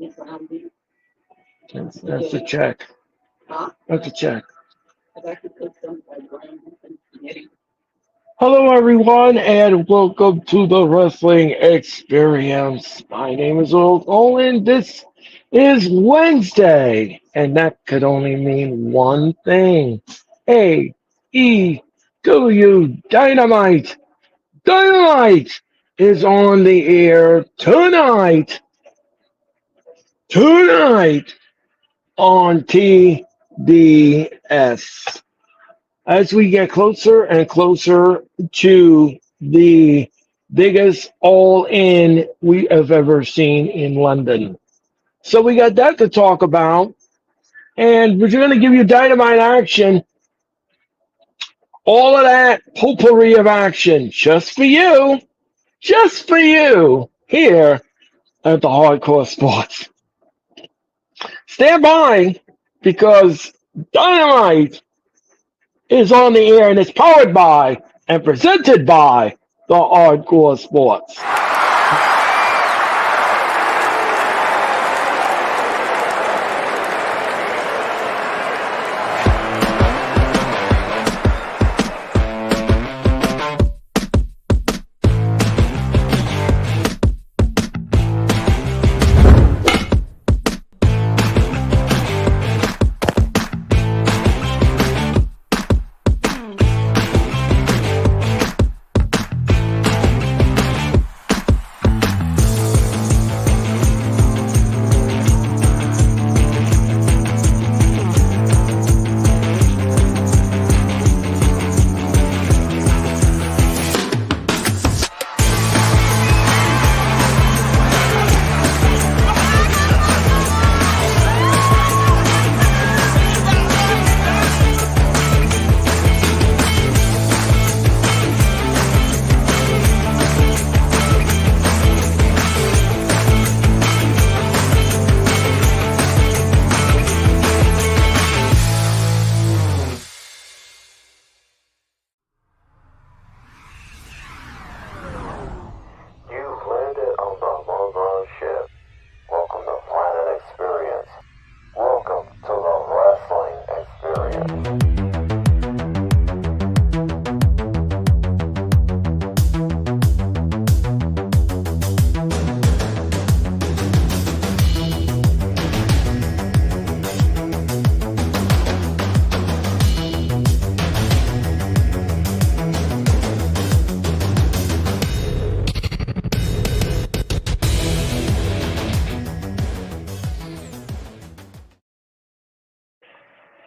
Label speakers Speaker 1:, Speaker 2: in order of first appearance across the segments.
Speaker 1: That's a check. That's a check. Hello, everyone, and welcome to the Wrestling Experience. My name is Old Owen. This is Wednesday, and that could only mean one thing: AEW Dynamite. Dynamite is on the air tonight. Tonight on TBS. As we get closer and closer to the biggest all in we have ever seen in London. So we got that to talk about. And we're going to give you dynamite action. All of that potpourri of action just for you. Just for you here at the Hardcore Sports. Stand by because Dynamite is on the air and is powered by and presented by the Hardcore Sports.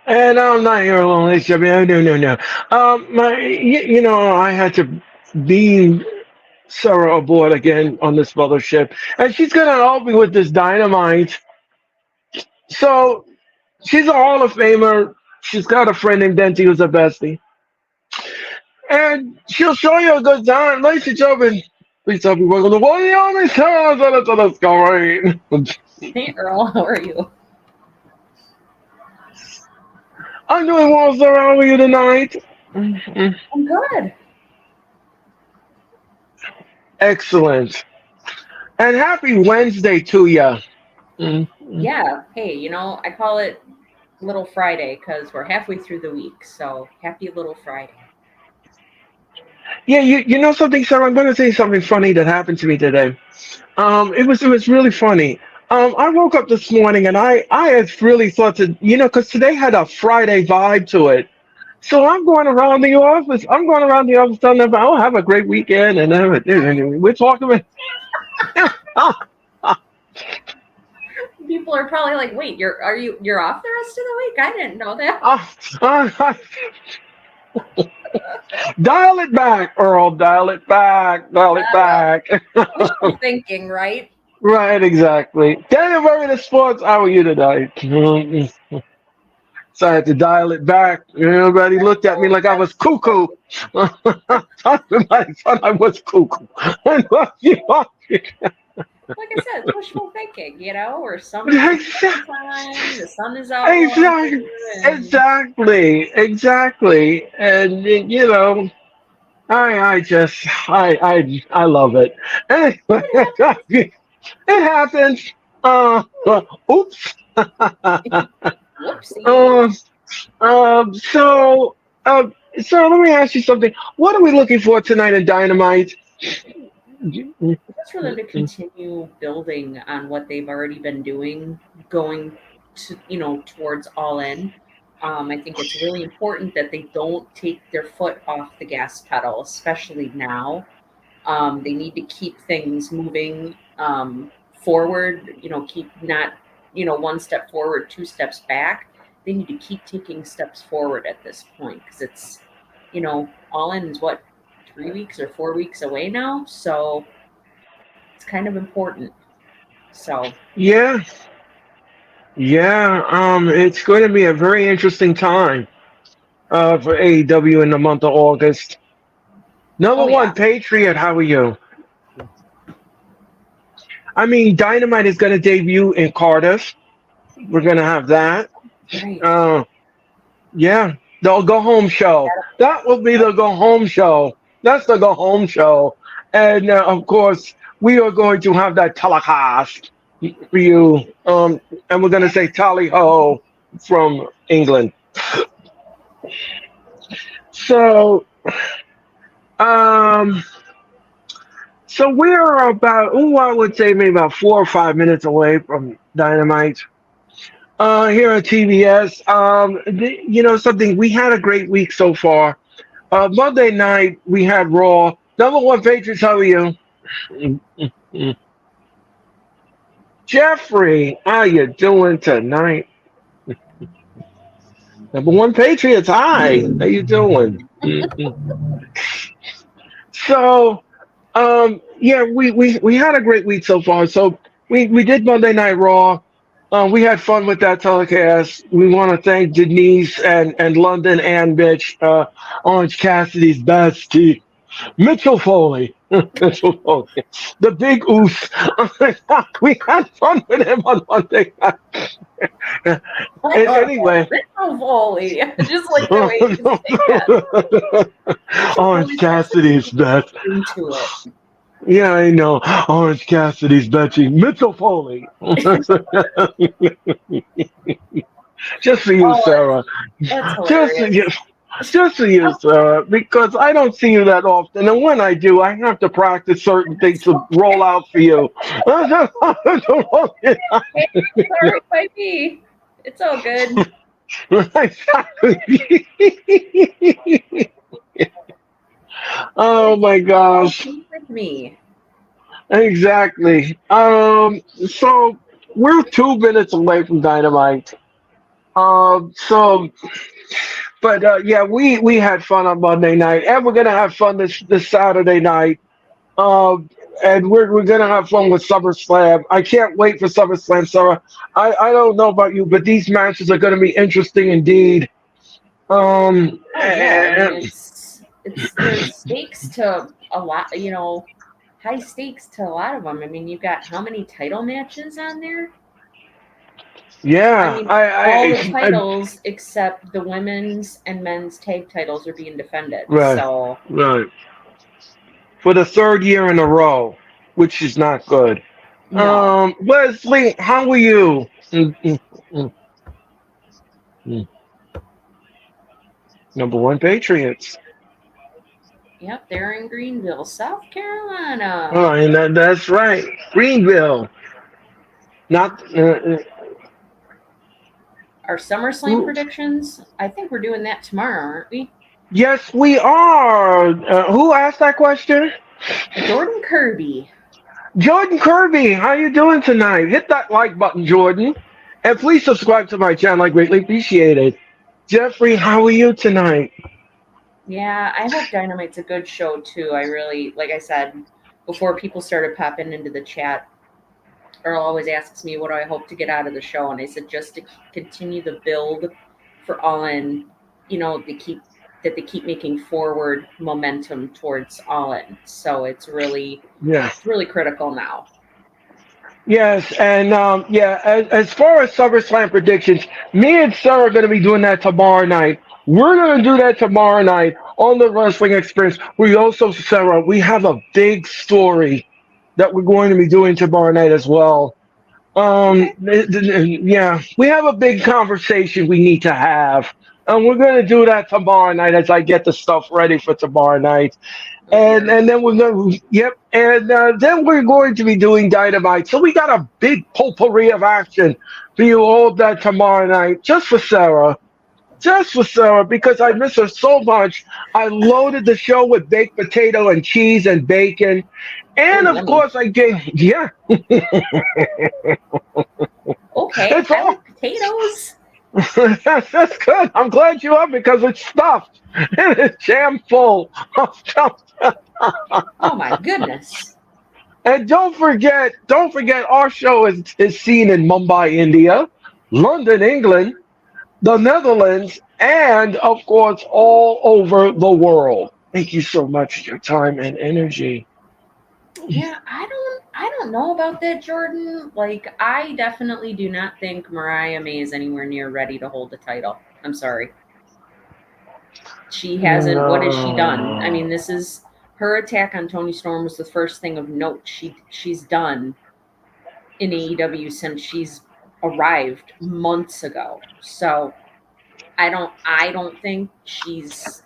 Speaker 1: And I'm not here alone. No. I had to beam Sarah aboard again on this mothership, and she's gonna help me with this dynamite. So she's a Hall of Famer. She's got a friend named Denti who's a bestie, and she'll show you a good time. Ladies and gentlemen, please tell me welcome to one of the only stars on the screen.
Speaker 2: Hey Earl, how are you?
Speaker 1: I'm doing well, sir. How are you tonight?
Speaker 2: I'm good.
Speaker 1: Excellent. And happy Wednesday to you.
Speaker 2: Yeah. Hey, I call it Little Friday because we're halfway through the week. So happy Little Friday.
Speaker 1: Yeah, you know something, sir? I'm going to say something funny that happened to me today. It was really funny. I woke up this morning and I had really thought to, because today had a Friday vibe to it. So I'm going around the office. Telling them, "Oh, have a great weekend," and everything. And we're talking about.
Speaker 2: People are probably like, "Wait, you're off the rest of the week? I didn't know that."
Speaker 1: Dial it back, Earl. Dial it back.
Speaker 2: Wishful thinking, right?
Speaker 1: Right, exactly. Daniel Murray, the sports. How are you tonight? So I had to dial it back. Everybody looked at me like I was cuckoo. Somebody thought I was cuckoo.
Speaker 2: Like I said, it's wishful thinking, or something. The sun is out.
Speaker 1: Exactly. And I love it. Anyway, it happens. Uh, oops.
Speaker 2: Whoopsie.
Speaker 1: um, so, so let me ask you something. What are we looking for tonight in Dynamite?
Speaker 2: Just for them to continue building on what they've already been doing, going to towards All In. I think it's really important that they don't take their foot off the gas pedal, especially now. They need to keep things moving forward. Keep not one step forward, two steps back. They need to keep taking steps forward at this point because it's All In is what 3 weeks or 4 weeks away now, so it's kind of important. So
Speaker 1: Yeah, yeah. It's going to be a very interesting time for AEW in the month of August.
Speaker 2: oh
Speaker 1: Number
Speaker 2: yeah,
Speaker 1: one, Patriot. How are you? I mean, Dynamite is going to debut in Cardiff. We're going to have that.
Speaker 2: right.
Speaker 1: Uh, yeah, the go home show. That will be
Speaker 2: Yep.
Speaker 1: the go home show. That's the go home show. And of course, we are going to have that telecast for you. And we're going to say tally ho from England. So, um, so we're about, I would say maybe about 4 or 5 minutes away from Dynamite. Here at TBS, something, we had a great week so far. Monday night we had Raw. Number one, Patriots. How are you, Jeffrey? How you doing tonight? Number one, Patriots. Hi. How you doing? So, yeah, we had a great week so far. So we did Monday Night Raw. We had fun with that telecast. We want to thank Denise and London and Mitch, Orange Cassidy's bestie. Mitchell Foley. Mitchell Foley. The big oos. We had fun with him on Monday night. Anyway.
Speaker 2: Ritual Foley. I just like the way you say that. Ritual
Speaker 1: Orange
Speaker 2: Foley's got
Speaker 1: Cassidy's best.
Speaker 2: into it.
Speaker 1: Yeah, I know. Orange Cassidy's betching Mitchell Foley. Just for you,
Speaker 2: Oh,
Speaker 1: Sarah.
Speaker 2: that's
Speaker 1: Just for
Speaker 2: hilarious.
Speaker 1: you. Just for you, Sarah, because I don't see you that often, and when I do, I have to practice certain things to roll out for you.
Speaker 2: Hey, sorry, might be. It's all good.
Speaker 1: Oh my gosh!
Speaker 2: With me.
Speaker 1: Exactly. So we're 2 minutes away from Dynamite. So, but yeah, we had fun on Monday night, and we're gonna have fun this Saturday night. Um, and we're gonna have fun with SummerSlam. I can't wait for SummerSlam, Sarah. I don't know about you, but these matches are gonna be interesting indeed.
Speaker 2: Oh yeah, I mean it's there's stakes to a lot. High stakes to a lot of them. I mean, you've got how many title matches on there? I
Speaker 1: yeah,
Speaker 2: mean, all the titles except the women's and men's tag titles are being defended.
Speaker 1: right,
Speaker 2: So
Speaker 1: right. For the third year in a row, which is not good.
Speaker 2: no.
Speaker 1: Leslie, how are you? Mm. Number one, Patriots.
Speaker 2: Yep, they're in Greenville, South Carolina.
Speaker 1: Oh, and that's right, Greenville. Not.
Speaker 2: Our SummerSlam predictions, I think we're doing that tomorrow, aren't we?
Speaker 1: Yes, we are. Who asked that question?
Speaker 2: Jordan Kirby.
Speaker 1: Jordan Kirby. How you doing tonight? Hit that like button, Jordan, and please subscribe to my channel. I greatly appreciate it. Jeffrey, how are you tonight?
Speaker 2: Yeah, I hope Dynamite's a good show too. I really, like I said, before people started popping into the chat, Earl always asks me what do I hope to get out of the show, and I said just to continue the build for All In. They keep making forward momentum towards All In. So it's really critical now.
Speaker 1: Yes, and yeah, as far as SummerSlam predictions, me and Sarah are going to be doing that tomorrow night. We're going to do that tomorrow night on the Wrestling Experience. We also, Sarah, we have a big story that we're going to be doing tomorrow night as well.
Speaker 2: Okay.
Speaker 1: Yeah, we have a big conversation we need to have. And we're going to do that tomorrow night as I get the stuff ready for tomorrow night.
Speaker 2: Oh dear.
Speaker 1: And then we're going to, yep. And then we're going to be doing Dynamite. So we got a big potpourri of action for you all that tomorrow night, just for Sarah. Just for Sarah, because I miss her so much. I loaded the show with baked potato and cheese and bacon.
Speaker 2: Oh
Speaker 1: And of
Speaker 2: yummy.
Speaker 1: course, I gave, yeah,
Speaker 2: Okay,
Speaker 1: it's
Speaker 2: I
Speaker 1: all.
Speaker 2: like potatoes.
Speaker 1: That's good. I'm glad you are because it's stuffed. And it's jam full of stuff.
Speaker 2: Oh my goodness.
Speaker 1: And don't forget, our show is seen in Mumbai, India, London, England, the Netherlands, and of course, all over the world. Thank you so much for your time and energy.
Speaker 2: Yeah, I don't know about that, Jordan. Like, I definitely do not think Mariah May is anywhere near ready to hold the title. I'm sorry. She hasn't. What has she done? I
Speaker 1: No.
Speaker 2: mean, this is her attack on Tony Storm was the first thing of note she's done in AEW since she's arrived months ago. So I don't think she's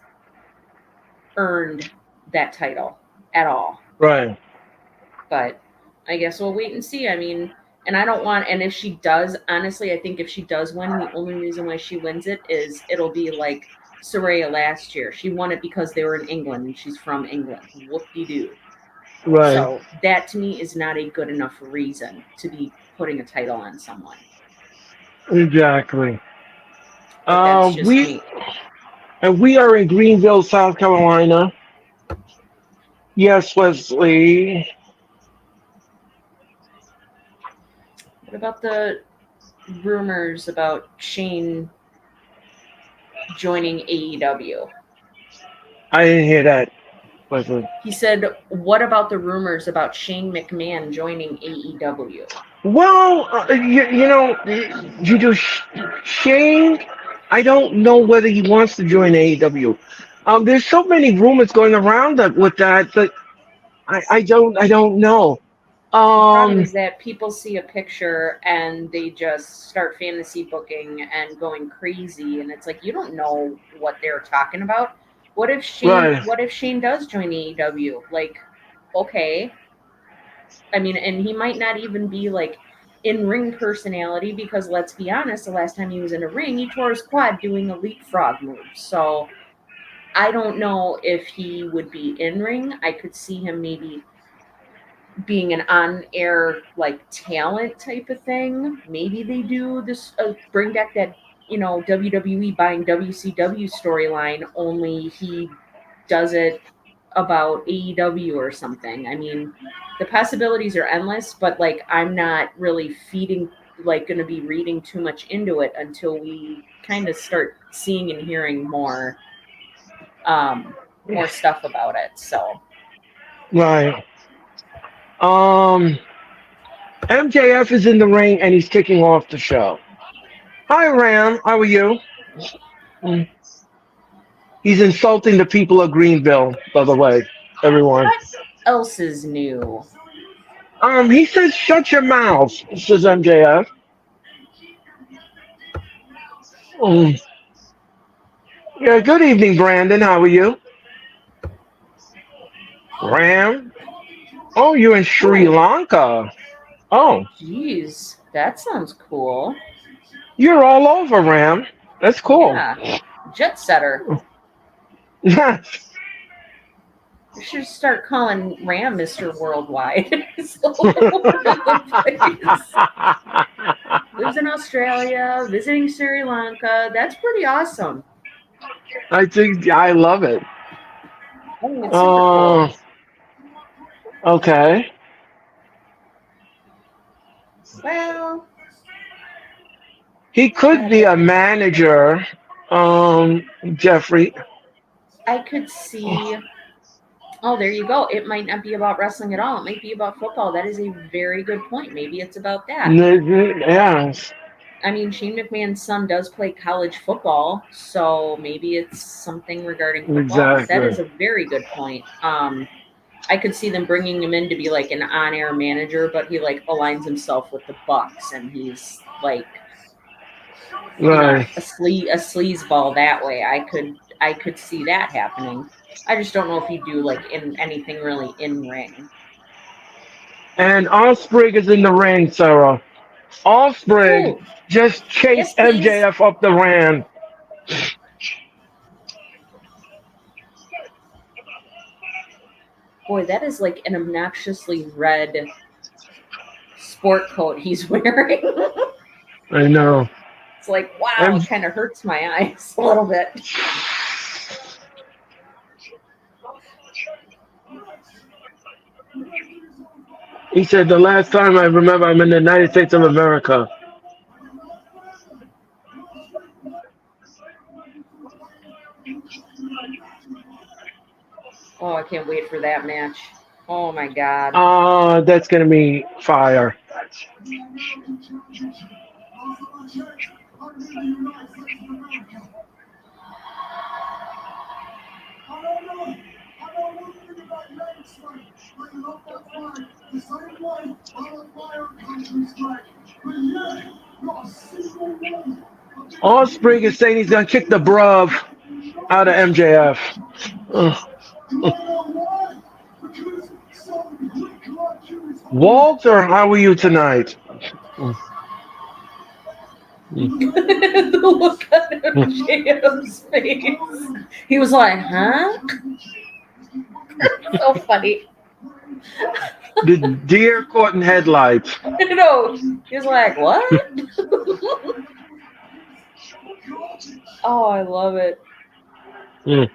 Speaker 2: earned that title at all.
Speaker 1: Right.
Speaker 2: But I guess we'll wait and see. I mean, and I don't want, and if she does, honestly, I think if she does win, the only reason why she wins it is it'll be like Soraya last year. She won it because they were in England and she's from England. Whoop de doo.
Speaker 1: Right.
Speaker 2: So that to me is not a good enough reason to be putting a title on someone.
Speaker 1: Exactly.
Speaker 2: But that's just
Speaker 1: We
Speaker 2: me.
Speaker 1: and we are in Greenville, South Carolina. Yes, Wesley.
Speaker 2: What about the rumors about Shane joining AEW?
Speaker 1: I didn't hear that, Wesley.
Speaker 2: He said, "What about the rumors about Shane McMahon joining AEW?"
Speaker 1: Well, you do Shane. I don't know whether he wants to join AEW. There's so many rumors going around with that I don't know.
Speaker 2: The problem
Speaker 1: Um,
Speaker 2: is that people see a picture and they just start fantasy booking and going crazy, and it's like you don't know what they're talking about.
Speaker 1: right,
Speaker 2: What if Shane does join AEW? Like, okay, I mean, and he might not even be like in ring personality because let's be honest, the last time he was in a ring, he tore his quad doing a leapfrog move. So I don't know if he would be in ring. I could see him maybe being an on-air like talent type of thing. Maybe they do this bring back that WWE buying WCW storyline. Only he does it about AEW or something. I mean, the possibilities are endless, but like I'm not really feeding like going to be reading too much into it until we kind of start seeing and hearing um more stuff about it. So
Speaker 1: right. Um, MJF is in the ring and he's kicking off the show. Hi, Ram. How are you? Mm. He's insulting the people of Greenville, by the way, everyone.
Speaker 2: what else is new?
Speaker 1: He says, "Shut your mouth," says MJF. Mm. Yeah. Good evening, Brandon. How are you, Ram? Oh, you're in Sri
Speaker 2: Oh,
Speaker 1: Lanka. Oh,
Speaker 2: geez, that sounds cool.
Speaker 1: you're all over, Ram. That's cool.
Speaker 2: Yeah, jet setter.
Speaker 1: Yes.
Speaker 2: We should start calling Ram Mr. Worldwide. He's all over the place. Lives in Australia, visiting Sri Lanka. That's pretty awesome.
Speaker 1: I think I love it.
Speaker 2: I think it's super cool.
Speaker 1: Uh, okay.
Speaker 2: Well,
Speaker 1: He could
Speaker 2: God,
Speaker 1: be a manager, Jeffrey.
Speaker 2: I could see. Oh, there you go. It might not be about wrestling at all. It might be about football. That is a very good point. Maybe it's about that.
Speaker 1: Yes,
Speaker 2: I mean, Shane McMahon's son does play college football, so maybe it's something regarding football. That
Speaker 1: exactly.
Speaker 2: is a very good point. I could see them bringing him in to be like an on-air manager, but he like aligns himself with the Bucks, and he's like,
Speaker 1: Right.
Speaker 2: a sleazeball that way. I could see that happening. I just don't know if you do like in anything really in ring.
Speaker 1: And Osprey is in the ring, Sarah. Osprey
Speaker 2: Oh,
Speaker 1: just
Speaker 2: yes,
Speaker 1: chased
Speaker 2: please.
Speaker 1: MJF up the ramp.
Speaker 2: Boy, that is like an obnoxiously red sport coat he's wearing.
Speaker 1: I know.
Speaker 2: It's like, wow,
Speaker 1: And
Speaker 2: it kind of hurts my eyes a little bit.
Speaker 1: he said, the last time I remember I'm in the United States of America.
Speaker 2: Oh, I can't wait for that match. Oh my god.
Speaker 1: That's going to be fire. Osprey is saying he's going to kick the bruv out of MJF. Ugh. Walter, how are you tonight?
Speaker 2: The look on MJF's face. He was like, huh? So funny.
Speaker 1: The deer caught in headlights.
Speaker 2: You know, he was like, what? Oh, I love it.
Speaker 1: Mm.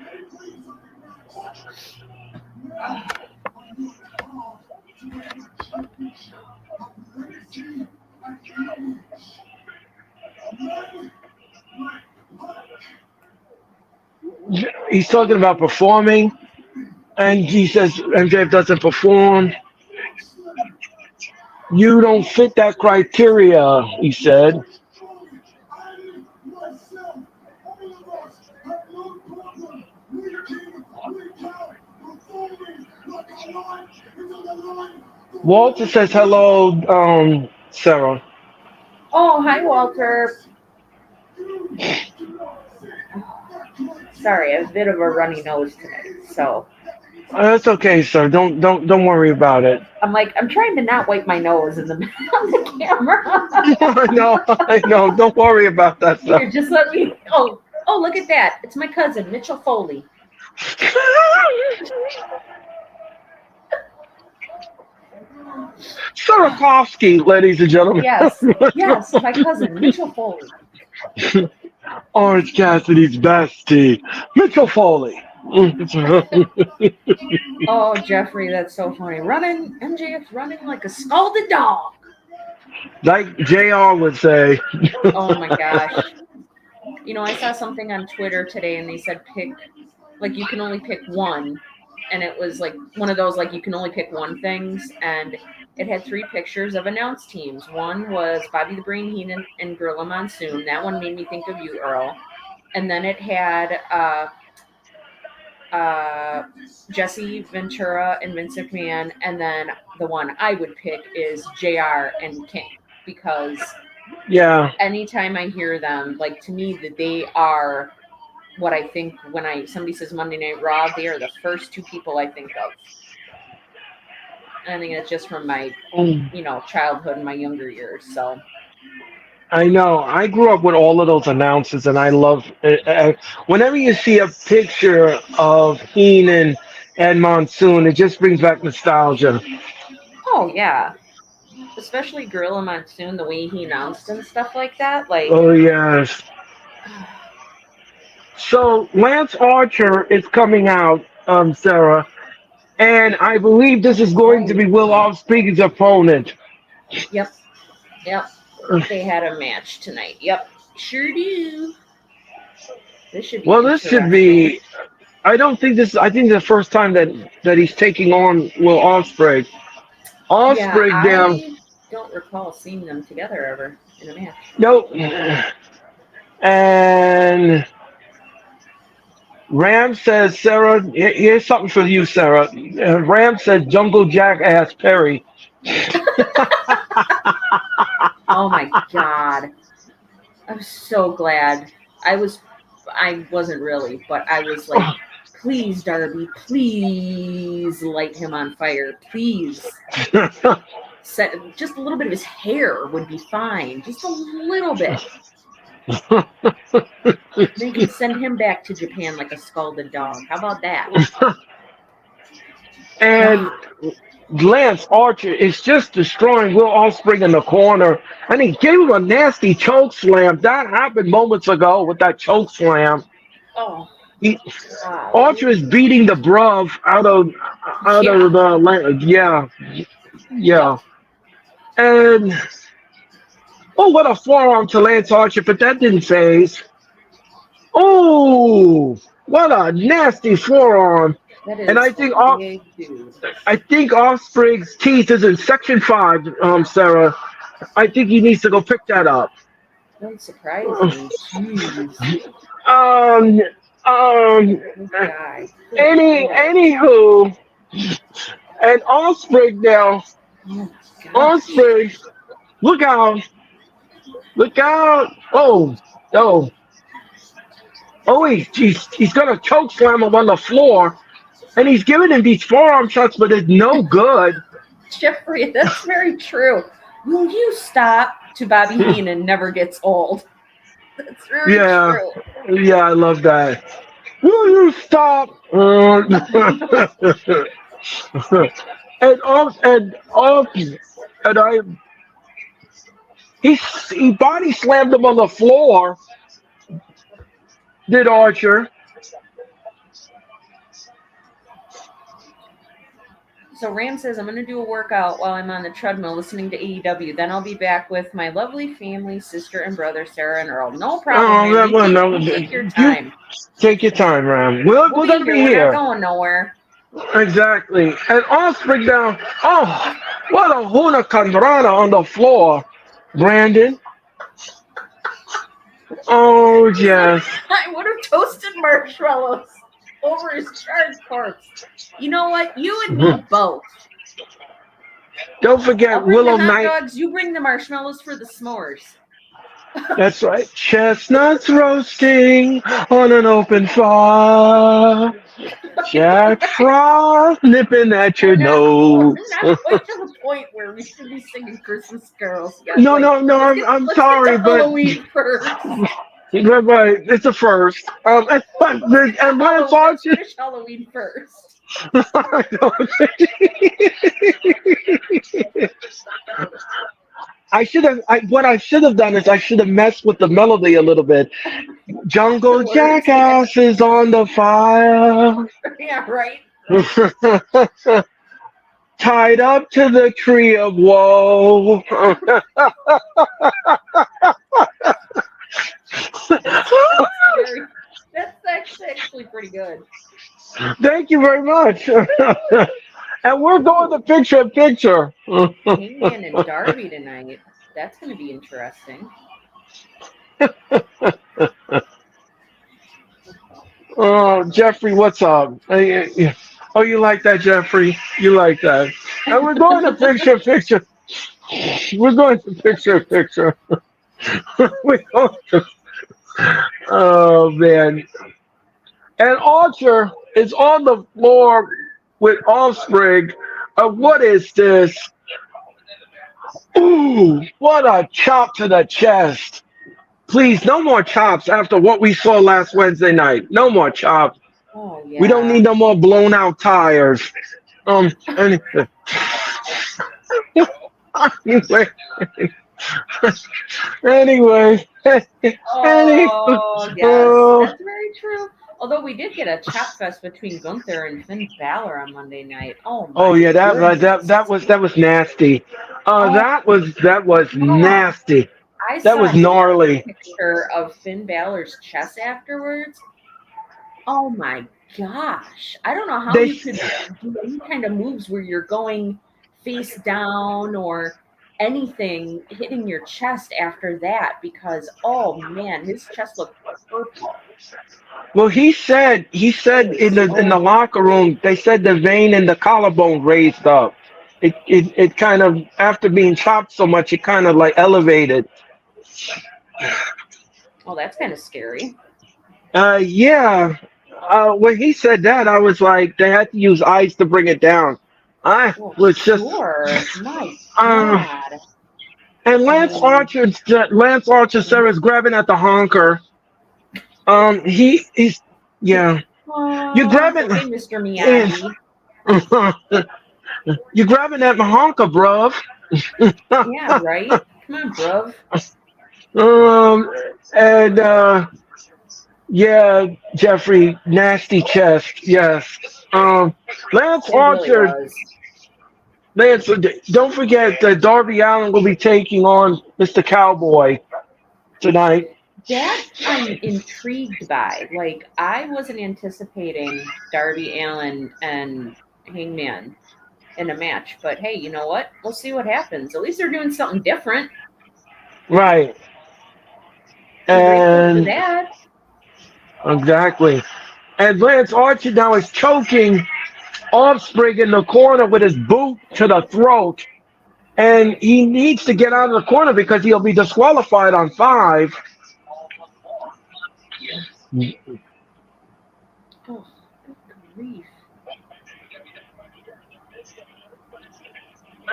Speaker 1: He's talking about performing, and he says MJF doesn't perform. You don't fit that criteria, he said. Walter says hello, Sarah.
Speaker 2: Oh, hi, Walter. Sorry, I have a bit of a runny nose tonight, so
Speaker 1: That's okay, sir. Don't worry about it.
Speaker 2: I'm trying to not wipe my nose in the on the camera.
Speaker 1: I know. Don't worry about that, sir.
Speaker 2: Here, just let me. Oh, look at that! It's my cousin Mitchell Foley.
Speaker 1: Sarakovsky, ladies and gentlemen.
Speaker 2: Yes, my cousin Mitchell Foley.
Speaker 1: Orange Cassidy's bestie, Mitchell Foley.
Speaker 2: Oh, Jeffrey, that's so funny. MJF's running like a scalded dog.
Speaker 1: Like JR would say.
Speaker 2: Oh my gosh. You know, I saw something on Twitter today, and they said you can only pick one, and it was like one of those you can only pick one things, and it had 3 pictures of announced teams. One was Bobby the Brain Heenan and Gorilla Monsoon. That one made me think of you, Earl. And then it had Jesse Ventura and Vince McMahon, and then the one I would pick is JR and King, because anytime I hear them, to me, that they are what I think when somebody says Monday Night Raw, they are the first 2 people I think of. And I think that's just from my, childhood and my younger years. So
Speaker 1: I know. I grew up with all of those announcers, and I love. Whenever you see a picture of Heenan and Monsoon, it just brings back nostalgia.
Speaker 2: Oh yeah, especially Gorilla Monsoon, the way he announced and stuff like that.
Speaker 1: Oh yes. So Lance Archer is coming out, Sarah, and I believe this is going to be Will Ospreay's opponent.
Speaker 2: Yep. They had a match tonight. Yep, sure do. This should be.
Speaker 1: Well, this should be. I don't think this. I think the first time that he's taking on Will Ospreay. Ospreay down.
Speaker 2: I don't recall seeing them together ever in a match.
Speaker 1: Nope. And Ram says, Sarah, here's something for you, Sarah. Ram says, Jungle Jack asked Perry.
Speaker 2: Oh my God. I'm so glad. I wasn't really, but I was like, please, Darby, please light him on fire. Please. Just a little bit of his hair would be fine. Just a little bit. They can send him back to Japan like a scalded dog. How about that?
Speaker 1: And Lance Archer is just destroying Will Ospreay in the corner. And he gave him a nasty choke slam. That happened moments ago with that choke slam.
Speaker 2: Oh,
Speaker 1: He, Archer is beating the bruv out
Speaker 2: yeah.
Speaker 1: of the yeah.
Speaker 2: Yep.
Speaker 1: And oh, what a forearm to Lance Archer, but that didn't phase. Oh, what a nasty forearm!
Speaker 2: That is
Speaker 1: And
Speaker 2: a big dude.
Speaker 1: I think Osprey's teeth is in section 5. Sarah, I think he needs to go pick that up.
Speaker 2: Don't surprise me. Jeez.
Speaker 1: Um, um,
Speaker 2: This guy.
Speaker 1: anywho, and Osprey now.
Speaker 2: Oh, God.
Speaker 1: Osprey, look out! Look out! Oh, he's gonna choke slam him on the floor, and he's giving him these forearm shots, but it's no good.
Speaker 2: Jeffrey, that's very true. Will you stop? To Bobby Heenan never gets old. That's very true.
Speaker 1: Yeah, I love that. Will you stop? And I he body slammed him on the floor. Did Archer?
Speaker 2: So Ram says, I'm going to do a workout while I'm on the treadmill listening to AEW. Then I'll be back with my lovely family, sister and brother, Sarah and Earl. No problem, man. Take your time.
Speaker 1: Take your time, Ram. We're going to be here.
Speaker 2: We're not going nowhere.
Speaker 1: Exactly. And Osprey down. Oh, what a Huna Candrana on the floor, Brandon. Oh, yes.
Speaker 2: I would have toasted marshmallows over his charred corpse. You know what? You and me both.
Speaker 1: Don't forget Willow Knight.
Speaker 2: Dogs, you bring the marshmallows for the s'mores.
Speaker 1: That's right. Chestnuts roasting on an open fire. Jack Frost nipping at your nose.
Speaker 2: We're not quite to the point where we should be singing Christmas carols yet.
Speaker 1: No, I'm sorry, but
Speaker 2: Halloween first.
Speaker 1: Right, it's a first. And Lance Archer.
Speaker 2: Finish Halloween first.
Speaker 1: What I should have done is I should have messed with the melody a little bit. Jungle Jackass is on the fire.
Speaker 2: Yeah, right.
Speaker 1: Tied up to the tree of woe.
Speaker 2: That's actually pretty good.
Speaker 1: Thank you very much. And we're going to picture.
Speaker 2: Hangman and Darby tonight. That's going to be interesting.
Speaker 1: Oh, Jeffrey, what's up? Oh, you like that, Jeffrey? You like that? And we're going to picture. We're going to picture. We're going to. Oh man! And Archer is on the floor with Osprey. What is this? Ooh, what a chop to the chest. Please, no more chops after what we saw last Wednesday night. No more chops.
Speaker 2: Oh, yeah.
Speaker 1: We don't need no more blown out tires. Anyway. Anyway.
Speaker 2: Oh, yes. That's very true. Although we did get a chop fest between Gunther and Finn Balor on Monday night. Oh
Speaker 1: yeah, that was nasty. That was nasty. That was gnarly.
Speaker 2: A picture of Finn Balor's chest afterwards. Oh my gosh! I don't know how you could do any kind of moves where you're going face down or anything hitting your chest after that, because oh man, his chest looked purple.
Speaker 1: Well, he said in the
Speaker 2: Oh,
Speaker 1: locker room, they said the vein in the collarbone raised up. It kind of, after being chopped so much, it kind of like elevated.
Speaker 2: oh, that's kind of scary.
Speaker 1: Yeah. When he said that, I was like, they had to use ice to bring it down. I
Speaker 2: Well,
Speaker 1: was just,
Speaker 2: sure. My
Speaker 1: uh,
Speaker 2: God.
Speaker 1: and
Speaker 2: I mean,
Speaker 1: Lance Archer Sarah's grabbing at the honker. He's, yeah. You
Speaker 2: oh,
Speaker 1: grabbing,
Speaker 2: hey, Mr.
Speaker 1: eh,
Speaker 2: Miyagi.
Speaker 1: you grabbing at my honker, bruv.
Speaker 2: Yeah, right? Come on, bruv.
Speaker 1: um, and yeah, Jeffrey, nasty chest. Yes. Um, Lance
Speaker 2: It really
Speaker 1: Archer.
Speaker 2: was.
Speaker 1: Lance, don't forget that Darby Allin will be taking on Mr. Cowboy tonight.
Speaker 2: That I'm intrigued by. Like, I wasn't anticipating Darby Allin and Hangman in a match, but hey, you know what? We'll see what happens. At least they're doing something different.
Speaker 1: Right.
Speaker 2: I'm grateful for
Speaker 1: And
Speaker 2: that.
Speaker 1: exactly. And Lance Archer now is choking Offspring in the corner with his boot to the throat. And he needs to get out of the corner because he'll be disqualified on 5.
Speaker 2: Oh, good grief.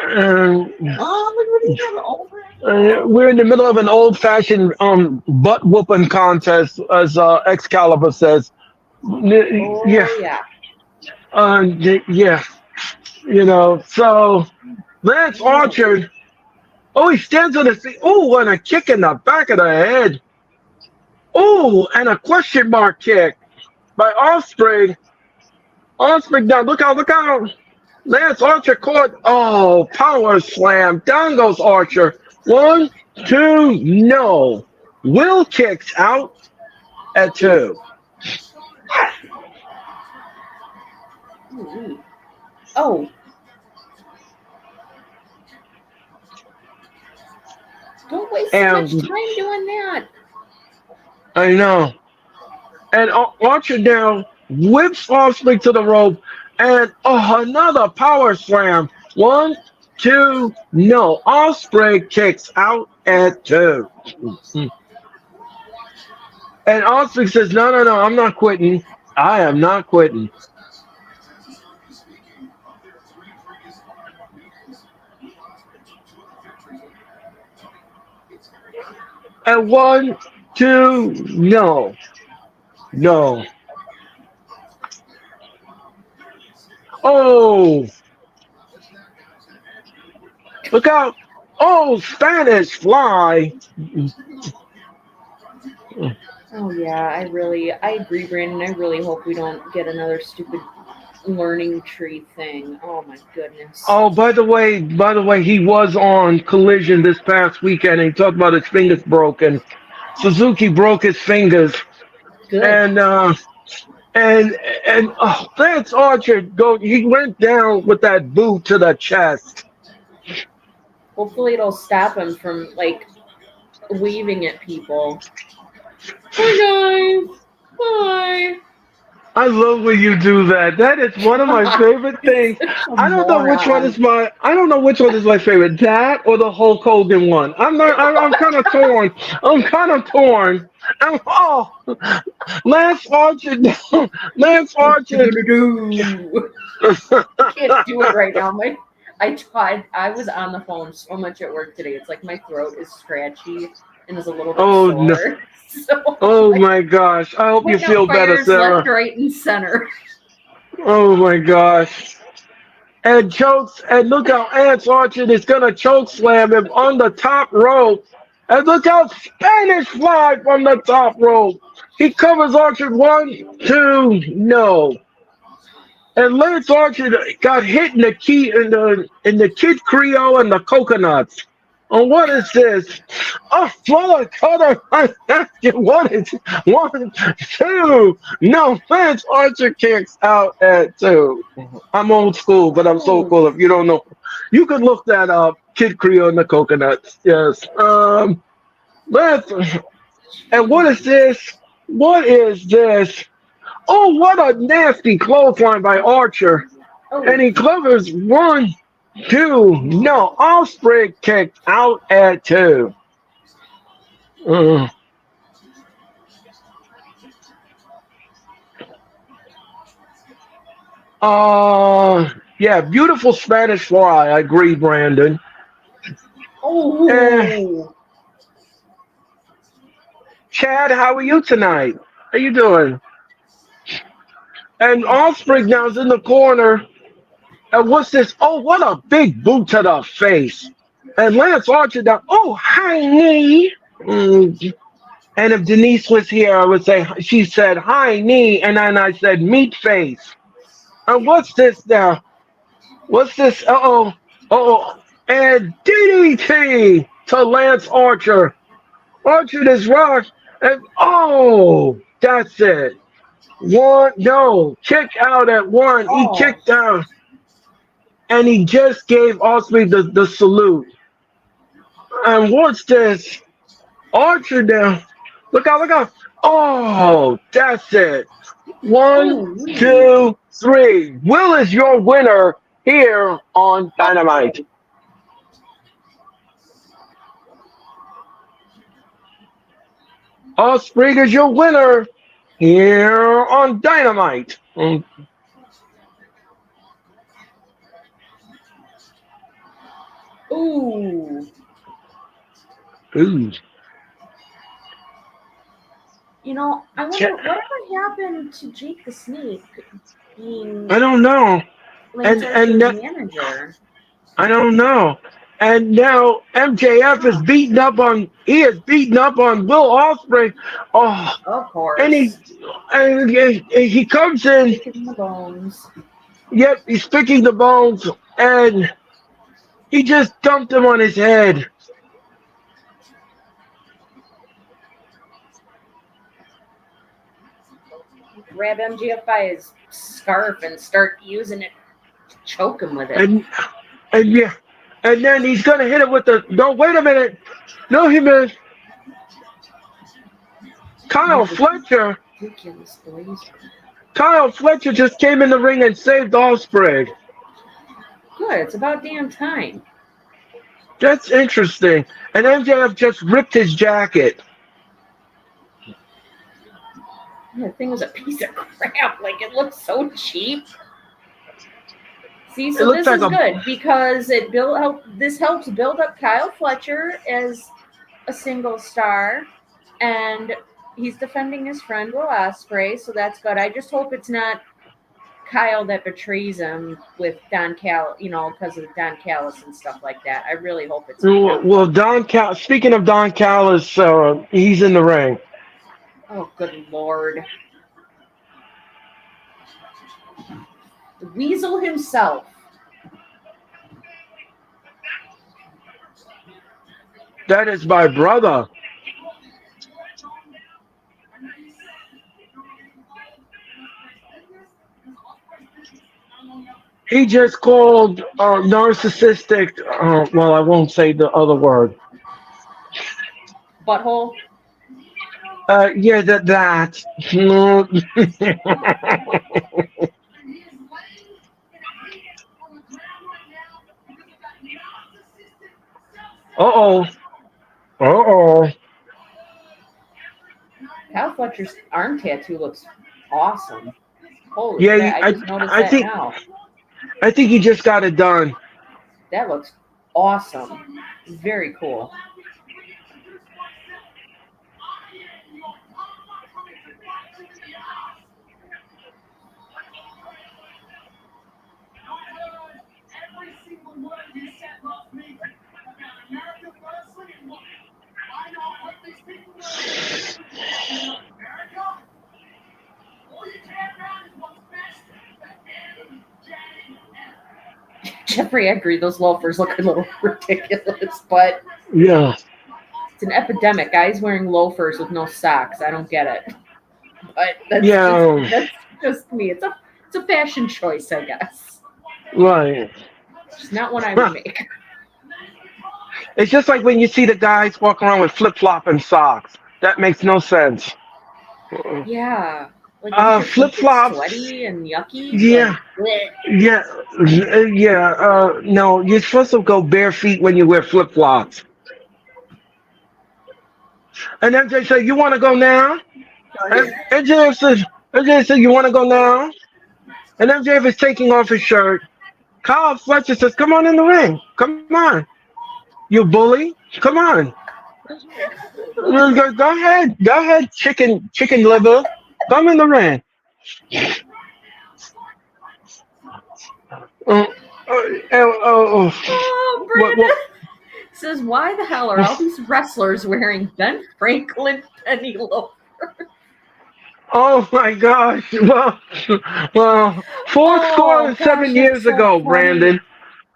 Speaker 1: And
Speaker 2: Oh, look what he's doing over.
Speaker 1: we're in the middle of an old-fashioned butt whooping contest, as Excalibur says. Yeah,
Speaker 2: Oh, yeah.
Speaker 1: yeah, So Lance
Speaker 2: Oh,
Speaker 1: Archer, oh, he stands on his feet. Oh, and a kick in the back of the head. Oh, and a question mark kick by Offspring. Offspring down. Look out! Look out! Lance Archer caught. Oh, power slam. Down goes Archer. 1, 2, no. Will kicks out at 2.
Speaker 2: ooh. Oh, don't waste so much
Speaker 1: And
Speaker 2: time doing that.
Speaker 1: I know. And Archer now whips Offspring to the rope. And another power slam. 1, 2, no. Offspring kicks out at 2. And Offspring says, no, no, no, I'm not quitting. I am not quitting. And 1, 2, no. No. Oh, look out. Oh, Spanish fly.
Speaker 2: Oh yeah, I agree, Brandon. I really hope we don't get another stupid learning tree thing. Oh my goodness.
Speaker 1: Oh, by the way, he was on Collision this past weekend. And he talked about his fingers broken. Suzuki broke his fingers,
Speaker 2: Good.
Speaker 1: and and Lance Archer he went down with that boot to the chest.
Speaker 2: Hopefully it'll stop him from like waving at people. Hi guys. Hi.
Speaker 1: I love when you do that. That is one of my favorite things.
Speaker 2: Such a
Speaker 1: I don't know which one is
Speaker 2: moron.
Speaker 1: my favorite. That or the Hulk Hogan one. I'm not. I'm kind of torn. I'm kind of torn. Oh, Lance Archer. Lance
Speaker 2: What you
Speaker 1: Archer.
Speaker 2: gonna do? I can't do it right now. I tried. I was on the phone so much at work today. It's like my throat is scratchy and is a little bit
Speaker 1: Oh no.
Speaker 2: sore. So
Speaker 1: Oh
Speaker 2: like
Speaker 1: my gosh. I hope you
Speaker 2: putting out
Speaker 1: feel better,
Speaker 2: fires left,
Speaker 1: Sarah.
Speaker 2: right, and center.
Speaker 1: Oh my gosh. And chokes, and look how Lance Archer is gonna choke slam him on the top rope. And look how Spanish fly from the top rope. He covers Archer 1, 2, no. And Lance Archer got hit in the key in the Kid Creole and the coconuts. Oh, what is this? A floor cutter. What is 1, 2? No, Lance Archer kicks out at 2. I'm old school, but I'm so
Speaker 2: Oh,
Speaker 1: cool. If you don't know, you could look that up. Kid Creole and the coconuts. Yes. Lance. And what is
Speaker 2: jeez.
Speaker 1: this? What is this? Oh, what a nasty clothesline by Archer.
Speaker 2: Oh,
Speaker 1: And he covers one, two. No, Osprey kicked out at two. Uh, yeah, beautiful Spanish fly. I agree, Brandon. Eh,
Speaker 2: oh,
Speaker 1: Chad, how are you tonight? How you doing? And Osprey now is in the corner. And what's this? Oh, what a big boot to the face. And Lance Archer down. Oh, hi, knee. Mm. And if Denise was here, I would say, she said, hi, knee. And then I said, meat face. And what's this now? What's this? Uh-oh. Uh-oh. And DDT to Lance Archer. Archer is rock. And, oh, that's it. One, no. Kick out at one. He
Speaker 2: oh.
Speaker 1: kicked out. And he just gave Osprey the salute. And what's this? Archer down. Look out, look out. Oh, that's it. One,
Speaker 2: Ooh.
Speaker 1: two, three. Will is your winner here on Dynamite. Osprey is your winner here on Dynamite.
Speaker 2: Ooh.
Speaker 1: Ooh.
Speaker 2: You know, I wonder whatever happened to Jake the Snake being
Speaker 1: I don't know.
Speaker 2: Lance
Speaker 1: And
Speaker 2: Archer's manager.
Speaker 1: I don't know. And now MJF is beating up on. He is beating up on Will Ospreay. Oh,
Speaker 2: Of course.
Speaker 1: and he comes in.
Speaker 2: Picking the bones.
Speaker 1: Yep, he's picking the bones, and he just dumped him on his head.
Speaker 2: Grab MJF by his scarf and start using it to choke him with it.
Speaker 1: And yeah, and then he's gonna hit it with the. No, wait a minute. No, he missed. Kyle Fletcher.
Speaker 2: Ridiculous blazer.
Speaker 1: Kyle Fletcher just came in the ring and saved Ospreay.
Speaker 2: Good, it's about damn time.
Speaker 1: That's interesting. And MJF just ripped his jacket.
Speaker 2: The thing was a piece of crap. Like, it looks so cheap. See, so this
Speaker 1: like
Speaker 2: is good because this helps build up Kyle Fletcher as a single star, and he's defending his friend Will Ospreay, so that's good. I just hope it's not Kyle that betrays him with Don Callis, because of Don Callis and stuff like that. I really hope it's not.
Speaker 1: Well, speaking of Don Callis, he's in the ring.
Speaker 2: Oh, good Lord. The Weasel himself.
Speaker 1: That is my brother. He just called narcissistic. Well, I won't say the other word.
Speaker 2: Butthole.
Speaker 1: Yeah, that. Uh-oh. Uh-oh.
Speaker 2: Kyle Fletcher's arm tattoo looks awesome. Holy
Speaker 1: Yeah,
Speaker 2: crap, I just noticed
Speaker 1: I
Speaker 2: that
Speaker 1: think
Speaker 2: now.
Speaker 1: I think he just got it done.
Speaker 2: That looks awesome. Very cool. Jeffrey, I agree. Those loafers look a little ridiculous, but
Speaker 1: Yeah.
Speaker 2: it's an epidemic. Guys wearing loafers with no socks. I don't get it. But that's just me. It's a fashion choice, I guess.
Speaker 1: Right.
Speaker 2: It's not one I would make.
Speaker 1: It's just like when you see the guys walk around with flip-flop and socks. That makes no sense.
Speaker 2: Yeah. Like, don't your
Speaker 1: Flip
Speaker 2: feet get
Speaker 1: flops.
Speaker 2: sweaty and yucky?
Speaker 1: Yeah,
Speaker 2: Like, bleh.
Speaker 1: yeah, yeah. No, you're supposed to go bare feet when you wear flip flops. And MJ said, "You want to go now?" And MJ said, "You want to go now?" And MJF is taking off his shirt. Kyle Fletcher says, "Come on in the ring. Come on, you bully. Come on. Go ahead. Go ahead, chicken liver. Come in the ring." Uh,
Speaker 2: Oh,
Speaker 1: what?
Speaker 2: Brandon says, why the hell are all these wrestlers wearing Ben Franklin penny loafers?
Speaker 1: Oh my gosh. Well, four score
Speaker 2: Oh,
Speaker 1: and
Speaker 2: gosh,
Speaker 1: seven
Speaker 2: that's
Speaker 1: years
Speaker 2: so
Speaker 1: ago,
Speaker 2: funny.
Speaker 1: Brandon.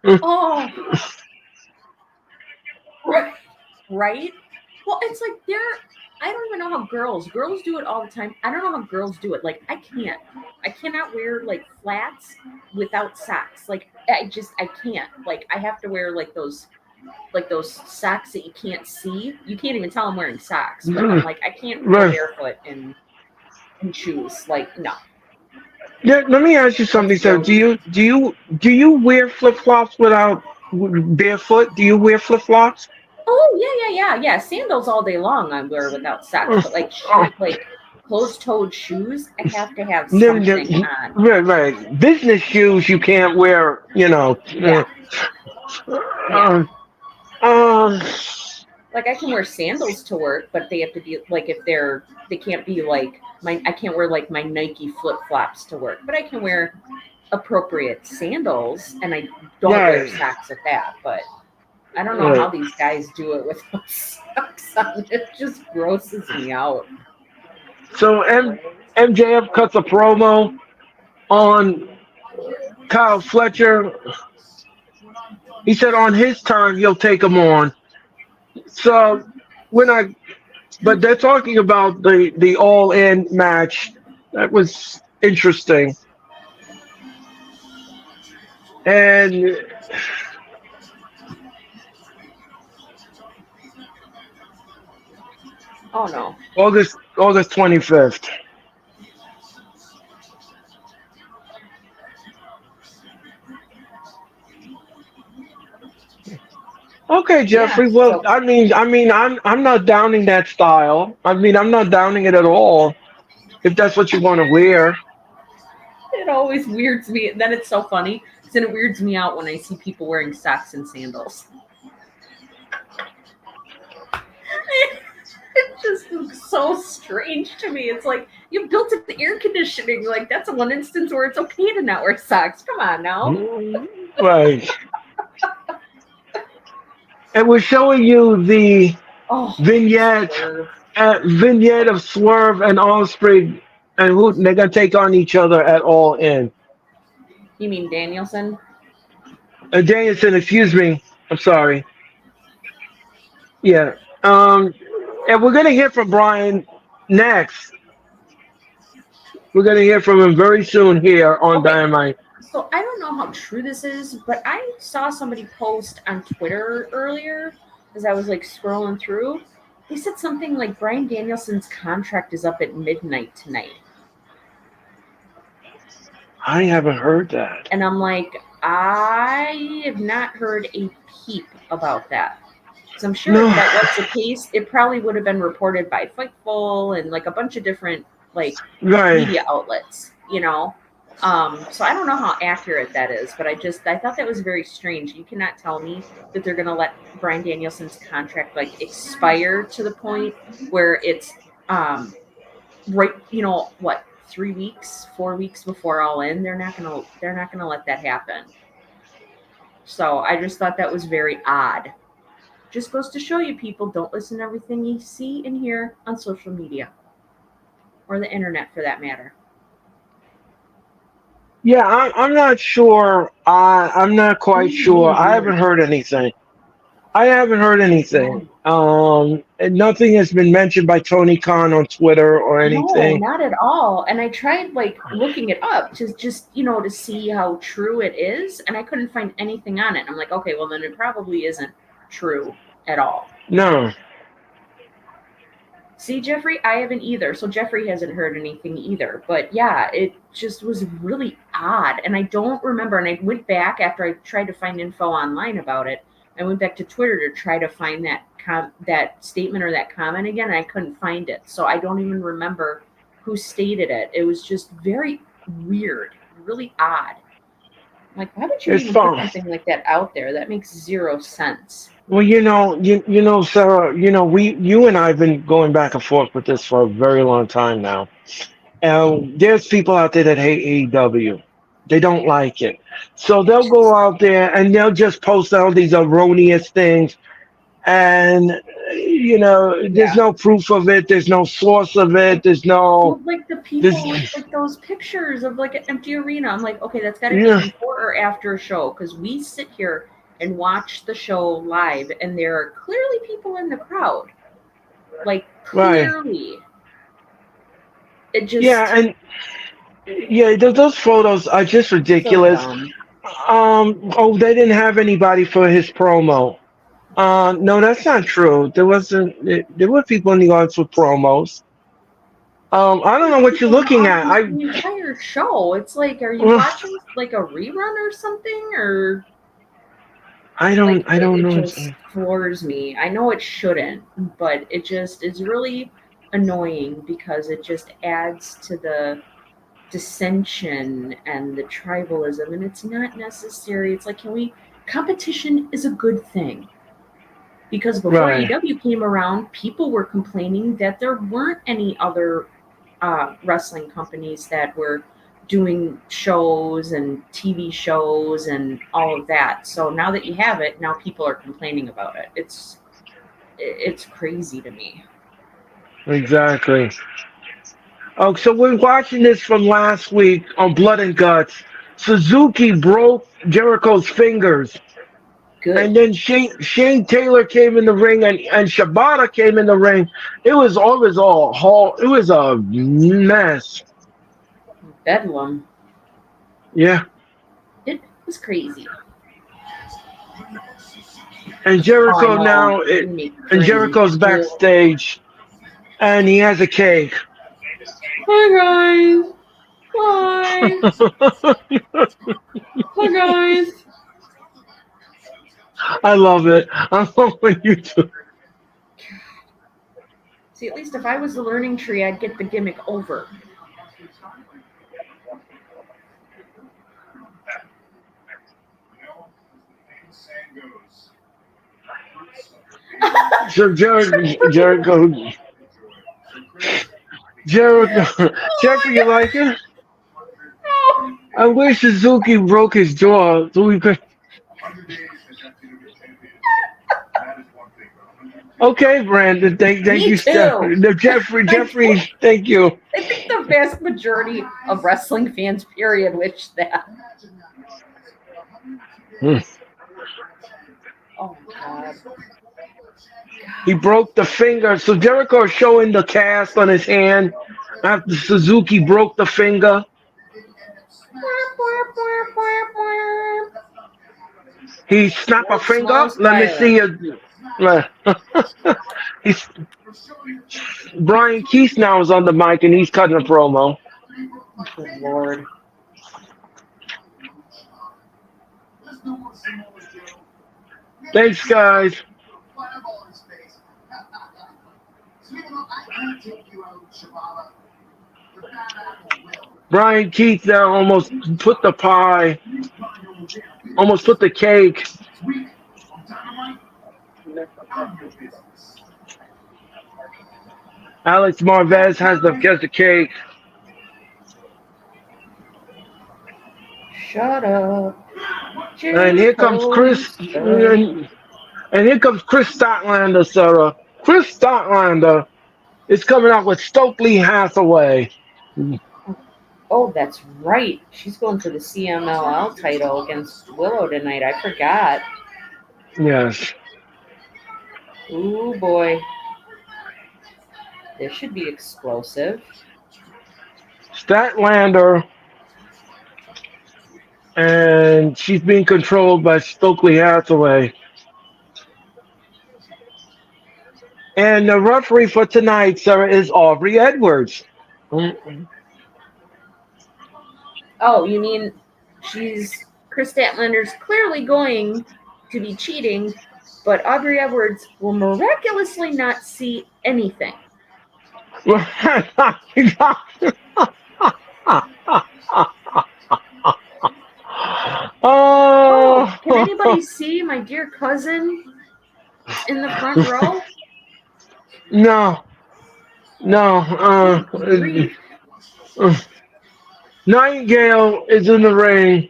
Speaker 2: Oh, right. Right? Well, it's like I don't even know how girls do it all the time. I don't know how girls do it. Like, I cannot wear like flats without socks. Like, I can't. Like, I have to wear like those socks that you can't see. You can't even tell I'm wearing socks, but I'm like, I can't go
Speaker 1: Right.
Speaker 2: barefoot in shoes. Like, no,
Speaker 1: Yeah, let me ask you
Speaker 2: that's
Speaker 1: something. So,
Speaker 2: gross.
Speaker 1: do you wear flip flops without barefoot? Do you wear flip flops?
Speaker 2: Oh yeah. Sandals all day long I wear without socks,
Speaker 1: Oh,
Speaker 2: but like
Speaker 1: oh,
Speaker 2: like closed-toed shoes, I have to have
Speaker 1: then,
Speaker 2: something on.
Speaker 1: right, right. Business shoes you can't wear.
Speaker 2: Yeah, yeah.
Speaker 1: Uh, uh,
Speaker 2: Like I can wear sandals to work, but they have to be like if they can't be like my I can't wear like my Nike flip-flops to work, but I can wear appropriate sandals and I don't wear
Speaker 1: right,
Speaker 2: socks at that, but I don't know how
Speaker 1: right.
Speaker 2: these guys do it without socks on. It just grosses me out.
Speaker 1: So MJF cuts a promo on Kyle Fletcher. He said on his turn he'll take him on. So when I, but they're talking about the all in match. That was interesting. And
Speaker 2: Oh no.
Speaker 1: August 25th. Okay,
Speaker 2: Yeah.
Speaker 1: Jeffrey. Well,
Speaker 2: So
Speaker 1: I'm not downing that style. I'm not downing it at all. If that's what you want to wear.
Speaker 2: it always weirds me. And then it's so funny. Then it weirds me out when I see people wearing socks and sandals. It just looks so strange to me. It's like you built in air conditioning. Like that's one instance where it's okay to not wear socks. Come on now.
Speaker 1: Right. And we're showing you the
Speaker 2: Oh,
Speaker 1: vignette
Speaker 2: swerve.
Speaker 1: vignette of Swerve and Osprey, and who they're gonna take on each other at All In.
Speaker 2: You mean Danielson?
Speaker 1: Danielson, excuse me. I'm sorry. Yeah. Um, and we're gonna hear from Brian next. We're gonna hear from him very soon here on
Speaker 2: Okay.
Speaker 1: Dynamite.
Speaker 2: So I don't know how true this is, but I saw somebody post on Twitter earlier as I was like scrolling through. They said something like Brian Danielson's contract is up at midnight tonight.
Speaker 1: I haven't heard that.
Speaker 2: And I'm like, I have not heard a peep about that. So I'm sure if
Speaker 1: No.
Speaker 2: that was the case, it probably would have been reported by Fightful and like a bunch of different like
Speaker 1: Right.
Speaker 2: media outlets, you know. So I don't know how accurate that is, but I thought that was very strange. You cannot tell me that they're gonna let Brian Danielson's contract like expire to the point where it's um right, you know what, 3 weeks, 4 weeks before All In. They're not gonna let that happen. So I just thought that was very odd. Just goes to show you, people don't listen to everything you see and hear on social media or the internet for that matter.
Speaker 1: Yeah, I'm not sure. I'm not quite
Speaker 2: Really,
Speaker 1: sure.
Speaker 2: really
Speaker 1: I haven't
Speaker 2: weird.
Speaker 1: heard anything. I haven't heard anything.
Speaker 2: No,
Speaker 1: And nothing has been mentioned by Tony Khan on Twitter or
Speaker 2: no,
Speaker 1: anything.
Speaker 2: not at all. And I tried like looking it up to just, to see how true it is, and I couldn't find anything on it. I'm like, okay, well then it probably isn't true at all.
Speaker 1: No.
Speaker 2: See, Jeffrey, I haven't either. So Jeffrey hasn't heard anything either. But yeah, it just was really odd. And I don't remember. And I went back after I tried to find info online about it. I went back to Twitter to try to find that statement or that comment again, and I couldn't find it. So I don't even remember who stated it. It was just very weird, really odd. Like, why would you
Speaker 1: It's
Speaker 2: even put
Speaker 1: fun.
Speaker 2: something like that out there? That makes zero sense.
Speaker 1: Well, Sarah, you and I've been going back and forth with this for a very long time now. And there's people out there that hate AEW. They don't like it. So they'll go out there and they'll just post all these erroneous things. And, there's
Speaker 2: Yeah.
Speaker 1: no proof of it. There's no source of it.
Speaker 2: Like,
Speaker 1: There's no,
Speaker 2: well, like the
Speaker 1: there's,
Speaker 2: people with like those pictures of like an empty arena. I'm like, okay, that's got to be
Speaker 1: yeah,
Speaker 2: before or after a show because we sit here and watch the show live, and there are clearly people in the crowd. Like
Speaker 1: right.
Speaker 2: clearly, it
Speaker 1: Yeah.
Speaker 2: just
Speaker 1: And yeah, those photos are just
Speaker 2: so
Speaker 1: ridiculous.
Speaker 2: dumb.
Speaker 1: Oh, they didn't have anybody for his promo. No, that's not true. There wasn't. There were people in the audience with promos. I don't know what you're
Speaker 2: People in the
Speaker 1: looking at.
Speaker 2: audience the entire show. It's like, are you
Speaker 1: Well,
Speaker 2: watching like a rerun or something, or
Speaker 1: I
Speaker 2: like
Speaker 1: don't. I don't
Speaker 2: it
Speaker 1: know.
Speaker 2: just floors me. I know it shouldn't, but it just is really annoying because it just adds to the dissension and the tribalism, and it's not necessary. It's like, can we competition is a good thing, because before
Speaker 1: Right.
Speaker 2: AEW came around, people were complaining that there weren't any other wrestling companies that were doing shows and TV shows and all of that. So now that you have it, now people are complaining about it. It's crazy to me.
Speaker 1: Exactly. Oh, so we're watching this from last week on Blood and Guts. Suzuki broke Jericho's fingers,
Speaker 2: Good.
Speaker 1: and then Shane Taylor came in the ring, and Shibata came in the ring. It was a mess.
Speaker 2: Bedlam.
Speaker 1: Yeah.
Speaker 2: It was crazy.
Speaker 1: And
Speaker 2: Oh, I
Speaker 1: Jericho
Speaker 2: know.
Speaker 1: now,
Speaker 2: You make me
Speaker 1: and
Speaker 2: cringe.
Speaker 1: Jericho's
Speaker 2: Ugh.
Speaker 1: backstage, and he has a cake.
Speaker 2: Hi guys. Hi. Hi guys.
Speaker 1: I love it. I love when you do.
Speaker 2: See, at least if I was the learning tree, I'd get the gimmick over.
Speaker 1: So Jericho, Jeffrey, you like it? I wish Suzuki broke his jaw so we could. Okay, Brandon. Thank
Speaker 2: Me
Speaker 1: you, Steph.
Speaker 2: too.
Speaker 1: No, Jeffrey, thank you.
Speaker 2: I think the vast majority of wrestling fans, period, wish that.
Speaker 1: Hmm.
Speaker 2: Oh my god.
Speaker 1: He broke the finger. So Jericho is showing the cast on his hand after Suzuki broke the finger. He snapped a
Speaker 2: World's
Speaker 1: finger.
Speaker 2: smallest
Speaker 1: Let me see
Speaker 2: violin.
Speaker 1: you. He's Brian Keith now is on the mic and he's cutting a promo.
Speaker 2: Good lord.
Speaker 1: Thanks, guys. Brian Keith now put the pie, almost put the cake. Alex Marvez has the cake.
Speaker 2: Shut up.
Speaker 1: And here comes
Speaker 2: Jericho,
Speaker 1: Chris. And here comes Chris Statlander, Sarah. Chris Statlander is coming out with Stokely Hathaway.
Speaker 2: Oh, that's right. She's going for the CMLL title against Willow tonight. I forgot.
Speaker 1: Yes.
Speaker 2: Ooh, boy. This should be explosive.
Speaker 1: Statlander. And she's being controlled by Stokely Hathaway. And the referee for tonight, Sarah, is Aubrey Edwards. Mm.
Speaker 2: Oh, you mean Chris Statlander's clearly going to be cheating, but Aubrey Edwards will miraculously not see anything. Oh, can anybody see my dear cousin in the front row?
Speaker 1: No. Nightingale is in the ring.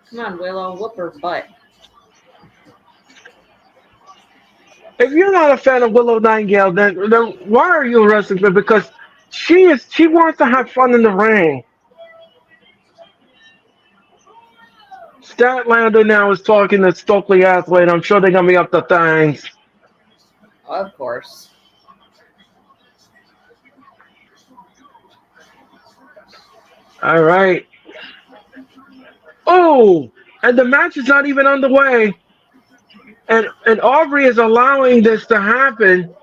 Speaker 2: Come on, Willow, whoop her butt.
Speaker 1: If you're not a fan of Willow Nightingale, then why are you a wrestling fan? Because she wants to have fun in the ring. Statlander now is talking to Stokely Athlete. I'm sure they're gonna be up to things.
Speaker 2: Of course.
Speaker 1: All right. Oh, and the match is not even underway. And Aubrey is allowing this to happen.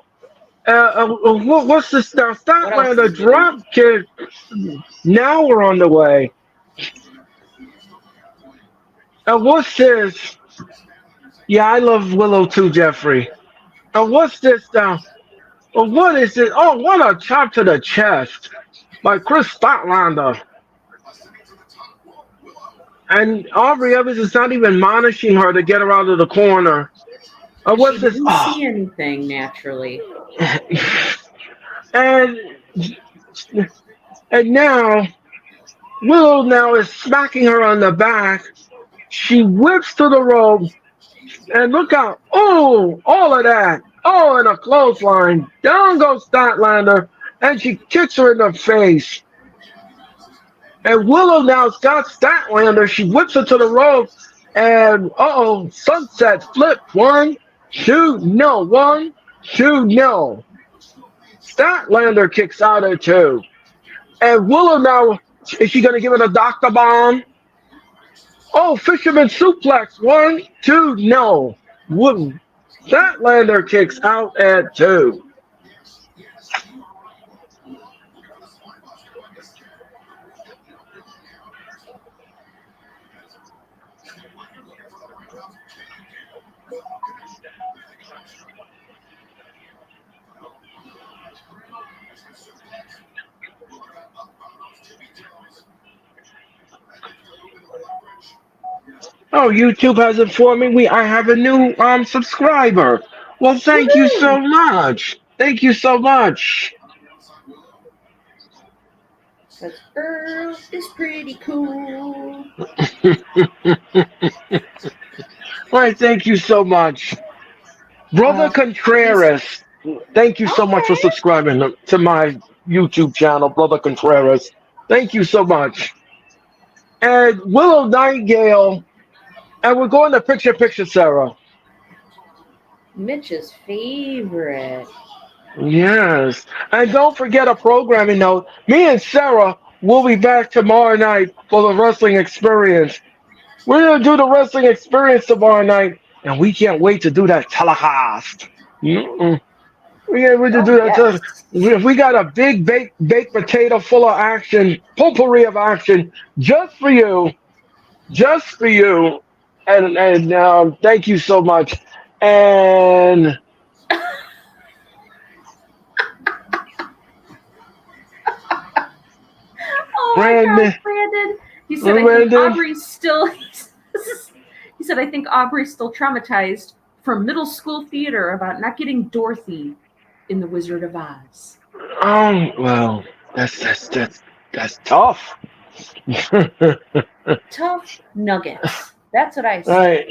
Speaker 1: What's this now? Statlander drop kick. Now we're on the way. And what's this? Yeah, I love Willow too, Jeffrey. And what's this now? Well, what is it? Oh, what a chop to the chest by Chris Statlander. And Aubrey Evans is not even admonishing her to get her out of the corner. What's this?
Speaker 2: Didn't see anything naturally.
Speaker 1: and now Willow now is smacking her on the back. She whips to the rope, and look out! Oh, all of that! Oh, and a clothesline. Down goes Statlander, and she kicks her in the face. And Willow now's got Statlander. She whips her to the rope, and sunset flip. 1, 2, no. 1, 2, no. Statlander kicks out at 2. And Willow now, is she going to give it a doctor bomb? Oh, fisherman suplex. 1, 2, no. Statlander kicks out at 2. Oh, YouTube has informed me I have a new subscriber. Well, thank you so much. Thank you so much.
Speaker 2: Because Earl is pretty cool.
Speaker 1: Why, thank you so much. Brother Contreras, thank you so much for subscribing to my YouTube channel, Brother Contreras. Thank you so much. And Willow Nightingale, and we're going to picture, Sarah.
Speaker 2: Mitch's favorite.
Speaker 1: Yes. And don't forget a programming note. Me and Sarah will be back tomorrow night for the wrestling experience. We're going to do the wrestling experience tomorrow night, and we can't wait to do that telecast. We can't wait to do that. Yes. We got a big baked potato full of action, potpourri of action, just for you. Just for you. And thank you so much. And
Speaker 2: oh my gosh, Brandon. He said, I think Aubrey's still. He said, I think Aubrey's still traumatized from middle school theater about not getting Dorothy in The Wizard of Oz.
Speaker 1: Oh well, that's tough.
Speaker 2: Tough nuggets. That's what I say.
Speaker 1: Right.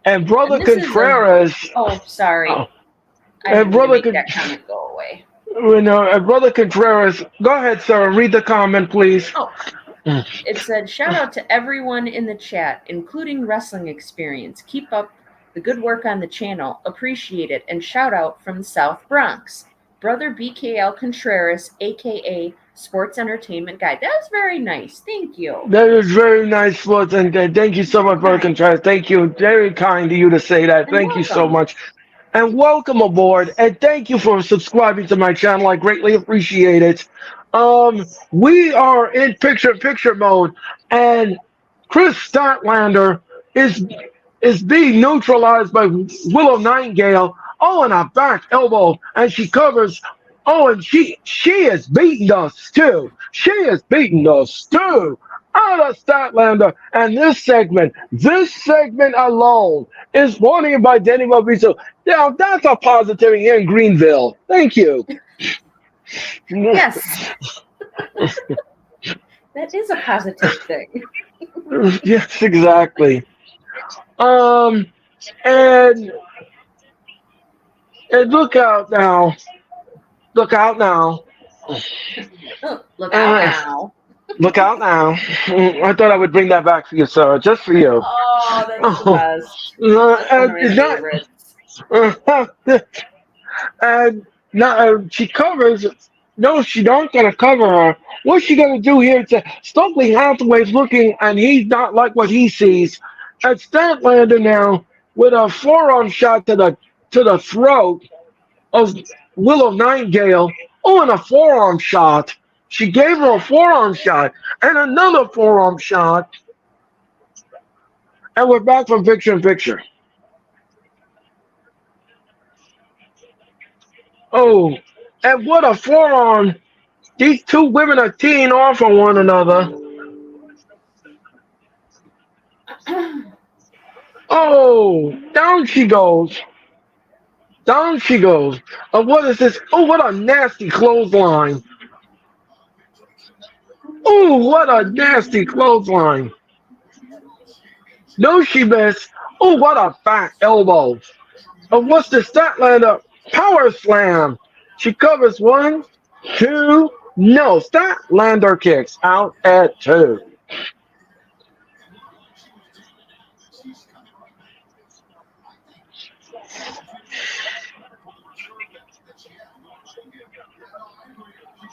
Speaker 1: And Brother Contreras.
Speaker 2: Sorry.
Speaker 1: Oh.
Speaker 2: I didn't make that comment go away.
Speaker 1: Brother Contreras, go ahead, sir. Read the comment, please.
Speaker 2: Oh. It said, shout out to everyone in the chat, including Wrestling Experience. Keep up the good work on the channel. Appreciate it. And shout out from the South Bronx. Brother BKL Contreras, a.k.a. Sports Entertainment Guy. That was very nice. Thank you.
Speaker 1: That is very nice, Sports, and thank you so much, Brother Contreras. Thank you. Very kind of you to say that. Thank you so much. and welcome aboard. And thank you for subscribing to my channel. I greatly appreciate it. We are in picture-in-picture mode, and Chris Statlander is is being neutralized by Willow Nightingale. Oh, and a back elbow, and she covers. Oh, and she has beaten us too. She has beaten us too. Out of Statlander, and this segment alone is brought in by Denny Mobiso. Now that's a positivity here in Greenville. Thank you.
Speaker 2: Yes, that is a positive thing.
Speaker 1: Yes, exactly. Um, and and look out now. Look out now.
Speaker 2: Oh, look out
Speaker 1: Uh,
Speaker 2: now.
Speaker 1: Look out now. I thought I would bring that back for you, Sarah, just for you.
Speaker 2: Oh, that's the
Speaker 1: Oh,
Speaker 2: best. That's one of
Speaker 1: and
Speaker 2: my
Speaker 1: not,
Speaker 2: favorites.
Speaker 1: and not, she covers. No, she don't gonna cover her. What's she gonna do here? Stokely Hathaway's looking, and he's not like what he sees. And Statlander now with a forearm shot to the throat of Willow Nightingale. Oh, and a forearm shot. She gave her a forearm shot and another forearm shot, and we're back from picture in picture. Oh, and what a forearm! These two women are teeing off on one another. Oh, down she goes. Down she goes. What is this? Oh, what a nasty clothesline. Oh, what a nasty clothesline. No, she missed. Oh, what a back elbow. What's the Statlander? Power slam. She covers one, two. No, Statlander kicks out at two.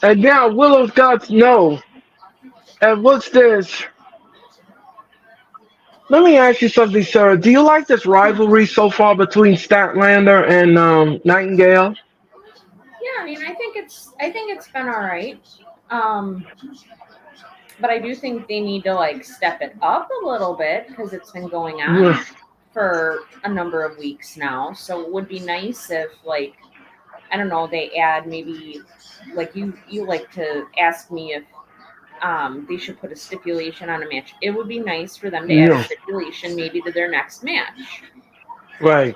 Speaker 1: And now Willow's got no. And what's this? Let me ask you something, Sarah. Do you like this rivalry so far between Statlander and Nightingale?
Speaker 2: Yeah, I mean, I think it's been all right. Um, but I do think they need to like step it up a little bit because it's been going on for a number of weeks now. So it would be nice if like I don't know, they add maybe like you like to ask me if they should put a stipulation on a match. It would be nice for them to add a
Speaker 1: Yeah,
Speaker 2: stipulation maybe to their next match.
Speaker 1: right.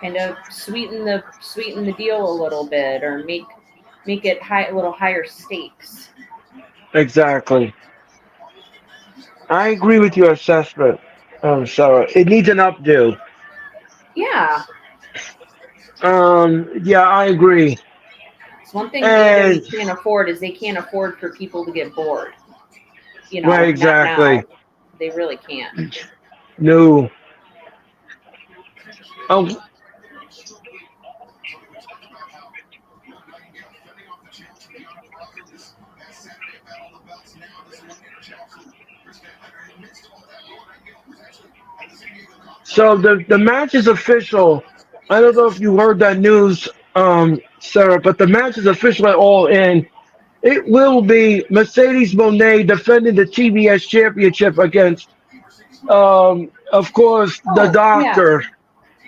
Speaker 2: Kind of sweeten the deal a little bit or make it a little higher stakes.
Speaker 1: Exactly. I agree with your assessment, Sarah. It needs an updo.
Speaker 2: Yeah.
Speaker 1: Yeah, I agree.
Speaker 2: It's one thing
Speaker 1: And
Speaker 2: AEW can't afford is they can't afford for people to get bored.
Speaker 1: right,
Speaker 2: Not now.
Speaker 1: exactly.
Speaker 2: They really can't.
Speaker 1: No. Um, so the match is official. I don't know if you heard that news, Sarah, but the match is official at All In. It will be Mercedes Monet defending the TBS championship against, of course, the
Speaker 2: Oh, yeah.
Speaker 1: Doctor.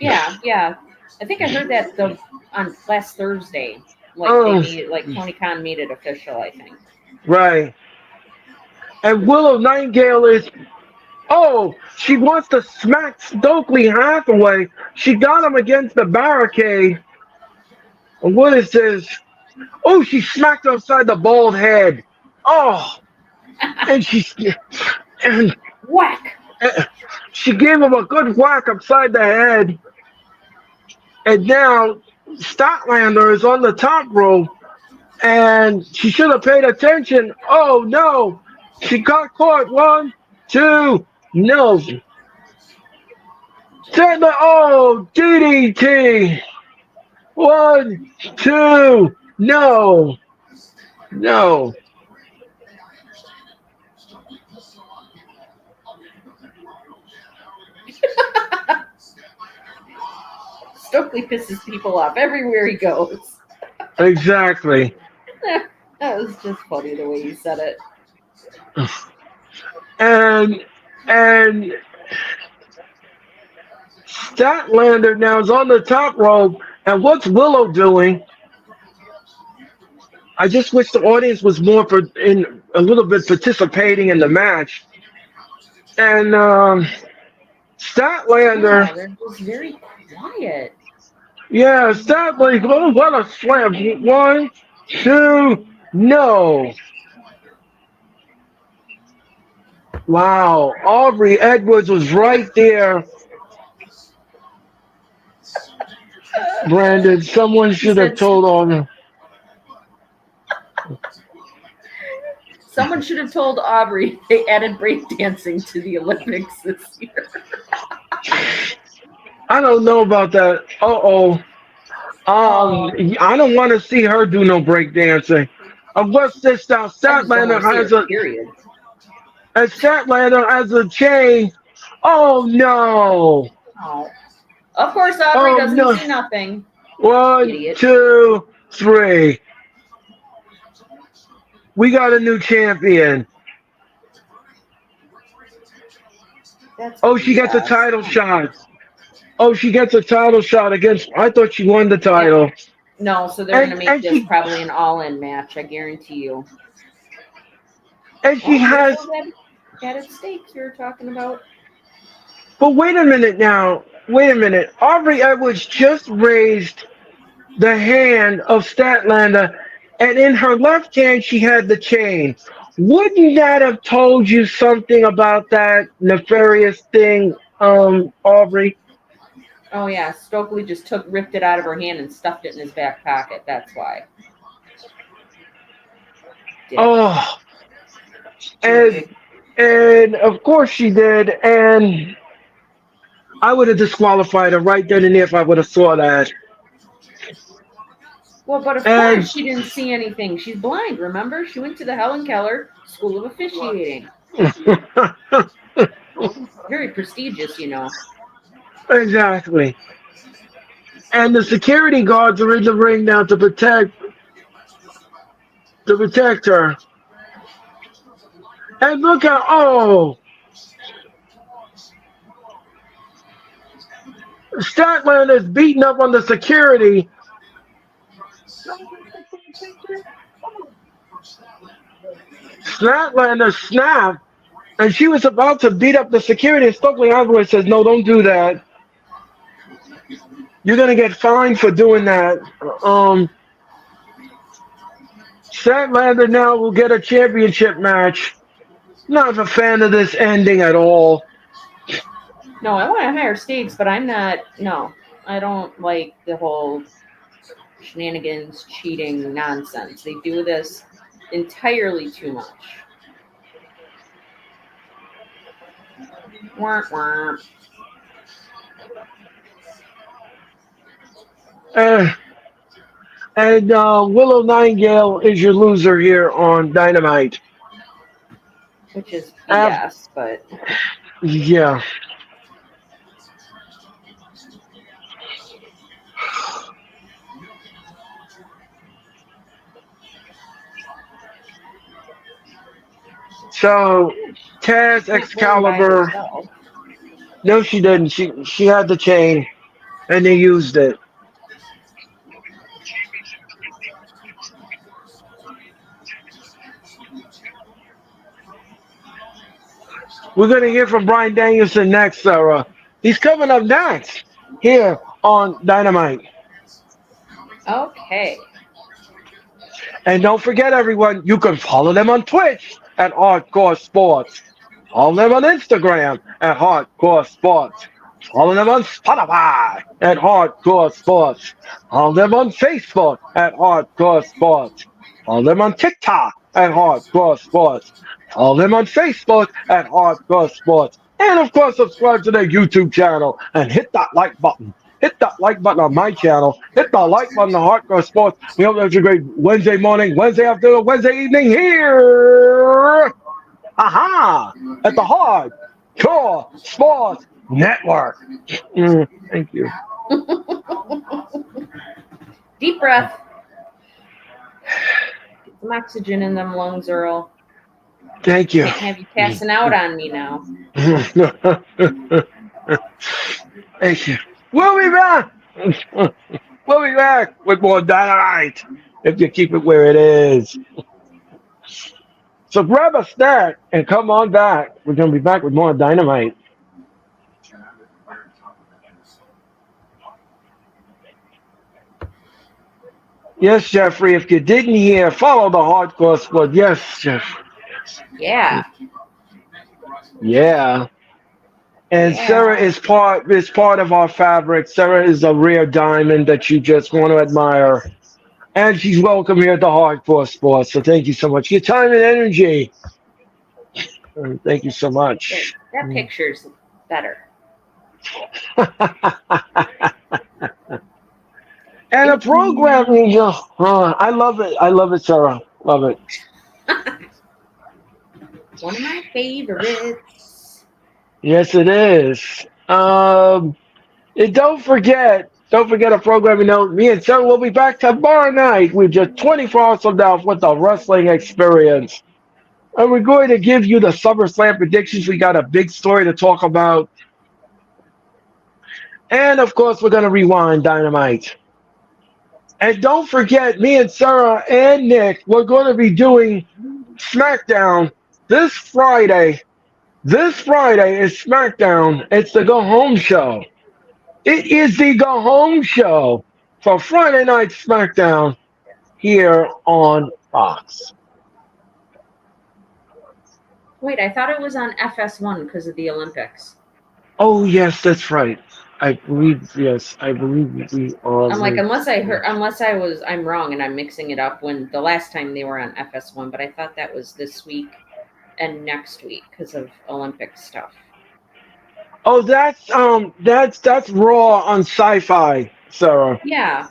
Speaker 2: Yeah. I think I heard that the on last Thursday. Like they
Speaker 1: Oh,
Speaker 2: made like Tony Khan made it official, I think.
Speaker 1: right. And Willow Nightingale is. Oh, she wants to smack Stokely Hathaway. She got him against the barricade. What is this? Oh, she smacked him upside the bald head. Oh, and and,
Speaker 2: Whack!
Speaker 1: and she gave him a good whack upside the head. And now Statlander is on the top rope, and she should have paid attention. Oh no, she got caught. One, two, no. Oh, DDT. One, two, no, no.
Speaker 2: Stokely pisses people off everywhere he goes.
Speaker 1: Exactly.
Speaker 2: That was just funny the way he said it.
Speaker 1: And Statlander now is on the top rope, and what's Willow doing? I just wish the audience was more in a little bit participating in the match. And Statlander,
Speaker 2: Yeah, they're just very quiet.
Speaker 1: yeah, Statlander, oh, what a slam! One, two, no. Wow, Aubrey Edwards was right there. Brandon, someone
Speaker 2: He
Speaker 1: should have
Speaker 2: said
Speaker 1: told on.
Speaker 2: someone should have told Aubrey they added breakdancing to the Olympics this year.
Speaker 1: I don't know about that. Uh-oh.
Speaker 2: Oh,
Speaker 1: I don't want to see her do no breakdancing. What's this now?
Speaker 2: I just don't want to see her, period.
Speaker 1: Statlander has a chain. Oh no!
Speaker 2: Oh. Of course, Aubrey
Speaker 1: Oh
Speaker 2: doesn't
Speaker 1: no!
Speaker 2: see nothing.
Speaker 1: One,
Speaker 2: Idiot.
Speaker 1: 2, 3. We got a new champion.
Speaker 2: That's
Speaker 1: Oh, she gets a
Speaker 2: BS.
Speaker 1: title shot. Oh, she gets a title shot against. I thought she won the title.
Speaker 2: No, so they're going to make
Speaker 1: And
Speaker 2: this probably an all-in match, I guarantee you.
Speaker 1: And she has.
Speaker 2: Added stakes you were talking about.
Speaker 1: But wait a minute now. Wait a minute. Aubrey Edwards just raised the hand of Statlander, and in her left hand she had the chain. Wouldn't that have told you something about that nefarious thing, Aubrey?
Speaker 2: Oh yeah, Stokely just ripped it out of her hand and stuffed it in his back pocket. That's why. Dick.
Speaker 1: Oh, and of course she did, and I would have disqualified her right then and there if I would have saw that.
Speaker 2: Well, but of course she didn't see anything. She's blind, remember? She went to the Helen Keller School of Officiating. Very prestigious, you know.
Speaker 1: Exactly. And the security guards are in the ring now to protect her. And look at Statlander is beating up on the security. Statlander snapped, and she was about to beat up the security, and Stokely Osborne says, "No, don't do that. You're gonna get fined for doing that." Statlander now will get a championship match. Not a fan of this ending at all.
Speaker 2: No, I want higher stakes, but I'm not. No, I don't like the whole shenanigans, cheating nonsense. They do this entirely too much. Wah, wah.
Speaker 1: And Willow Nightingale is your loser here on Dynamite.
Speaker 2: Which is BS, but...
Speaker 1: Yeah. So, Taz Excalibur... No, she didn't. She had the chain, and they used it. We're going to hear from Bryan Danielson next, Sarah. He's coming up next here on Dynamite.
Speaker 2: Okay.
Speaker 1: And don't forget, everyone, you can follow them on Twitch at Hardcore Sports. Follow them on Instagram at Hardcore Sports. Follow them on Spotify at Hardcore Sports. Follow them on Facebook at Hardcore Sports. Follow them on TikTok at Hardcore Sports. Follow them on Facebook at Hardcore Sports. And of course, subscribe to their YouTube channel and hit that like button. Hit that like button on my channel. Hit the like button on Hardcore Sports. We hope you have a great Wednesday morning, Wednesday afternoon, Wednesday evening here. Aha! At the Hardcore Sports Network. Thank you.
Speaker 2: Deep breath. Get some oxygen in them lungs, Earl.
Speaker 1: Thank you.
Speaker 2: Can't have you passing out on me now.
Speaker 1: Thank you. We'll be back. We'll be back with more Dynamite if you keep it where it is. So grab a snack and come on back. We're going to be back with more Dynamite. Yes, Jeffrey, if you didn't hear, follow the hardcore squad. Yes, Jeff.
Speaker 2: Yeah.
Speaker 1: Yeah. And Sarah
Speaker 2: Yeah.
Speaker 1: is part of our fabric. Sarah is a rare diamond that you just want to admire. And she's welcome here at the Hardcore Sports. So thank you so much. Your time and energy. Thank you so much.
Speaker 2: That picture's better.
Speaker 1: And a programming, I love it. I love it, Sarah. Love it.
Speaker 2: One of my favorites.
Speaker 1: Yes, it is. And don't forget a programming note. Me and Sarah will be back tomorrow night with just 24 hours from now with the wrestling experience. And we're going to give you the SummerSlam predictions. We got a big story to talk about. And of course, we're going to rewind Dynamite. And don't forget, me and Sarah and Nick, we're going to be doing SmackDown this Friday. This Friday is SmackDown. It's the Go Home Show. It is the Go Home Show for Friday Night SmackDown here on Fox.
Speaker 2: Wait, I thought it was on FS1 because of the Olympics.
Speaker 1: Oh yes, that's right. I believe we are.
Speaker 2: I'm like, I'm wrong and I'm mixing it up when the last time they were on FS1, but I thought that was this week and next week because of Olympic stuff.
Speaker 1: Oh, that's Raw on Sci-Fi, Sarah.
Speaker 2: Yeah.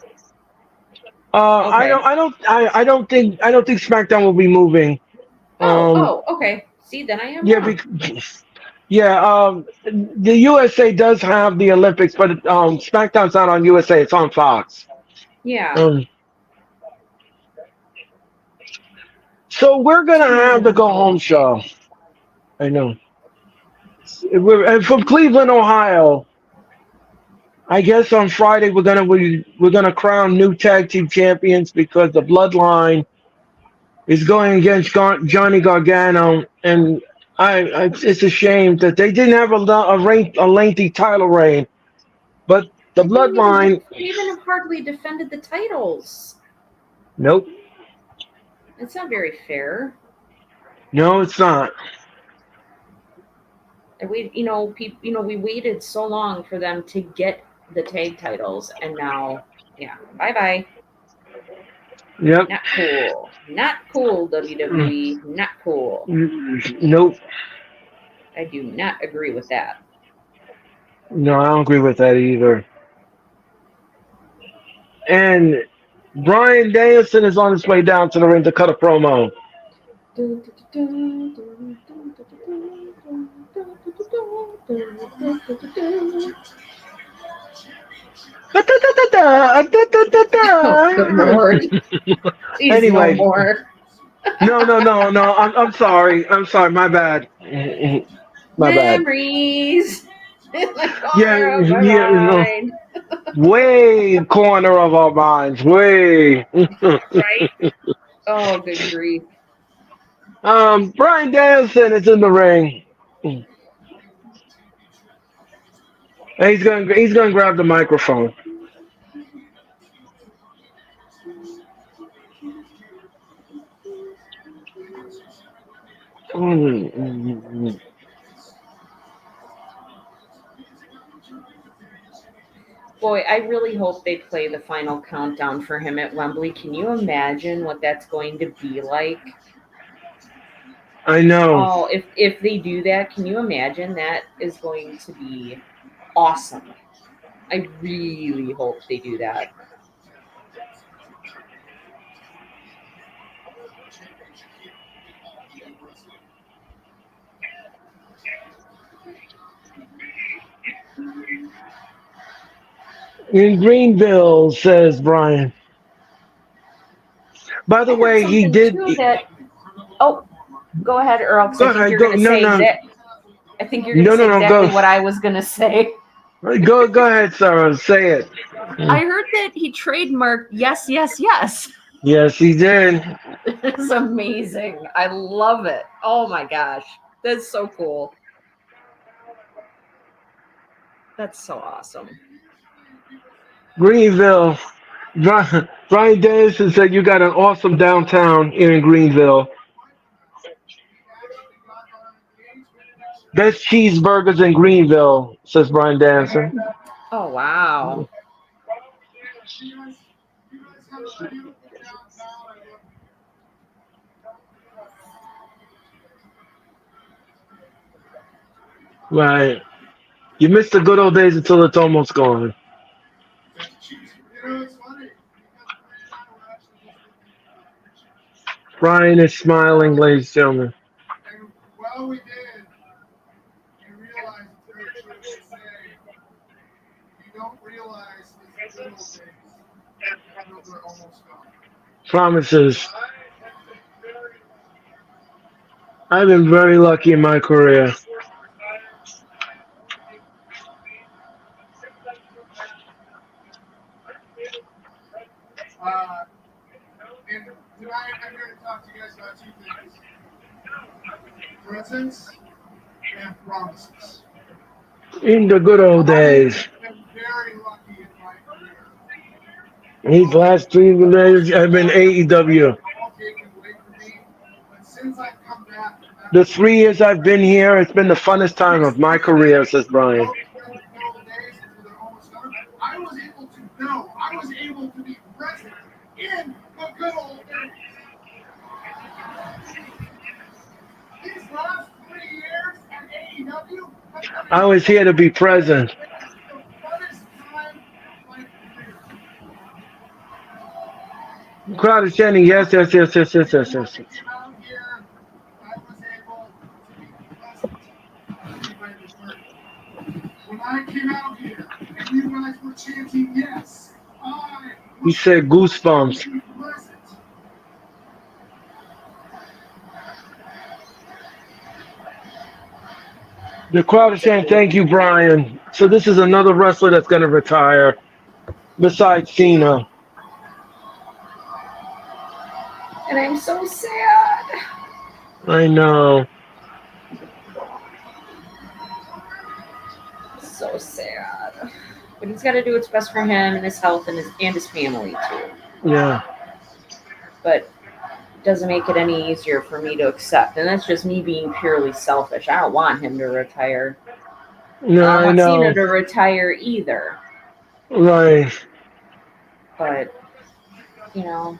Speaker 1: I
Speaker 2: Okay.
Speaker 1: I don't think SmackDown will be moving.
Speaker 2: Okay. See, then I am
Speaker 1: Yeah,
Speaker 2: wrong.
Speaker 1: the USA does have the Olympics, but SmackDown's not on USA. It's on Fox.
Speaker 2: Yeah.
Speaker 1: So we're gonna have the Go Home Show. I know. And from Cleveland, Ohio. I guess on Friday we're gonna crown new tag team champions because the Bloodline is going against Johnny Gargano, and it's a shame that they didn't have a lengthy title reign, but the Bloodline.
Speaker 2: They even have hardly defended the titles.
Speaker 1: Nope.
Speaker 2: It's not very fair.
Speaker 1: No, it's not.
Speaker 2: We waited so long for them to get the tag titles, and now, bye.
Speaker 1: Yep.
Speaker 2: Not cool, WWE. Not cool.
Speaker 1: Nope.
Speaker 2: I do not agree with that.
Speaker 1: No, I don't agree with that either. And Brian Danielson is on his way down to the ring to cut a promo.
Speaker 2: Oh, good Lord. Please,
Speaker 1: Anyway.
Speaker 2: no more.
Speaker 1: No. I'm sorry. I'm sorry. My bad. My bad.
Speaker 2: Memories.
Speaker 1: Way corner of our minds. Way.
Speaker 2: Right? Oh, good grief.
Speaker 1: Brian Danielson is in the ring. And he's gonna grab the microphone.
Speaker 2: Boy, I really hope they play the final countdown for him at Wembley. Can you imagine what that's going to be like?
Speaker 1: I know.
Speaker 2: Oh, if they do that, can you imagine? That is going to be awesome. I really hope they do that.
Speaker 1: In Greenville, says Brian. By the
Speaker 2: I heard
Speaker 1: way, he
Speaker 2: something
Speaker 1: did.
Speaker 2: too that. Oh, go ahead, Earl, because
Speaker 1: Go
Speaker 2: I think
Speaker 1: ahead.
Speaker 2: you're
Speaker 1: Go.
Speaker 2: going to
Speaker 1: No,
Speaker 2: say
Speaker 1: no,
Speaker 2: exact. I think you're going to
Speaker 1: no, no,
Speaker 2: say
Speaker 1: no.
Speaker 2: exactly
Speaker 1: Go.
Speaker 2: what I was going to say.
Speaker 1: Go ahead, Sarah. Say it.
Speaker 2: I heard that he trademarked yes, yes, yes.
Speaker 1: Yes, he did.
Speaker 2: It's amazing. I love it. Oh my gosh. That's so cool. That's so awesome.
Speaker 1: Greenville. Brian Dennison said you got an awesome downtown here in Greenville. Best cheeseburgers in Greenville, says Brian Dennison.
Speaker 2: Oh wow.
Speaker 1: Right. You missed the good old days until it's almost gone. Brian is smiling, ladies and gentlemen. Promises. I've been very lucky in my career. In the good old days. These last 3 days have been AEW. The 3 years I've been here, it's been the funnest time of my career, says Brian. I was here to be present. Crowd is chanting, yes, yes, yes, yes, yes, yes, yes. He said goosebumps. The crowd is saying, thank you, Brian. So this is another wrestler that's going to retire besides Cena.
Speaker 2: And I'm so sad.
Speaker 1: I know.
Speaker 2: So sad. But he's got to do what's best for him and his health and his family too.
Speaker 1: Yeah.
Speaker 2: But it doesn't make it any easier for me to accept. And that's just me being purely selfish. I don't want him to retire.
Speaker 1: No,
Speaker 2: I don't
Speaker 1: I
Speaker 2: want
Speaker 1: know.
Speaker 2: Cena to retire either.
Speaker 1: Right.
Speaker 2: But, you know.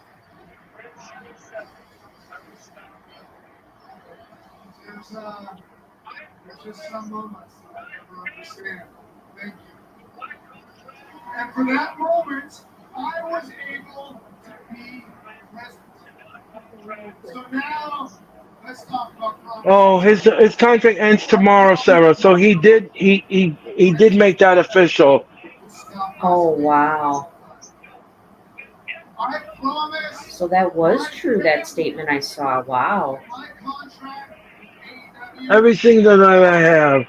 Speaker 1: Oh, his contract ends tomorrow, Sarah. So he did make that official.
Speaker 2: Oh, wow. So that was true, that statement I saw. Wow.
Speaker 1: Everything that I have,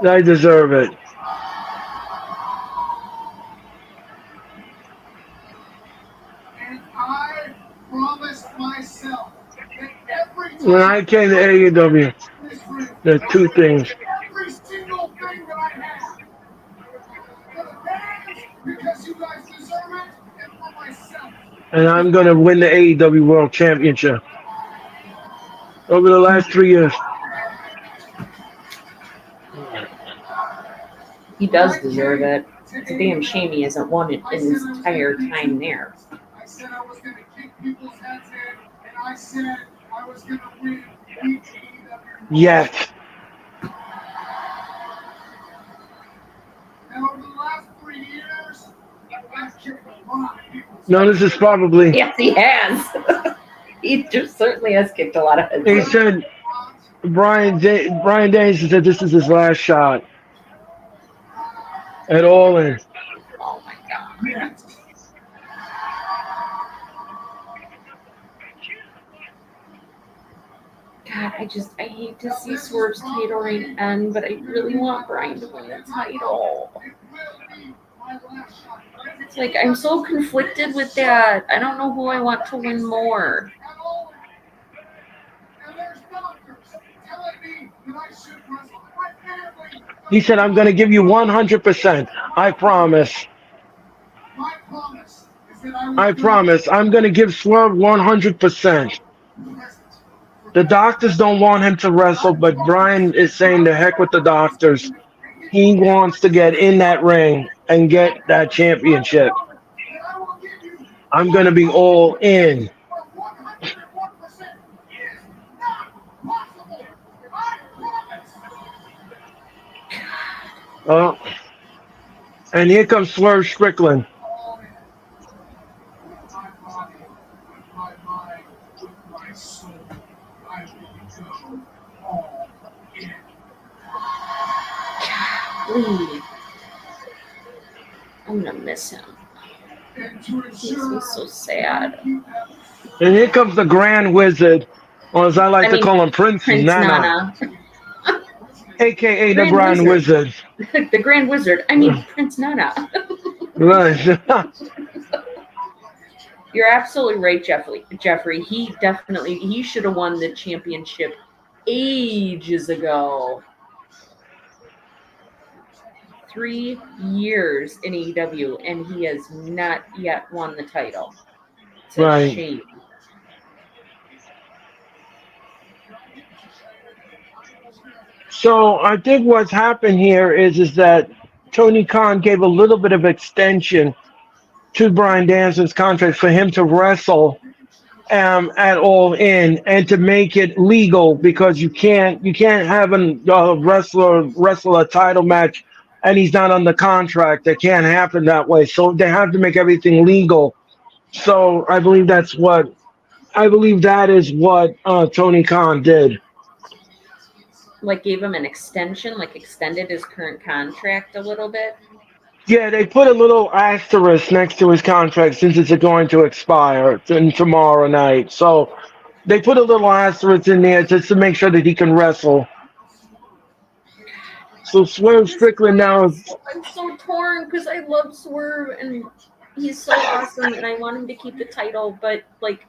Speaker 1: I deserve it. When I came to AEW, there's two things. And I'm going to win the AEW World Championship. Over the last 3 years.
Speaker 2: He does deserve it. It's a damn shame he hasn't won it in his entire time there.
Speaker 1: Yes. No, this is probably.
Speaker 2: Yes, he has. He just certainly has kicked a lot of heads.
Speaker 1: He said, Brian Danielson said this is his last shot at All In.
Speaker 2: Oh my god. God, I hate to see Swerve's title reign end, but I really want Brian to win the title. It's like I'm so conflicted with that. I don't know who I want to win more.
Speaker 1: He said, "I'm going to give you 100%. I promise. I promise. I'm going to give Swerve 100%." The doctors don't want him to wrestle, but Brian is saying the heck with the doctors. He wants to get in that ring and get that championship. I'm going to be all in. Oh, and here comes Swerve Strickland.
Speaker 2: Golly. I'm gonna miss him. It makes me so sad.
Speaker 1: And here comes the Grand Wizard, or as I like to call him, Prince Nana. AKA the Grand Wizard.
Speaker 2: The Grand Wizard. I mean, Prince Nana.
Speaker 1: Right.
Speaker 2: You're absolutely right, Jeffrey. He should have won the championship ages ago. 3 years in AEW, and he has not yet won the title. It's a shame.
Speaker 1: So I think what's happened here is that Tony Khan gave a little bit of extension to Bryan Danielson's contract for him to wrestle at All In and to make it legal, because you can't have a wrestler wrestle a title match and he's not on the contract. That can't happen that way. So they have to make everything legal. So I believe that is what Tony Khan did.
Speaker 2: Like gave him an extension, like extended his current contract a little bit.
Speaker 1: Yeah, they put a little asterisk next to his contract since it's going to expire tomorrow night. So they put a little asterisk in there just to make sure that he can wrestle. So Swerve Strickland now is...
Speaker 2: I'm so torn because I love Swerve and he's so awesome and I want him to keep the title, but like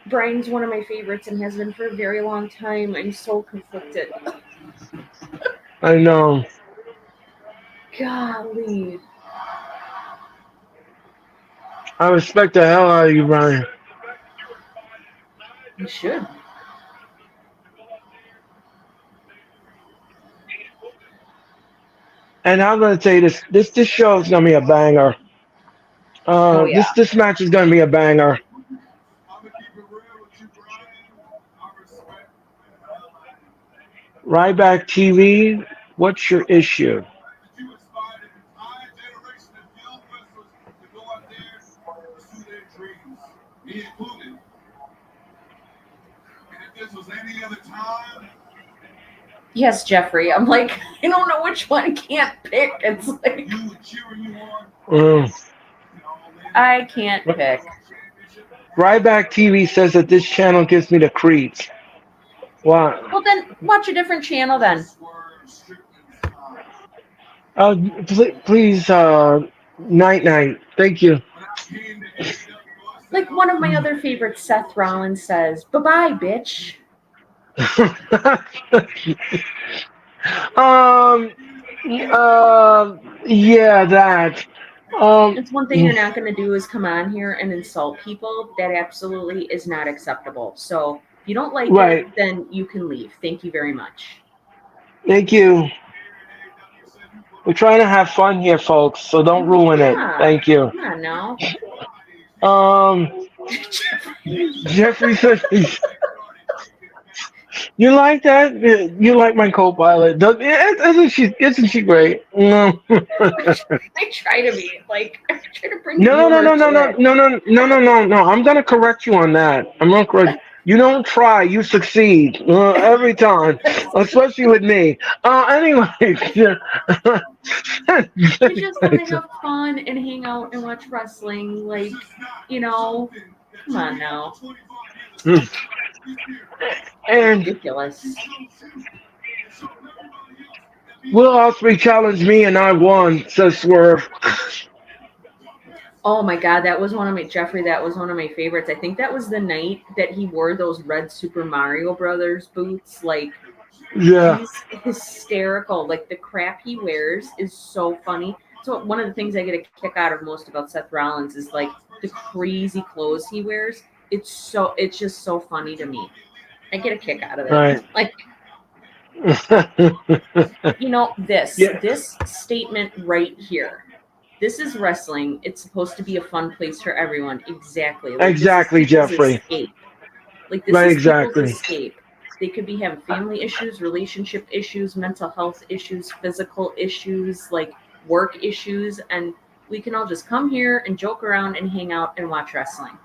Speaker 2: Brian's one of my favorites and has been for a very long time. I'm so conflicted.
Speaker 1: I know.
Speaker 2: Golly.
Speaker 1: I respect the hell out of you, Brian.
Speaker 2: You should.
Speaker 1: And I'm going to tell you this show is going to be a banger. This match is going to be a banger. Ryback TV, what's your issue?
Speaker 2: Yes, Jeffrey. I'm like, I don't know which one. Can't pick. It's like I can't pick.
Speaker 1: Ryback TV says that this channel gives me the creeps. Wow.
Speaker 2: Well, then watch a different channel then.
Speaker 1: Please, night. Thank you.
Speaker 2: Like one of my other favorites, Seth Rollins says, "Bye-bye, bitch."
Speaker 1: Yeah, that.
Speaker 2: It's one thing you're not going to do is come on here and insult people. That absolutely is not acceptable. So if you don't like it, then you can leave. Thank you very much.
Speaker 1: Thank you. We're trying to have fun here, folks, so don't ruin it. Thank you.
Speaker 2: Come on
Speaker 1: now. Jeffrey says, you like that? You like my co-pilot? Isn't she great? No.
Speaker 2: I try to be like. I try to bring.
Speaker 1: No. I'm gonna correct you on that. I'm gonna correct. You don't try, you succeed every time, especially with me. Anyway,
Speaker 2: I just want to have fun and hang out and watch wrestling. Like, you know, come on now.
Speaker 1: and
Speaker 2: Ridiculous.
Speaker 1: Will Ospreay challenged me and I won, says Swerve.
Speaker 2: Oh my god, that was one of my Jeffrey. That was one of my favorites. I think that was the night that he wore those red Super Mario Brothers boots. Like,
Speaker 1: Yeah,
Speaker 2: he's hysterical. Like, the crap he wears is so funny. So one of the things I get a kick out of most about Seth Rollins is like the crazy clothes he wears. It's just so funny to me. I get a kick out of it.
Speaker 1: right.
Speaker 2: Like,
Speaker 1: Yeah,
Speaker 2: this statement right here. This is wrestling. It's supposed to be a fun place for everyone. Exactly. Like, this is
Speaker 1: exactly,
Speaker 2: people's
Speaker 1: Jeffrey.
Speaker 2: escape. Like, this
Speaker 1: Right,
Speaker 2: is people's
Speaker 1: exactly.
Speaker 2: escape. They could be having family issues, relationship issues, mental health issues, physical issues, like work issues, and we can all just come here and joke around and hang out and watch wrestling.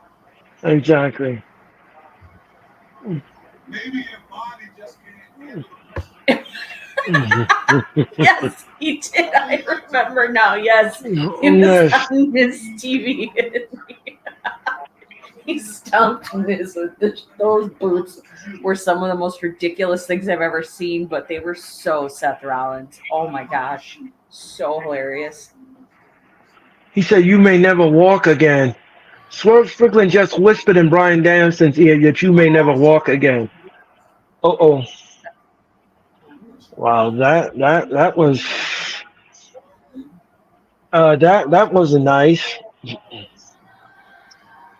Speaker 1: Exactly.
Speaker 2: Yes, he did. I remember now. Yes, he was
Speaker 1: Yes.
Speaker 2: on his TV. He stomped Miz with those boots. Were some of the most ridiculous things I've ever seen, but they were so Seth Rollins. Oh my gosh, so hilarious.
Speaker 1: He said, "You may never walk again." Swerve Strickland just whispered in Brian Danielson's ear that you may never walk again. Oh. Wow, that was that wasn't nice.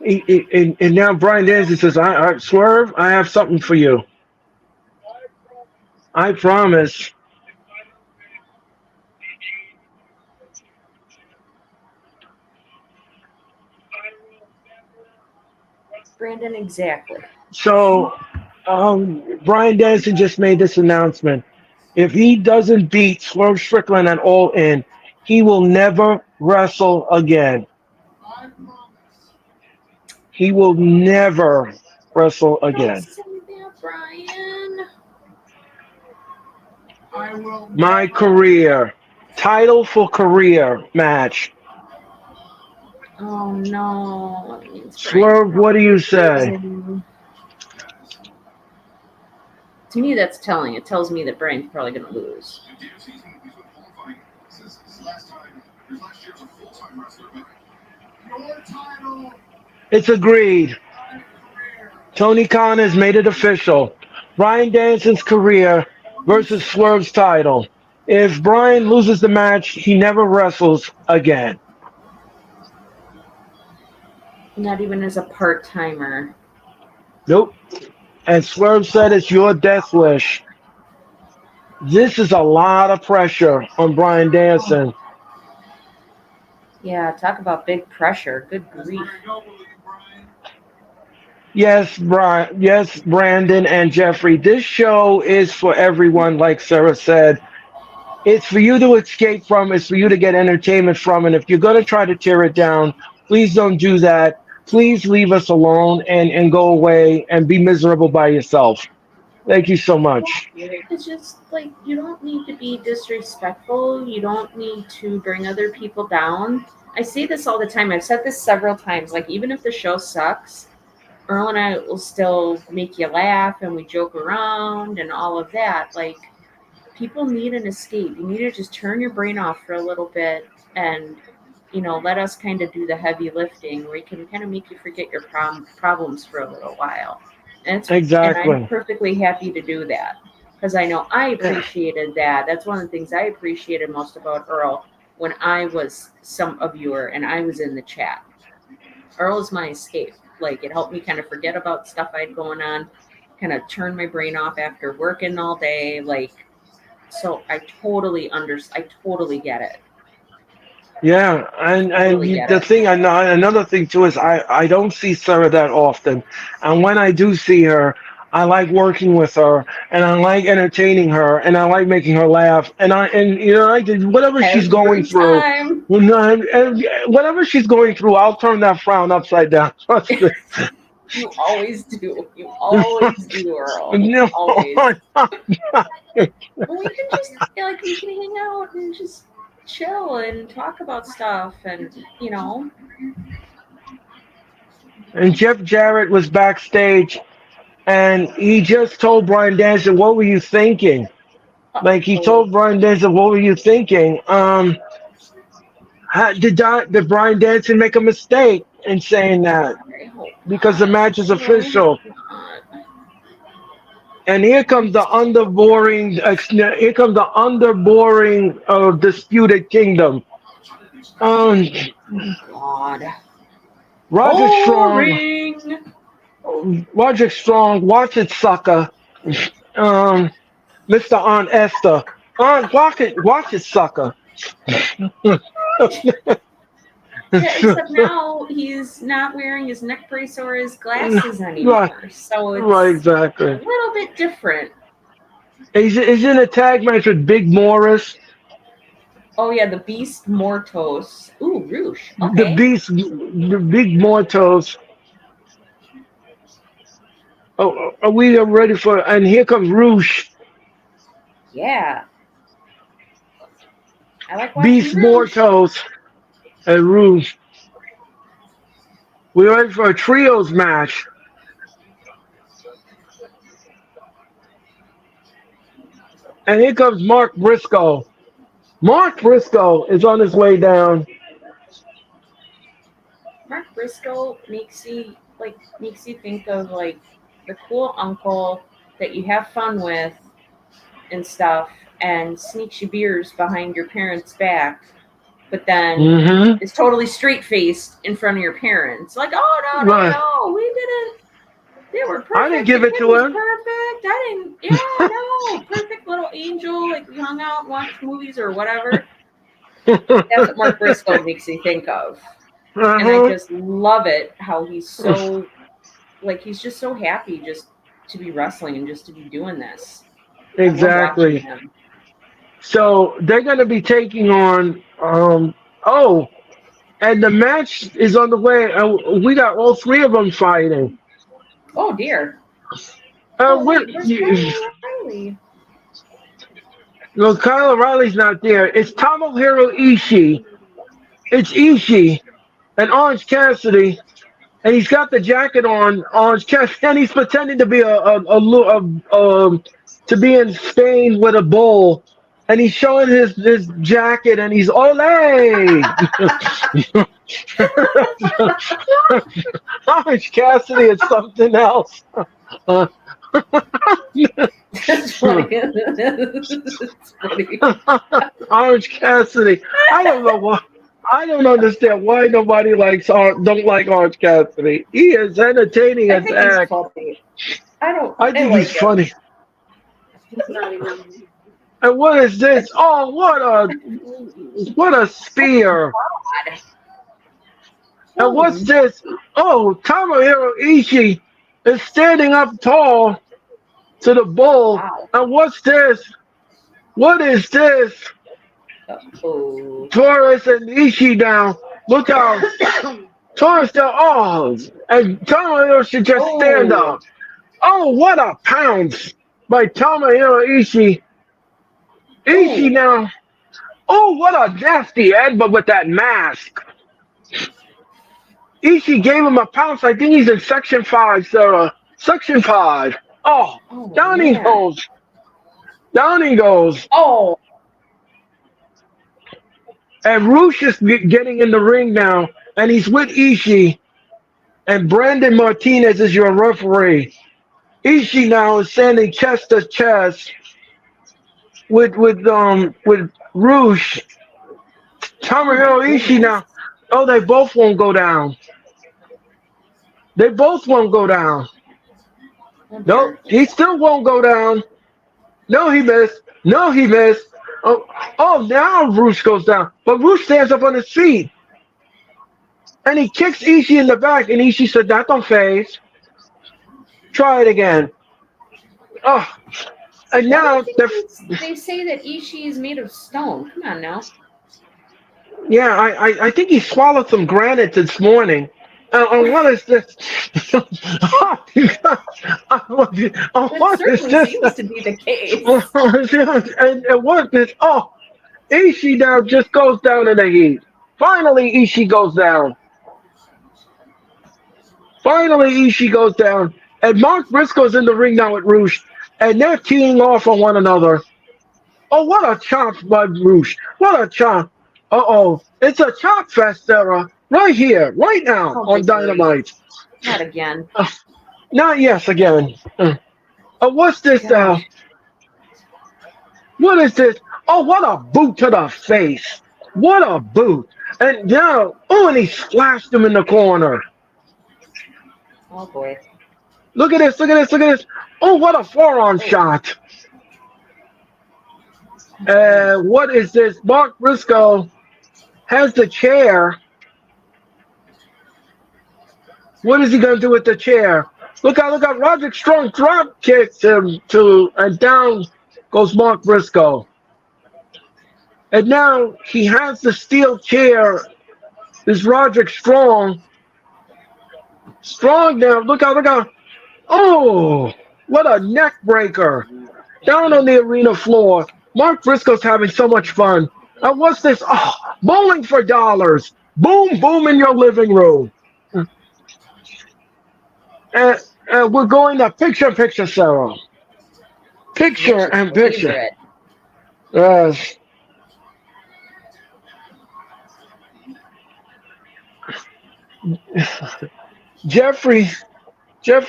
Speaker 1: And now Brian Danielson says, I Swerve, I have something for you. I promise.
Speaker 2: Brandon, exactly.
Speaker 1: So Brian Danielson just made this announcement. If he doesn't beat Swerve Strickland at All In, he will never wrestle again. He will never wrestle
Speaker 2: Don't
Speaker 1: again.
Speaker 2: say that, Brian.
Speaker 1: My career. Title for career match.
Speaker 2: Oh no. That means
Speaker 1: Swerve, what do you say?
Speaker 2: losing. To me, that's telling. It tells me that Brian's probably going to lose.
Speaker 1: It's agreed. Tony Khan has made it official. Brian Danson's career versus Swerve's title. If Brian loses the match, he never wrestles again.
Speaker 2: Not even as a part timer.
Speaker 1: Nope. And Swerve said it's your death wish. This is a lot of pressure on Brian Danson.
Speaker 2: Yeah, talk about big pressure. Good grief.
Speaker 1: Yes, Brian. Yes, Brandon and Jeffrey. This show is for everyone, like Sarah said. It's for you to escape from. It's for you to get entertainment from. And if you're going to try to tear it down, please don't do that. Please leave us alone and go away and be miserable by yourself. Thank you so much.
Speaker 2: It's just like, you don't need to be disrespectful. You don't need to bring other people down. I say this all the time. I've said this several times. Like, even if the show sucks, Earl and I will still make you laugh and we joke around and all of that. Like, people need an escape. You need to just turn your brain off for a little bit and, let us kind of do the heavy lifting where we can kind of make you forget your problems for a little while. And
Speaker 1: Exactly.
Speaker 2: I'm perfectly happy to do that because I know I appreciated that. That's one of the things I appreciated most about Earl when I was a viewer and I was in the chat. Earl is my escape. Like, it helped me kind of forget about stuff I had going on, kind of turn my brain off after working all day. Like, so I totally get it.
Speaker 1: Yeah, and
Speaker 2: Totally get
Speaker 1: the
Speaker 2: it.
Speaker 1: thing, another thing too is I don't see Sarah that often, and when I do see her, I like working with her, and I like entertaining her, and I like making her laugh, and I did whatever she's going
Speaker 2: Every
Speaker 1: through.
Speaker 2: time.
Speaker 1: And whatever she's going through, I'll turn that frown upside down. Trust me.
Speaker 2: You always do. You always do, Earl.
Speaker 1: No,
Speaker 2: Always.
Speaker 1: not.
Speaker 2: Well, we can just like we can hang out and just chill and talk about stuff, and
Speaker 1: And Jeff Jarrett was backstage, and he just told Brian Danielson, "What were you thinking?" Like he
Speaker 2: oh,
Speaker 1: told Brian Danielson, "What were you thinking?" Did Brian Danielson make a mistake in saying that?
Speaker 2: I hope
Speaker 1: Because the
Speaker 2: not.
Speaker 1: match is
Speaker 2: I really hope
Speaker 1: official.
Speaker 2: not.
Speaker 1: And here comes the underboring. Here comes the underboring of Disputed Kingdom. Um,
Speaker 2: God.
Speaker 1: Roger Strong.
Speaker 2: Boring.
Speaker 1: Roger Strong. Watch it, sucker. Um, Mr. Aunt Esther. Watch it, sucker.
Speaker 2: Yeah, except now he's not wearing his neck brace or his glasses
Speaker 1: Right,
Speaker 2: anymore, so
Speaker 1: right,
Speaker 2: it's a
Speaker 1: exactly.
Speaker 2: little bit different.
Speaker 1: He's in a tag match with Big Morris,
Speaker 2: Oh yeah, the Beast Mortos. Ooh, Roosh.
Speaker 1: the
Speaker 2: Okay.
Speaker 1: Beast, the Big Mortos. Oh, are we ready for? And here comes Roosh,
Speaker 2: Yeah. I like watching
Speaker 1: Beast
Speaker 2: Roosh.
Speaker 1: Mortos, and Roosh. We're ready for a trios match. And here comes Mark Briscoe. Mark Briscoe is on his way down.
Speaker 2: Mark Briscoe makes you think of like the cool uncle that you have fun with and stuff and sneaks you beers behind your parents' back, but then
Speaker 1: Mm-hmm.
Speaker 2: is totally straight faced in front of your parents. Like, oh
Speaker 1: Right.
Speaker 2: no, we didn't. They were
Speaker 1: I didn't
Speaker 2: perfect. The
Speaker 1: give it
Speaker 2: kid
Speaker 1: to
Speaker 2: was
Speaker 1: him.
Speaker 2: perfect. I didn't. Yeah, no, perfect little angel. Like we hung out, and watched movies or whatever. That's what Mark Briscoe makes me think of, and I
Speaker 1: Uh-huh.
Speaker 2: just love it how he's so he's just so happy just to be wrestling and just to be doing this. I love watching
Speaker 1: Exactly.
Speaker 2: him.
Speaker 1: So they're going to be taking on. Oh, and the match is on the way. We got all three of them fighting.
Speaker 2: Oh dear.
Speaker 1: Uh,
Speaker 2: Oh
Speaker 1: what?
Speaker 2: wait, where's Kyle O'Reilly?
Speaker 1: No, Kyle O'Reilly's not there. It's Tomohiro Ishii. It's Ishii and Orange Cassidy, and he's got the jacket on. Orange Cassidy, and he's pretending to be to be in Spain with a bull, and he's showing his jacket, and he's ole. Orange Cassidy is something else. Uh,
Speaker 2: That's funny. It's funny.
Speaker 1: Orange Cassidy. I don't know why. I don't understand why nobody don't like Orange Cassidy. He is entertaining
Speaker 2: I
Speaker 1: as
Speaker 2: think he's
Speaker 1: act.
Speaker 2: funny. I don't.
Speaker 1: I
Speaker 2: I
Speaker 1: think
Speaker 2: like
Speaker 1: he's
Speaker 2: him.
Speaker 1: funny. And what is this? Oh, what a spear!
Speaker 2: God.
Speaker 1: And what's
Speaker 2: Oh,
Speaker 1: this? Oh, Tomohiro Ishii is standing up tall to the bull.
Speaker 2: wow.
Speaker 1: And what's this? What is this?
Speaker 2: Oh.
Speaker 1: Taurus and Ishii down. Look out. Taurus down. Oh, and Tomohiro should just stand
Speaker 2: Oh.
Speaker 1: up. Oh, what a pounce by Tomohiro Ishii. Ishii
Speaker 2: Oh.
Speaker 1: now. Oh, what a nasty headbutt with that mask. Ishii gave him a pounce. I think he's in section 5, Sarah. Section 5. Oh,
Speaker 2: Oh
Speaker 1: down he
Speaker 2: man.
Speaker 1: goes. Down he goes.
Speaker 2: Oh.
Speaker 1: And Roosh is getting in the ring now. And he's with Ishii. And Brandon Martinez is your referee. Ishii now is standing chest to chest with Roosh. Tomohiro Ishii now. Oh, they both won't go down. They both won't go down.
Speaker 2: Oh
Speaker 1: Nope,
Speaker 2: dear.
Speaker 1: he still won't go down. No, he missed. No, he missed. Oh, oh, now Roosh goes down. But Roosh stands up on his feet. And he kicks Ishii in the back. And Ishii said, that don't phase. Try it again. Oh, and
Speaker 2: Why do
Speaker 1: now,
Speaker 2: you think they say that Ishii is made of stone? Come on now.
Speaker 1: yeah, I think he swallowed some granite this morning. What is this?
Speaker 2: That
Speaker 1: What is
Speaker 2: certainly
Speaker 1: this?
Speaker 2: seems to be the case.
Speaker 1: And what is? Oh, Ishii now just goes down in the heat. Finally, Ishii goes down. Finally, Ishii goes down. And Mark Briscoe's in the ring now with Roosh. And they're teeing off on one another. Oh, what a chop by Roosh. What a chop. Uh-oh. It's a chop fest, Sarah. Right here, right now
Speaker 2: Oh,
Speaker 1: on
Speaker 2: good grief.
Speaker 1: Dynamite.
Speaker 2: Not again.
Speaker 1: Not yes again. What's this?
Speaker 2: Gosh.
Speaker 1: What is this? Oh, what a boot to the face. What a boot. And now, oh, and he splashed him in the corner.
Speaker 2: Oh boy.
Speaker 1: Look at this, look at this, look at this. Oh, what a forearm shot. What is this? Mark Briscoe has the chair. What is he going to do with the chair? Look out, Roderick Strong drop kicks him and down goes Mark Briscoe. And now he has the steel chair. Is Roderick Strong. Strong now. Look out. Oh, what a neck breaker. Down on the arena floor. Mark Briscoe's having so much fun. And what's this? Oh, bowling for dollars. Boom, boom in your living room. And we're going to picture, Sarah. Picture and picture.
Speaker 2: Favorite?
Speaker 1: Yes. Jeffrey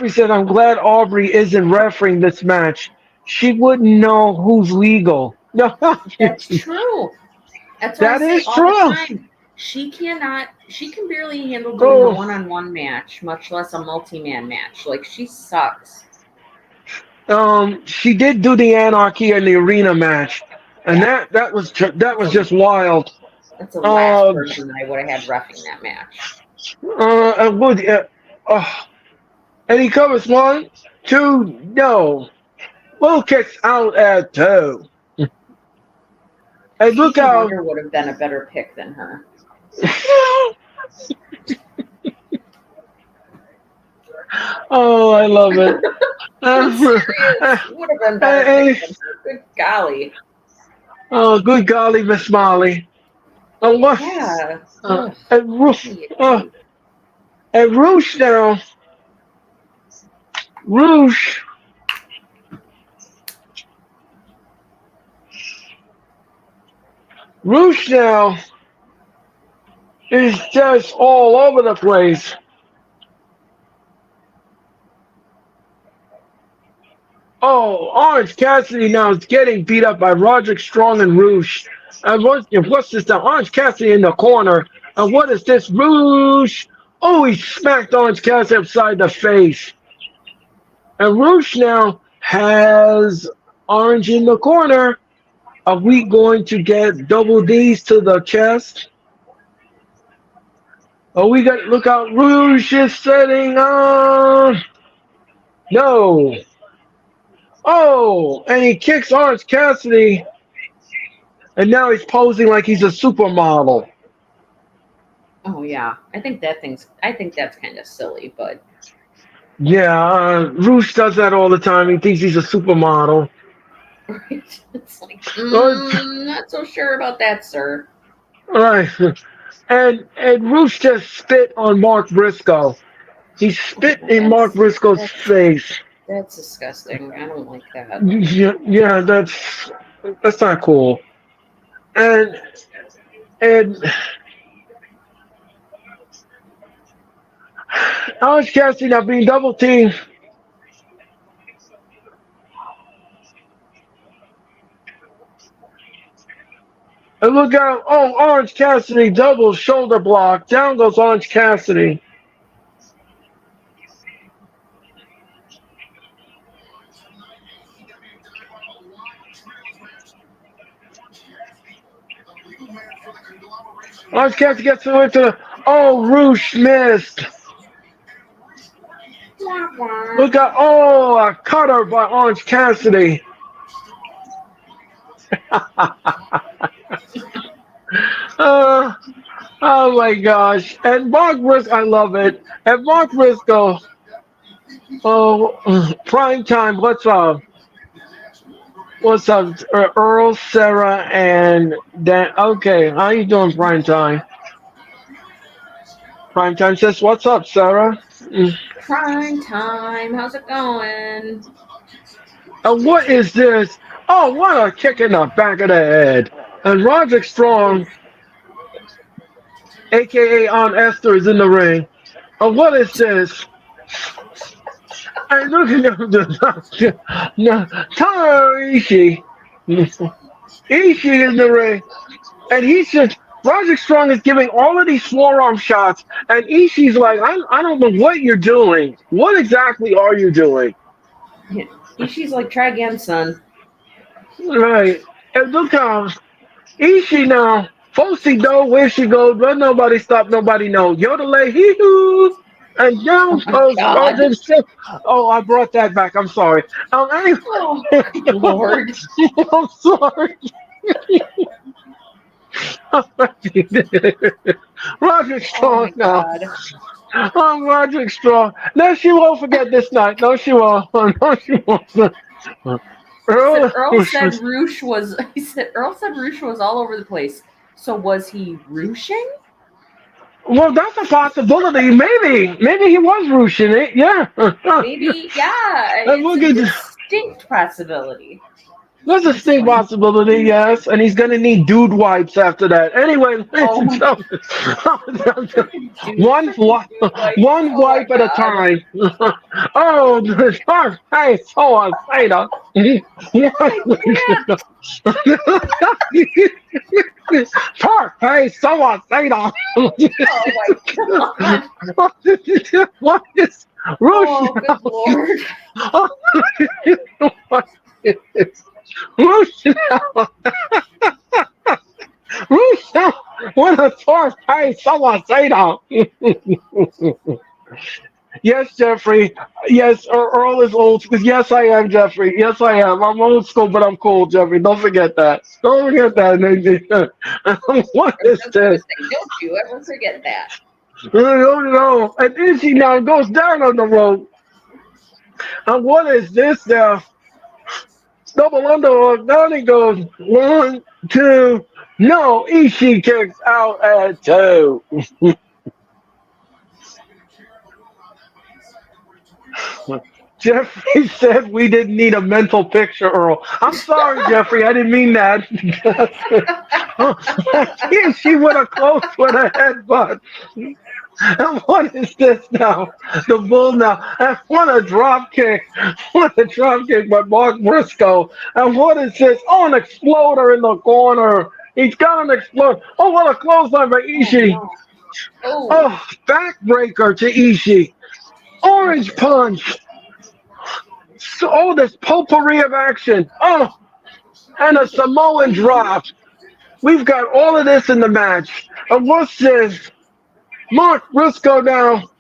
Speaker 1: said, I'm glad Aubrey isn't refereeing this match. She wouldn't know who's legal. No,
Speaker 2: That's true. That's what
Speaker 1: that
Speaker 2: I say
Speaker 1: is
Speaker 2: all
Speaker 1: true.
Speaker 2: the time. She can barely handle doing a one-on-one match, much less a multi-man match. Like, she sucks.
Speaker 1: She did do the Anarchy in the arena match, and
Speaker 2: Yeah.
Speaker 1: that was just wild.
Speaker 2: That's the last person I would have had roughing that match.
Speaker 1: And he covers 1, 2, no. Low kicks out at 2. And look
Speaker 2: Stevie
Speaker 1: out.
Speaker 2: Wonder would have been a better pick than her.
Speaker 1: Oh, I love it.
Speaker 2: I'm serious. Would have been better pick than her. Good golly.
Speaker 1: Oh, good golly, Miss Molly. What?
Speaker 2: Yeah.
Speaker 1: And Roosh now. Roosh. Roosh now is just all over the place. Oh, Orange Cassidy now is getting beat up by Roderick Strong and Roosh. And what's this now? Orange Cassidy in the corner. And what is this? Roosh. Oh, he smacked Orange Cassidy upside the face. And Roosh now has Orange in the corner. Are we going to get double D's to the chest? Oh, we got, look out, Roosh is setting on. No. Oh, and he kicks Orange Cassidy. And now he's posing like he's a supermodel.
Speaker 2: Oh yeah. I think that's kind of silly, but
Speaker 1: Yeah, Roosh does that all the time. He thinks he's a supermodel.
Speaker 2: right. It's like, not so sure about that, sir.
Speaker 1: Right. And Roosh just spit on Mark Briscoe. He spit in Mark Briscoe's face.
Speaker 2: That's disgusting. I don't like that.
Speaker 1: Yeah, that's not cool. And Orange Cassidy now being double teamed. And look out! Oh, Orange Cassidy double shoulder block. Down goes Orange Cassidy. Orange Cassidy gets away to the. Oh, Roosh missed. Look out! Oh, a cutter by Orange Cassidy. Uh, oh my gosh! And Mark Briscoe, I love it. And Mark Briscoe, prime time. What's up, Earl, Sarah, and Dan? Okay, how you doing, prime time? Prime time says, "What's up, Sarah?" Mm.
Speaker 2: Prime time. How's it going?
Speaker 1: What is this? Oh, what a kick in the back of the head! And Roderick Strong, aka Aunt Esther, is in the ring. What is this? I look at the no, Taro Ishii. Ishii in the ring, and he's just Roderick Strong is giving all of these forearm shots, and Ishii's like, I don't know what you're doing. What exactly are you doing?
Speaker 2: She's like, try again, son.
Speaker 1: Right. And look how Ishii now, Fosi know where she goes, let nobody stop, nobody know. Yodele hee hoo. And down
Speaker 2: Oh my
Speaker 1: goes
Speaker 2: God.
Speaker 1: Roderick Strong. Oh, I brought that back. I'm sorry. Anyway,
Speaker 2: Oh, good Lord.
Speaker 1: I'm sorry. Roderick
Speaker 2: Oh
Speaker 1: Strong
Speaker 2: my
Speaker 1: now.
Speaker 2: God.
Speaker 1: I'm Roderick Strong. No, she won't forget this night. No, she won't. No, she won't. Earl,
Speaker 2: Earl said Roosh was. He said Earl said Roosh was all over the place. So was he rooshing?
Speaker 1: well, that's a possibility. Maybe he was rushing it. Yeah.
Speaker 2: Maybe, yeah.
Speaker 1: And
Speaker 2: It's
Speaker 1: look
Speaker 2: a
Speaker 1: at
Speaker 2: distinct possibility.
Speaker 1: that's a
Speaker 2: That's
Speaker 1: sting
Speaker 2: funny.
Speaker 1: possibility, yes. And he's gonna need dude wipes after that. Anyway, ladies
Speaker 2: Oh
Speaker 1: and
Speaker 2: my
Speaker 1: gentlemen,
Speaker 2: dude,
Speaker 1: one
Speaker 2: freaking
Speaker 1: wi-
Speaker 2: dude wipe.
Speaker 1: one
Speaker 2: Oh my
Speaker 1: wipe at a
Speaker 2: God.
Speaker 1: time. Oh, hey, so on, Sada.
Speaker 2: I can't.
Speaker 1: Park, hey, so on, Sada.
Speaker 2: Oh my God.
Speaker 1: What is Rush
Speaker 2: Oh, good Lord.
Speaker 1: now? What is Rush now? Rush now? What a torch, hey, so on, Sada. Yes, Jeffrey. Yes, Earl is old school. Yes, I am, Jeffrey. Yes, I am. I'm old school, but I'm cool, Jeffrey. Don't forget that. Don't forget that. What
Speaker 2: I was
Speaker 1: is
Speaker 2: just going to
Speaker 1: this?
Speaker 2: say, don't you ever forget that.
Speaker 1: No, no. And Izzy now goes down on the road. And what is this now? Double underhook. Down he goes. One, two. No, Ishii kicks out at two. Jeffrey said we didn't need a mental picture, Earl. I'm sorry, Jeffrey. I didn't mean that. She would have closed with a headbutt. And what is this now? The bull now. And what a drop kick. What a drop kick by Mark Briscoe. And what is this? Oh, an exploder in the corner. He's got an exploder. Oh, what a clothesline by
Speaker 2: Oh
Speaker 1: Ishii.
Speaker 2: no. Oh.
Speaker 1: Oh, backbreaker to Ishii. Orange punch. So, oh, this potpourri of action. Oh, and a Samoan drop. We've got all of this in the match. And what's this? Mark Briscoe now.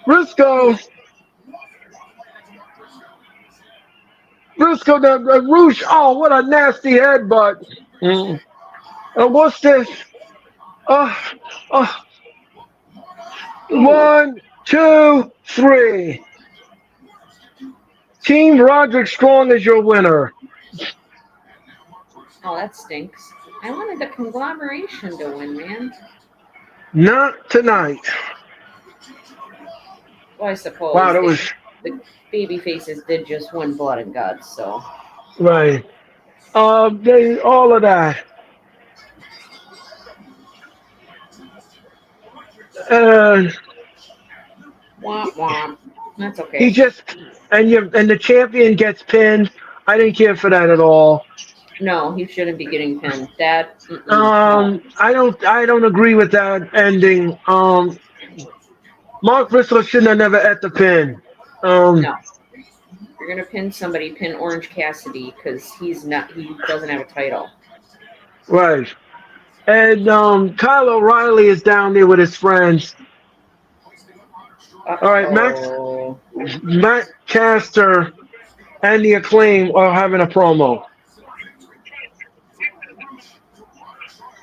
Speaker 1: Briscoe. Briscoe now. Roosh. Oh, what a nasty headbutt. Mm. And what's this? Uh, uh,
Speaker 2: Ooh.
Speaker 1: one, two, three. Team Roderick Strong is your winner.
Speaker 2: Oh, that stinks. I wanted the conglomeration to win, man.
Speaker 1: Not tonight.
Speaker 2: Well, I
Speaker 1: Wow,
Speaker 2: suppose
Speaker 1: that was
Speaker 2: the baby faces did just win blood and guts, so.
Speaker 1: right. All of that. Uh,
Speaker 2: Womp womp. That's
Speaker 1: he
Speaker 2: okay.
Speaker 1: just and the champion gets pinned. I didn't care for that at all.
Speaker 2: No, he shouldn't be getting pinned. That, no.
Speaker 1: I don't agree with that ending. Mark Briscoe shouldn't have never at the pin. Um,
Speaker 2: No. If you're going to pin somebody, pin Orange Cassidy, because he doesn't have a title.
Speaker 1: right. And Kyle O'Reilly is down there with his friends. All right,
Speaker 2: Uh-oh.
Speaker 1: Matt Caster and the Acclaim are having a promo.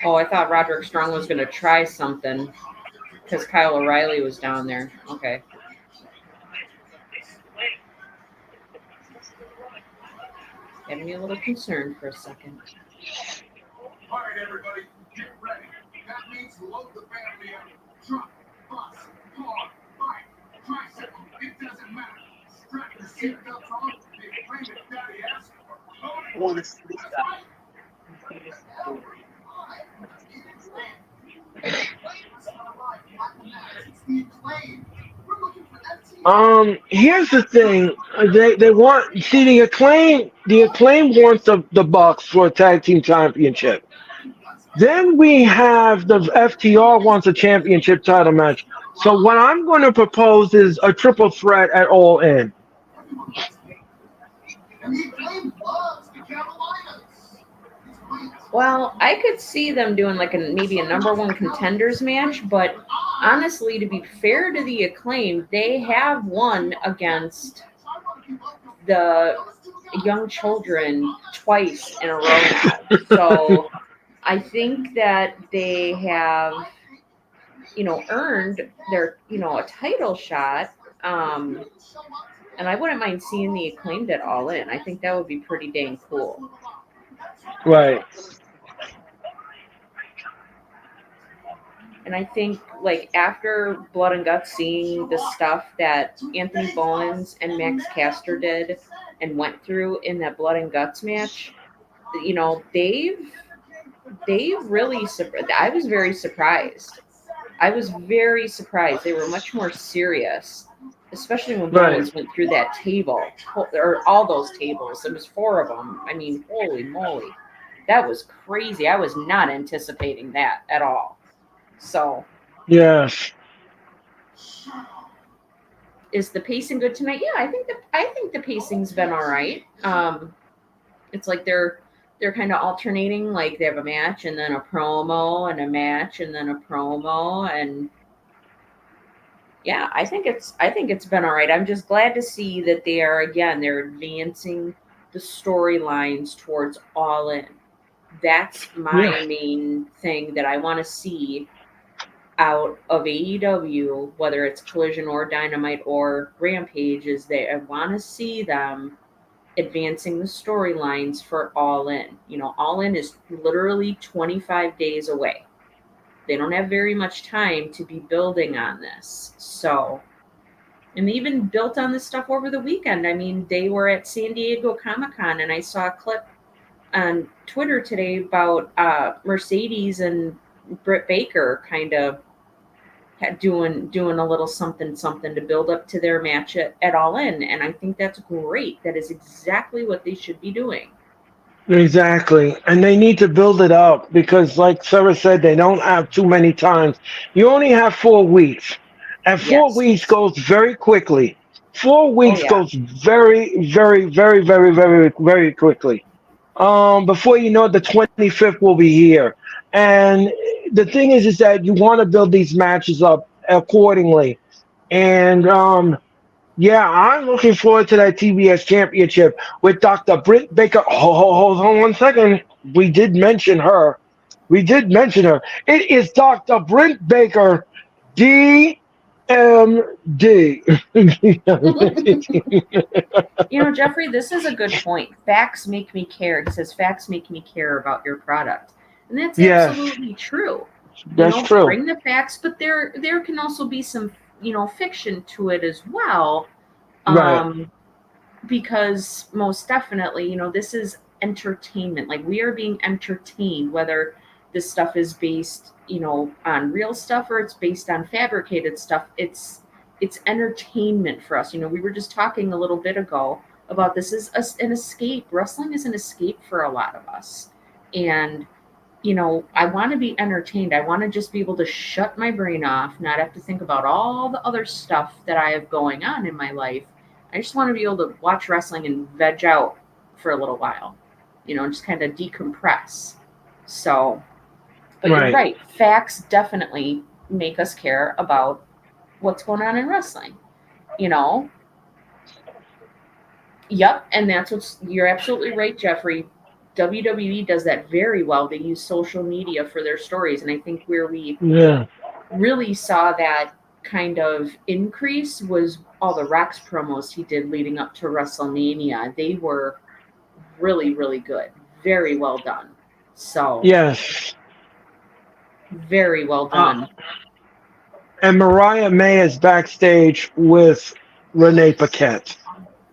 Speaker 2: Oh, I thought Roderick Strong was going to try something because Kyle O'Reilly was down there. Okay. Had me a little concerned for a second.
Speaker 3: All right, everybody, get ready. That means load the family up. Truck, bus, car, bike, tricycle, it doesn't matter. Strap your seatbelts on. The Acclaim that Daddy asked for. Load it. That's right.
Speaker 1: Here's the thing. They want see the acclaim wants the Bucks for a tag team championship. Then we have the FTR wants a championship title match. So what I'm going to propose is a triple threat at All In.
Speaker 3: And the Acclaim loves the Carolinas.
Speaker 2: Well, I could see them doing like maybe a number one contenders match, but honestly, to be fair to the Acclaim, they have won against the young children twice in a row now. So I think that they have, earned their, a title shot. And I wouldn't mind seeing the Acclaimed at All In. I think that would be pretty dang cool.
Speaker 1: Right.
Speaker 2: And I think, like, after Blood and Guts, seeing the stuff that Anthony Bowens and Max Caster did and went through in that Blood and Guts match, they've really. I was very surprised. I was very surprised. They were much more serious, especially when
Speaker 1: Right.
Speaker 2: Bowens went through that table, or all those tables. There was 4 of them. I mean, holy moly. That was crazy. I was not anticipating that at all. So,
Speaker 1: Yes.
Speaker 2: is the pacing good tonight? Yeah, I think the pacing's been all right. It's like they're kind of alternating. Like they have a match and then a promo and a match and then a promo, and yeah, I think it's been all right. I'm just glad to see that they're advancing the storylines towards All In. That's
Speaker 1: Yeah.
Speaker 2: my main thing that I want to see out of AEW, whether it's Collision or Dynamite or Rampage, is that I want to see them advancing the storylines for All In. All In is literally 25 days away. They don't have very much time to be building on this. So, and they even built on this stuff over the weekend. I mean, they were at San Diego Comic-Con, and I saw a clip on Twitter today about Mercedes and Britt Baker kind of doing a little something to build up to their match at All In, and I think that's great. That is exactly what they should be doing.
Speaker 1: Exactly. And they need to build it up because, like Sarah said, they don't have too many times. You only have 4 weeks, and four
Speaker 2: Yes.
Speaker 1: weeks goes very quickly. Four
Speaker 2: Oh
Speaker 1: weeks
Speaker 2: yeah.
Speaker 1: goes very, very, very, very, very, very quickly. Before you know it, the 25th will be here. And the thing is that you want to build these matches up accordingly. And yeah, I'm looking forward to that TBS championship with Dr. Britt Baker. Hold on 1 second. We did mention her. We did mention her. It is Dr. Britt Baker, DMD.
Speaker 2: Jeffrey, this is a good point. Facts make me care. He says facts make me care about your product. And that's
Speaker 1: Yes,
Speaker 2: absolutely true.
Speaker 1: that's true.
Speaker 2: Bring the facts, but there can also be some, fiction to it as well.
Speaker 1: Right.
Speaker 2: Because most definitely, this is entertainment. Like we are being entertained, whether this stuff is based, on real stuff or it's based on fabricated stuff. It's entertainment for us. We were just talking a little bit ago about this is an escape. Wrestling is an escape for a lot of us, and I want to be entertained. I want to just be able to shut my brain off, not have to think about all the other stuff that I have going on in my life. I just want to be able to watch wrestling and veg out for a little while, just kind of decompress. So, but you're
Speaker 1: Right.
Speaker 2: right. Facts definitely make us care about what's going on in wrestling, you know? Yep. And you're absolutely right, Jeffrey. WWE does that very well. They use social media for their stories, and I think where we
Speaker 1: Yeah.
Speaker 2: really saw that kind of increase was all the Rex promos he did leading up to WrestleMania. They were really, really good. Very well done. So,
Speaker 1: Yes.
Speaker 2: very well
Speaker 1: Uh,
Speaker 2: done.
Speaker 1: and Mariah May is backstage with Renee Paquette.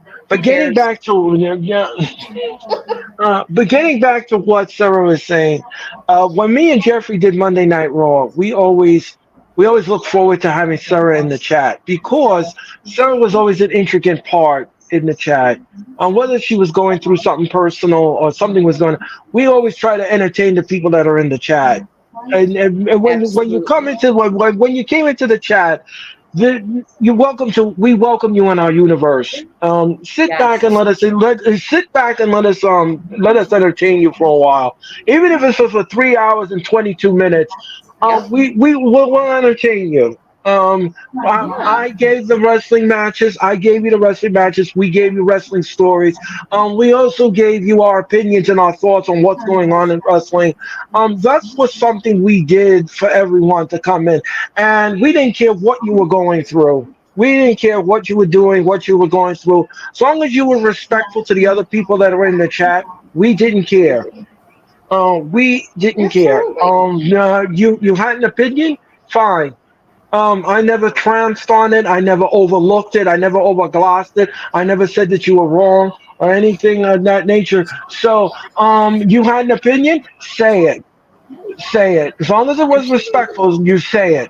Speaker 2: Who
Speaker 1: But getting
Speaker 2: cares?
Speaker 1: back to yeah, but getting back to what Sarah was saying, when me and Jeffrey did Monday Night Raw, we always look forward to having Sarah in the chat because Sarah was always an intricate part in the chat. Whether she was going through something personal or something was going, we always try to entertain the people that are in the chat. And when you come
Speaker 2: Absolutely.
Speaker 1: into when you came into the chat, we welcome you in our universe. Sit back and
Speaker 2: Yes.
Speaker 1: sit back and let us entertain you for a while, even if it's for 3 hours and 22 minutes.
Speaker 2: Yep.
Speaker 1: We'll entertain you.
Speaker 2: Yeah.
Speaker 1: I gave the wrestling matches. I gave you the wrestling matches. We gave you wrestling stories. We also gave you our opinions and our thoughts on what's going on in wrestling. That was something we did for everyone to come in, and we didn't care what you were going through. We didn't care what you were doing, what you were going through. As long as you were respectful to the other people that are in the chat, we didn't care. We didn't care.
Speaker 2: Absolutely.
Speaker 1: You had an opinion, fine. I never trounced on it. I never overlooked it. I never overglossed it. I never said that you were wrong or anything of that nature. So, you had an opinion, say it. Say it. As long as it was
Speaker 2: Absolutely.
Speaker 1: respectful, you say it.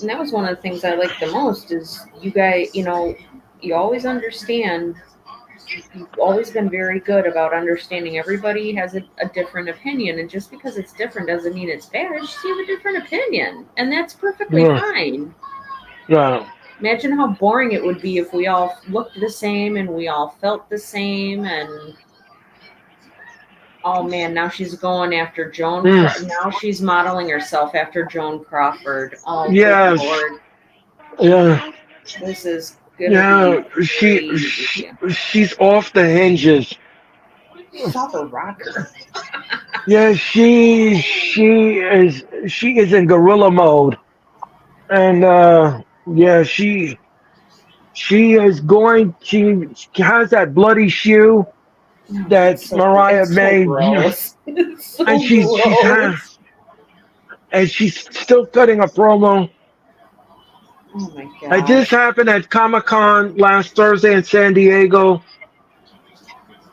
Speaker 2: And that was one of the things I liked the most is you guys, you always understand. You've always been very good about understanding everybody has a different opinion, and just because it's different doesn't mean it's bad. It's just you have a different opinion, and that's perfectly
Speaker 1: Yeah,
Speaker 2: fine.
Speaker 1: yeah.
Speaker 2: Imagine how boring it would be if we all looked the same and we all felt the same. And oh man, now she's going after Joan.
Speaker 1: Mm,
Speaker 2: Now she's modeling herself after Joan Crawford. Oh, good
Speaker 1: yes.
Speaker 2: lord,
Speaker 1: Yeah.
Speaker 2: this is gonna
Speaker 1: Yeah.
Speaker 2: be crazy.
Speaker 1: She's off the hinges.
Speaker 2: She's off her rocker.
Speaker 1: Yeah, she is in gorilla mode, and yeah, she is going. She has that bloody shoe
Speaker 2: No,
Speaker 1: that Mariah
Speaker 2: it's so
Speaker 1: made,
Speaker 2: gross. It's
Speaker 1: and
Speaker 2: so
Speaker 1: she's
Speaker 2: gross.
Speaker 1: and she's still cutting a promo.
Speaker 2: Oh my
Speaker 1: This
Speaker 2: gosh.
Speaker 1: happened at Comic Con last Thursday in San Diego.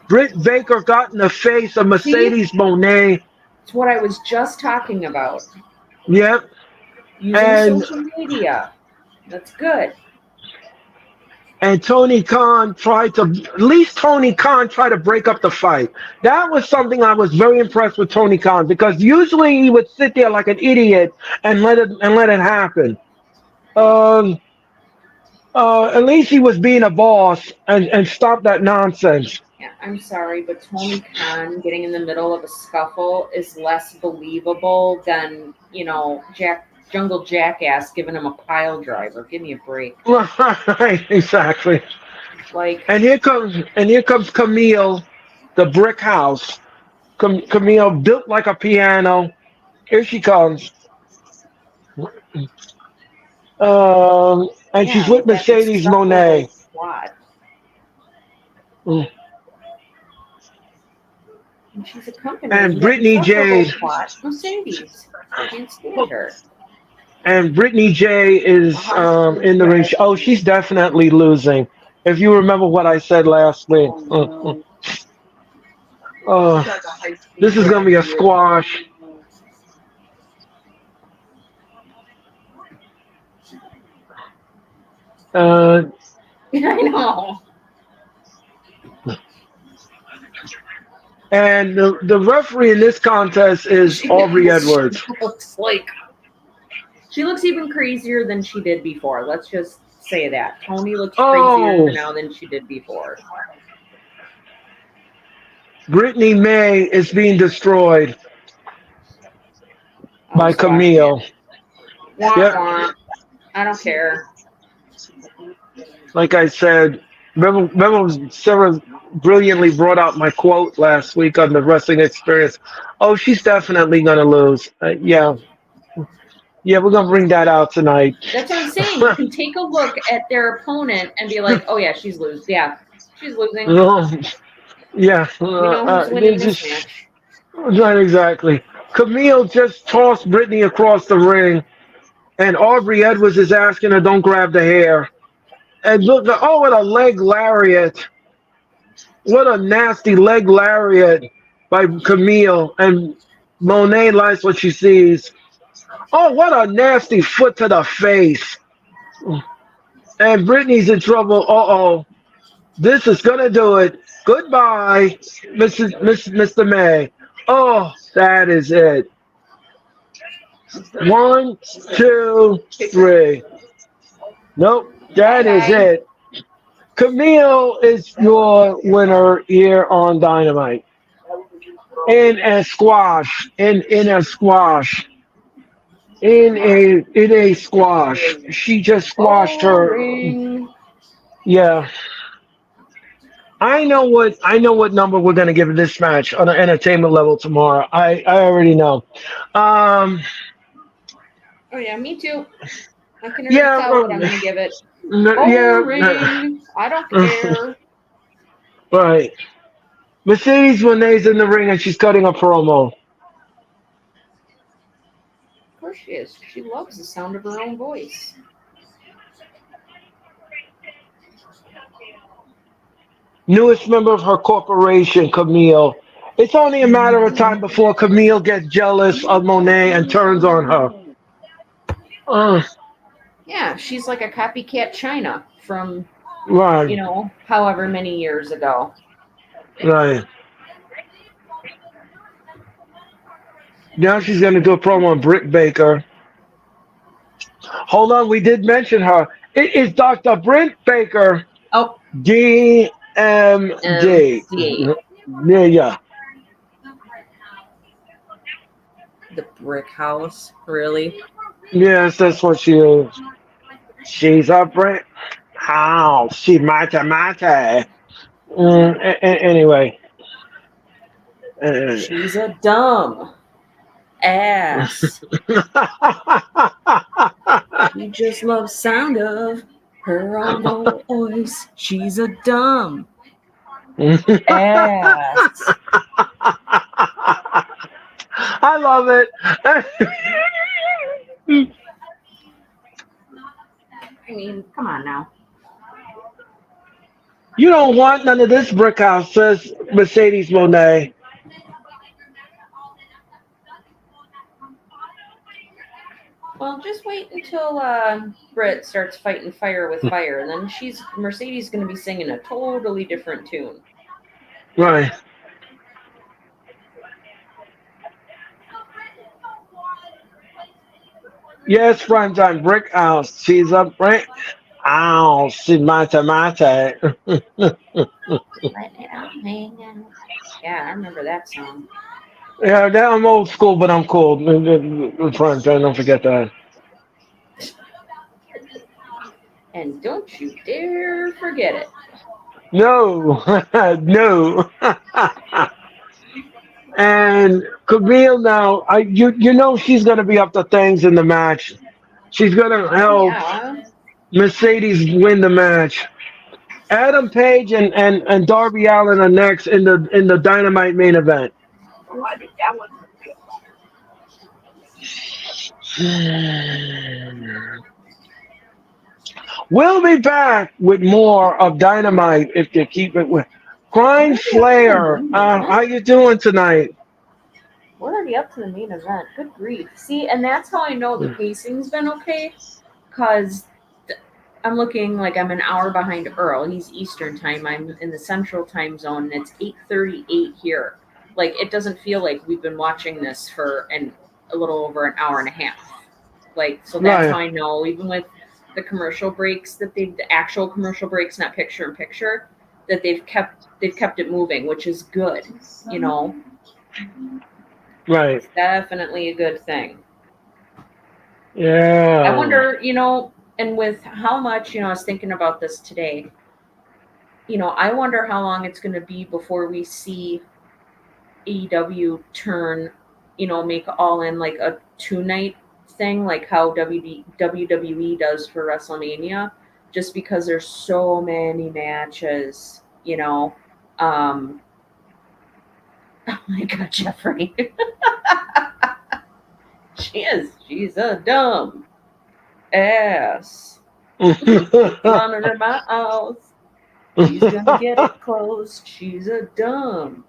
Speaker 1: Britt Baker got in the face of
Speaker 2: See,
Speaker 1: Mercedes Monet.
Speaker 2: it's what I was just talking about.
Speaker 1: Yep,
Speaker 2: Using
Speaker 1: and
Speaker 2: social media. That's good.
Speaker 1: Tony Khan tried to, at least Tony Khan tried to break up the fight. That was something I was very impressed with Tony Khan because usually he would sit there like an idiot and let it happen. Um, at least he was being a boss and stop that nonsense.
Speaker 2: Yeah, I'm sorry, but Tony Khan getting in the middle of a scuffle is less believable than, Jungle Jackass giving him a pile driver. Give me a break.
Speaker 1: Right, exactly.
Speaker 2: Like,
Speaker 1: And here comes Camille, the brick house. Camille built like a piano. Here she comes. And she's
Speaker 2: yeah,
Speaker 1: with
Speaker 2: with that
Speaker 1: Mercedes
Speaker 2: insufferable
Speaker 1: Monet.
Speaker 2: twat.
Speaker 1: Mm.
Speaker 2: And she's accompanying
Speaker 1: And
Speaker 2: that
Speaker 1: Brittany
Speaker 2: insufferable
Speaker 1: Jade.
Speaker 2: twat, Mercedes. Can't stand her.
Speaker 1: And Brittany J is in the ring. Oh,
Speaker 2: Tragedy.
Speaker 1: she's definitely losing. If you remember what I said last week.
Speaker 2: Oh no.
Speaker 1: Uh, this is gonna be a squash. Uh,
Speaker 2: I know.
Speaker 1: and the referee in this contest is
Speaker 2: She
Speaker 1: Aubrey Edwards.
Speaker 2: she looks even crazier than she did before. Let's just say that. Tony looks crazier
Speaker 1: Oh,
Speaker 2: now than she did before.
Speaker 1: Brittany May is being destroyed
Speaker 2: I'm
Speaker 1: by
Speaker 2: squashing it.
Speaker 1: Camille.
Speaker 2: Wah
Speaker 1: Yep,
Speaker 2: wah. I don't care.
Speaker 1: like I said. Remember Sarah brilliantly brought out my quote last week on the wrestling experience. Oh, she's definitely gonna lose. Yeah, yeah, we're gonna bring that out tonight.
Speaker 2: That's what I'm saying. You can take a look at their opponent and be like, oh yeah, she's losing. Yeah, she's losing.
Speaker 1: Yeah,
Speaker 2: We know who's winning this
Speaker 1: just
Speaker 2: match.
Speaker 1: not exactly. Camille just tossed Brittany across the ring, and Aubrey Edwards is asking her, "Don't grab the hair." And look, oh, what a leg lariat! What a nasty leg lariat by Camille. And Monet likes what she sees. Oh, what a nasty foot to the face. And Brittany's in trouble. Uh-oh. This is going to do it. Goodbye, Mr. May. Oh, that is it. 1, 2, 3. Nope, that is
Speaker 2: Bye-bye.
Speaker 1: it. Camille is your winner here on Dynamite. In a squash. In a squash. In a squash. She just squashed her.
Speaker 2: Boring.
Speaker 1: Yeah. I know what number we're gonna give this match on an entertainment level tomorrow. I already know. Um
Speaker 2: Oh yeah, me too. I can already
Speaker 1: yeah,
Speaker 2: tell what I'm gonna give it.
Speaker 1: yeah.
Speaker 2: Boring. I don't care.
Speaker 1: Right. Mercedes Moné's in the ring and she's cutting a promo.
Speaker 2: Of course she is. She loves the sound of her own voice.
Speaker 1: Newest member of her corporation, Camille. It's only a matter of time before Camille gets jealous of Monet and turns on her.
Speaker 2: Yeah, she's like a copycat China from,
Speaker 1: Right,
Speaker 2: however many years ago.
Speaker 1: right. Now she's going to do a promo on Britt Baker. Hold on, we did mention her. It is Dr. Britt Baker,
Speaker 2: Oh,
Speaker 1: DMD. Yeah.
Speaker 2: the brick house, really?
Speaker 1: Yes, that's what she is. She's a Britt house. She mate. Anyway.
Speaker 2: She's a dumb ass. She just loves sound of her own voice. She's a dumb ass.
Speaker 1: I love it.
Speaker 2: I mean, come on now.
Speaker 1: You don't want none of this brick house, says Mercedes Monet.
Speaker 2: Well, just wait until Britt starts fighting fire with fire, and then Mercedes going to be singing a totally different tune.
Speaker 1: Right. Yes, friends, I'm Brick House. She's a brick house. She's mate.
Speaker 2: Let it out, man. Yeah, I remember that song.
Speaker 1: Yeah, I'm old school, but I'm cool. Friends, don't forget that.
Speaker 2: And don't you dare forget it.
Speaker 1: No, no. And Camille now, you know she's gonna be up to things in the match. She's gonna help
Speaker 2: Yeah.
Speaker 1: Mercedes win the match. Adam Page and Darby Allin are next in the Dynamite main event. We'll be back with more of Dynamite if you keep it with Crime Slayer. How you doing tonight?
Speaker 2: We're already up to the main event. Good grief. See, and that's how I know the pacing's been okay, because I'm looking like I'm an hour behind Earl. He's Eastern time. I'm in the Central time zone, and it's 8:38 here. Like, it doesn't feel like we've been watching this for a little over an hour and a half. Like, so that's how I know, even with the commercial breaks the actual commercial breaks, not picture in picture, that they've kept it moving, which is good,
Speaker 1: Right.
Speaker 2: It's definitely a good thing.
Speaker 1: Yeah.
Speaker 2: I wonder, and with how much, I was thinking about this today. I wonder how long it's going to be before we see AEW turn, make All In like a 2 night thing, like how WWE does for WrestleMania, just because there's so many matches. Um, oh my God, Jeffrey. She's a dumb ass. Running her mouth. She's gonna get it closed. She's a dumb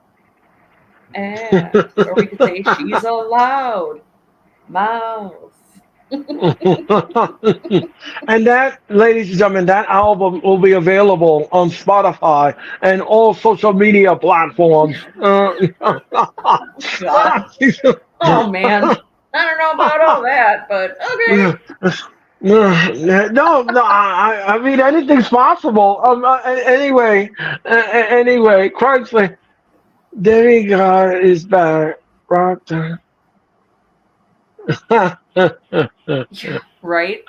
Speaker 2: ass. Or we could say she's a loud mouth.
Speaker 1: And that, ladies and gentlemen, that album will be available on Spotify and all social media platforms.
Speaker 2: God. Oh man. I don't know about all that, but okay.
Speaker 1: No, I mean anything's possible. Anyway, Chrysler, Demigod is back. Rock time.
Speaker 2: Right?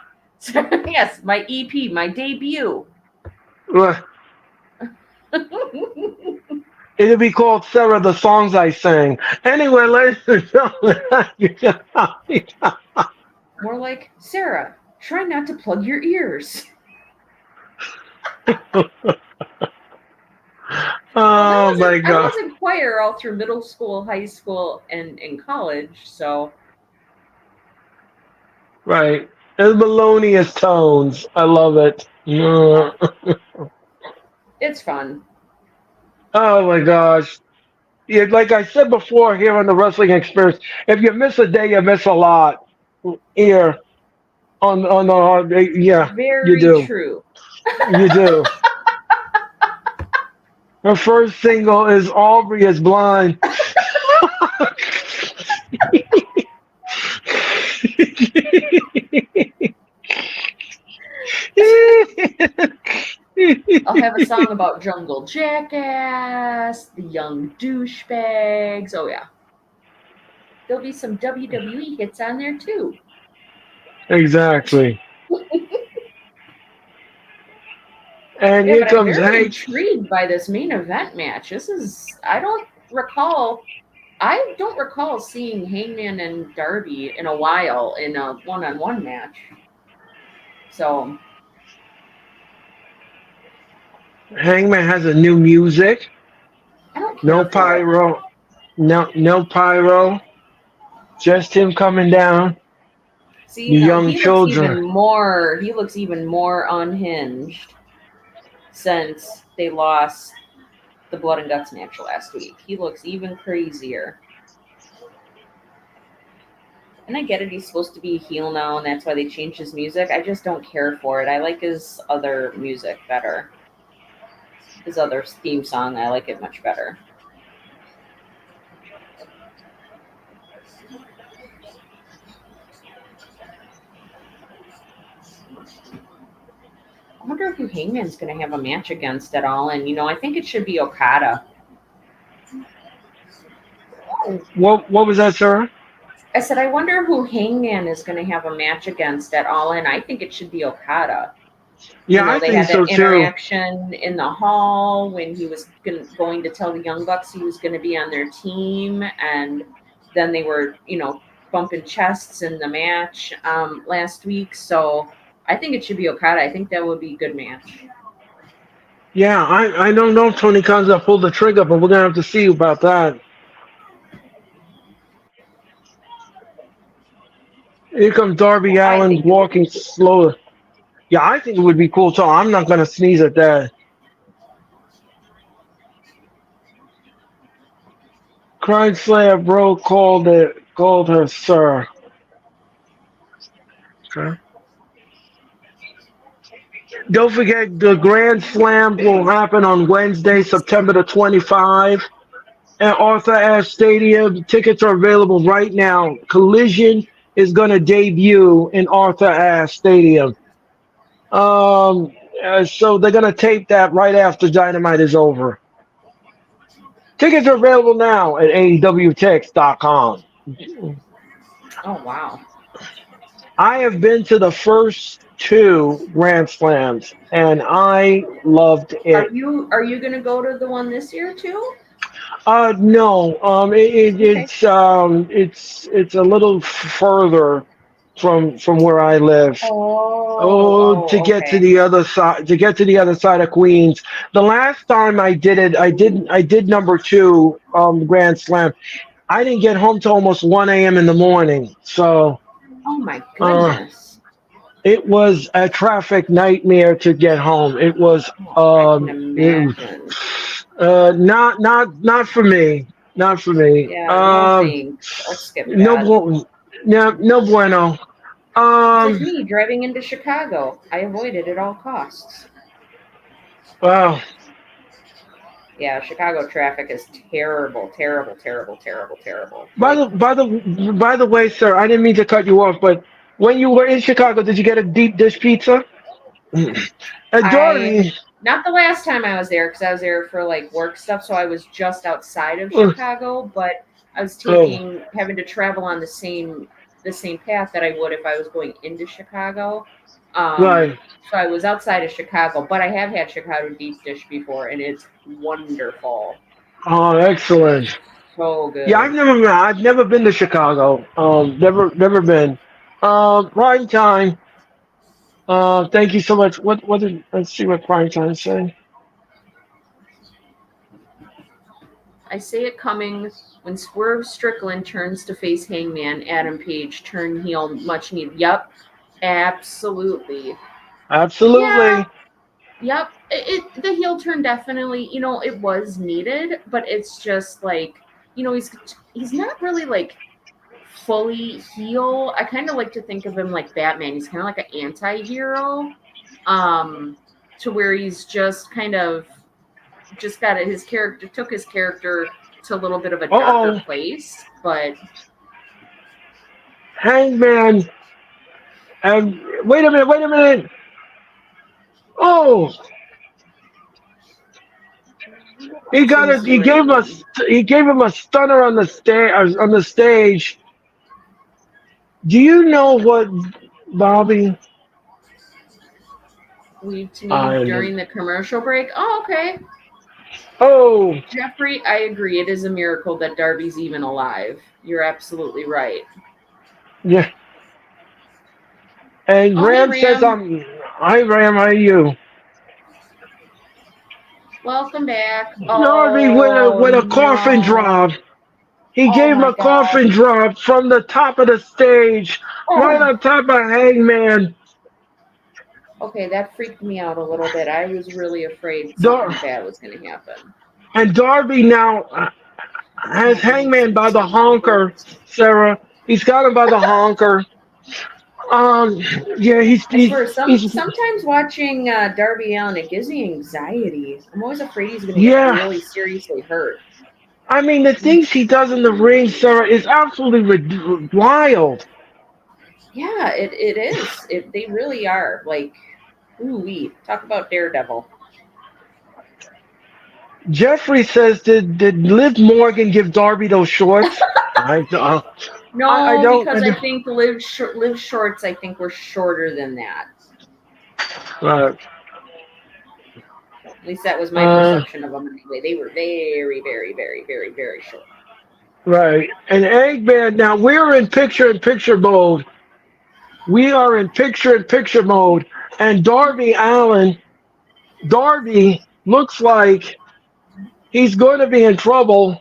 Speaker 2: Yes, my EP, my debut.
Speaker 1: It'll be called Sarah, the songs I sang. Anyway, ladies and gentlemen.
Speaker 2: More like, Sarah, try not to plug your ears.
Speaker 1: Oh my
Speaker 2: I
Speaker 1: God.
Speaker 2: was in choir all through middle school, high school, and in college, so.
Speaker 1: Right. It's melodious tones. I love it.
Speaker 2: It's fun.
Speaker 1: Oh my gosh. Yeah, like I said before here on the Wrestling Experience, if you miss a day, you miss a lot. Here on the yeah, you
Speaker 2: Very
Speaker 1: do.
Speaker 2: true.
Speaker 1: You do. Her first single is Aubrey is Blind.
Speaker 2: I'll have a song about Jungle Jackass, the young douchebags. Oh, yeah. There'll be some WWE hits on there, too.
Speaker 1: Exactly. And
Speaker 2: Yeah,
Speaker 1: here
Speaker 2: but I'm
Speaker 1: comes
Speaker 2: very
Speaker 1: Hank.
Speaker 2: intrigued by this main event match. I don't recall seeing Hangman and Darby in a while in a one-on-one match. So,
Speaker 1: Hangman has a new music.
Speaker 2: I don't care
Speaker 1: No
Speaker 2: for it.
Speaker 1: pyro. No pyro. Just him coming down.
Speaker 2: See,
Speaker 1: The
Speaker 2: now
Speaker 1: young children.
Speaker 2: he looks even more unhinged since they lost the Blood and Guts match last week. He looks even crazier. And I get it, he's supposed to be a heel now, and that's why they changed his music. I just don't care for it. I like his other music better. His other theme song, I like it much better. I wonder who Hangman's going to have a match against at all. And, I think it should be Okada.
Speaker 1: What was that, sir?
Speaker 2: I said, I wonder who Hangman is going to have a match against at All In. I think it should be Okada.
Speaker 1: Yeah, I
Speaker 2: they
Speaker 1: think
Speaker 2: had
Speaker 1: so
Speaker 2: that
Speaker 1: too.
Speaker 2: interaction in the hall when he was going to tell the Young Bucks he was going to be on their team. And then they were, bumping chests in the match last week. So I think it should be Okada. I think that would be a good match.
Speaker 1: Yeah, I don't know if Tony Khan's gonna pull the trigger, but we're gonna have to see about that. Here comes Darby Allin walking slowly. Yeah, I think it would be cool too. I'm not gonna sneeze at that. Crime Slayer bro called her sir. Okay. Don't forget the Grand Slam will happen on Wednesday, September the 25th at Arthur Ashe Stadium. Tickets are available right now. Collision is going to debut in Arthur Ashe Stadium. So they're going to tape that right after Dynamite is over. Tickets are available now at AEWTix.com.
Speaker 2: Oh, wow.
Speaker 1: I have been to the first 2 Grand Slams, and I loved
Speaker 2: Are
Speaker 1: it.
Speaker 2: you gonna go to the one this year too?
Speaker 1: No,
Speaker 2: Okay.
Speaker 1: it's a little further from where I live. Oh, to get to
Speaker 2: Okay.
Speaker 1: the other side, of Queens. The last time I did it, I did number 2, Grand Slam. I didn't get home till almost 1 a.m. in the morning. So,
Speaker 2: Oh my
Speaker 1: uh,
Speaker 2: goodness.
Speaker 1: it was a traffic nightmare to get home. It was,
Speaker 2: Oh, I can imagine.
Speaker 1: not for me. Not for me.
Speaker 2: Yeah, no thanks. I'll skip
Speaker 1: No,
Speaker 2: that.
Speaker 1: yeah, no bueno.
Speaker 2: It's like
Speaker 1: Um,
Speaker 2: me driving into Chicago. I avoid it at all costs.
Speaker 1: well,
Speaker 2: Yeah, Chicago traffic is terrible, terrible, terrible, terrible, terrible.
Speaker 1: by the by the by the way, sir, I didn't mean to cut you off, but when you were in Chicago, did you get a deep dish pizza? Adore
Speaker 2: I
Speaker 1: me.
Speaker 2: not the last time I was there because I was there for like work stuff, so I was just outside of Chicago, but I was
Speaker 1: Oh,
Speaker 2: having to travel on the same path that I would if I was going into Chicago. Um,
Speaker 1: right.
Speaker 2: so I was outside of Chicago, but I have had Chicago deep dish before, and it's wonderful,
Speaker 1: Oh, excellent.
Speaker 2: so
Speaker 1: Yeah,
Speaker 2: good.
Speaker 1: I've never been to Chicago. Never been. Prime time. Thank you so much. What did let's see what prime time say.
Speaker 2: I say it coming when Swerve Strickland turns to face Hangman. Adam Page turn heel, much needed. Yep, absolutely. Yeah,
Speaker 1: Absolutely.
Speaker 2: yep. The heel turn definitely, it was needed, but it's just like, he's not really like fully heel. I kind of like to think of him like Batman. He's kind of like an anti-hero, um, to where he's just kind of just got his character took his character to a little bit of a
Speaker 1: Uh
Speaker 2: darker
Speaker 1: oh.
Speaker 2: place, but
Speaker 1: Hangman. And wait a minute. Wait a minute. Oh, he
Speaker 2: this
Speaker 1: got it.
Speaker 2: is Raven.
Speaker 1: He gave him a stunner on the on the stage. Do you know what, Bobby?
Speaker 2: Leave to me
Speaker 1: I
Speaker 2: during the commercial break. Oh, okay.
Speaker 1: oh
Speaker 2: Jeffrey, I agree. It is a miracle that Darby's even alive. You're absolutely right.
Speaker 1: yeah. And
Speaker 2: Oh, hey,
Speaker 1: Ram says
Speaker 2: Ram.
Speaker 1: Hi Ram, how are you?
Speaker 2: Welcome back.
Speaker 1: Darby
Speaker 2: Oh,
Speaker 1: with a coffin
Speaker 2: no.
Speaker 1: drop. He
Speaker 2: Oh,
Speaker 1: gave him
Speaker 2: my
Speaker 1: a coffin
Speaker 2: God.
Speaker 1: drop from the top of the stage, right
Speaker 2: Oh,
Speaker 1: on top of Hangman.
Speaker 2: okay. That freaked me out a little bit. I was really afraid
Speaker 1: Dar-
Speaker 2: something bad was going to happen.
Speaker 1: and Darby now has
Speaker 2: Not when it's
Speaker 1: Hangman by the
Speaker 2: Dixie
Speaker 1: honker,
Speaker 2: Works.
Speaker 1: Sarah. He's got him by the honker. Um, yeah,
Speaker 2: I swear,
Speaker 1: he's
Speaker 2: sometimes watching Darby Allin, it gives me anxiety. I'm always afraid he's going to get
Speaker 1: yeah.
Speaker 2: really seriously hurt.
Speaker 1: I mean, the things he does in the ring, Sarah, is absolutely wild.
Speaker 2: Yeah, it is. They really are. Like, ooh wee. Talk about Daredevil.
Speaker 1: Jeffrey says, did Liv Morgan give Darby those shorts? I, uh, I
Speaker 2: No,
Speaker 1: don't.
Speaker 2: because I think Live Shorts, I think, were shorter than that.
Speaker 1: Uh,
Speaker 2: At least that was my
Speaker 1: uh,
Speaker 2: perception of them anyway. They were very, very, very, very, very short.
Speaker 1: right. And Eggman, now we're in picture-in-picture mode. We are in picture-in-picture mode. And Darby looks like he's going to be in trouble.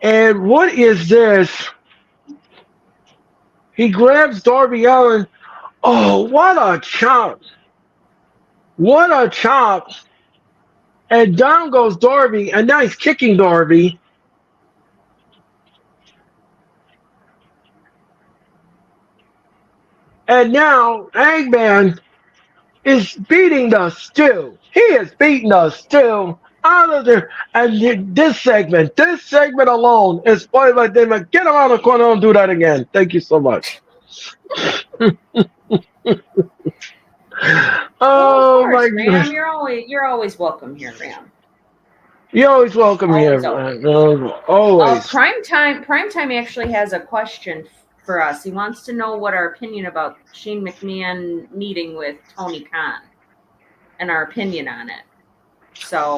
Speaker 1: And what is this? He grabs Darby Allin. Oh, what a chop! What a chop! And down goes Darby, and now he's kicking Darby. And now Eggman is beating the stew. He is beating the stew out of there. And this segment alone is probably like they like get him out of the corner and do that again. Thank you so much.
Speaker 2: Well, of
Speaker 1: Oh my
Speaker 2: course, Ram.
Speaker 1: goodness.
Speaker 2: You're always welcome here, Ram.
Speaker 1: You're always welcome here,
Speaker 2: Always,
Speaker 1: man.
Speaker 2: always.
Speaker 1: Always.
Speaker 2: Prime time actually has a question for us. He wants to know what our opinion about Shane McMahon meeting with Tony Khan and our opinion on it. So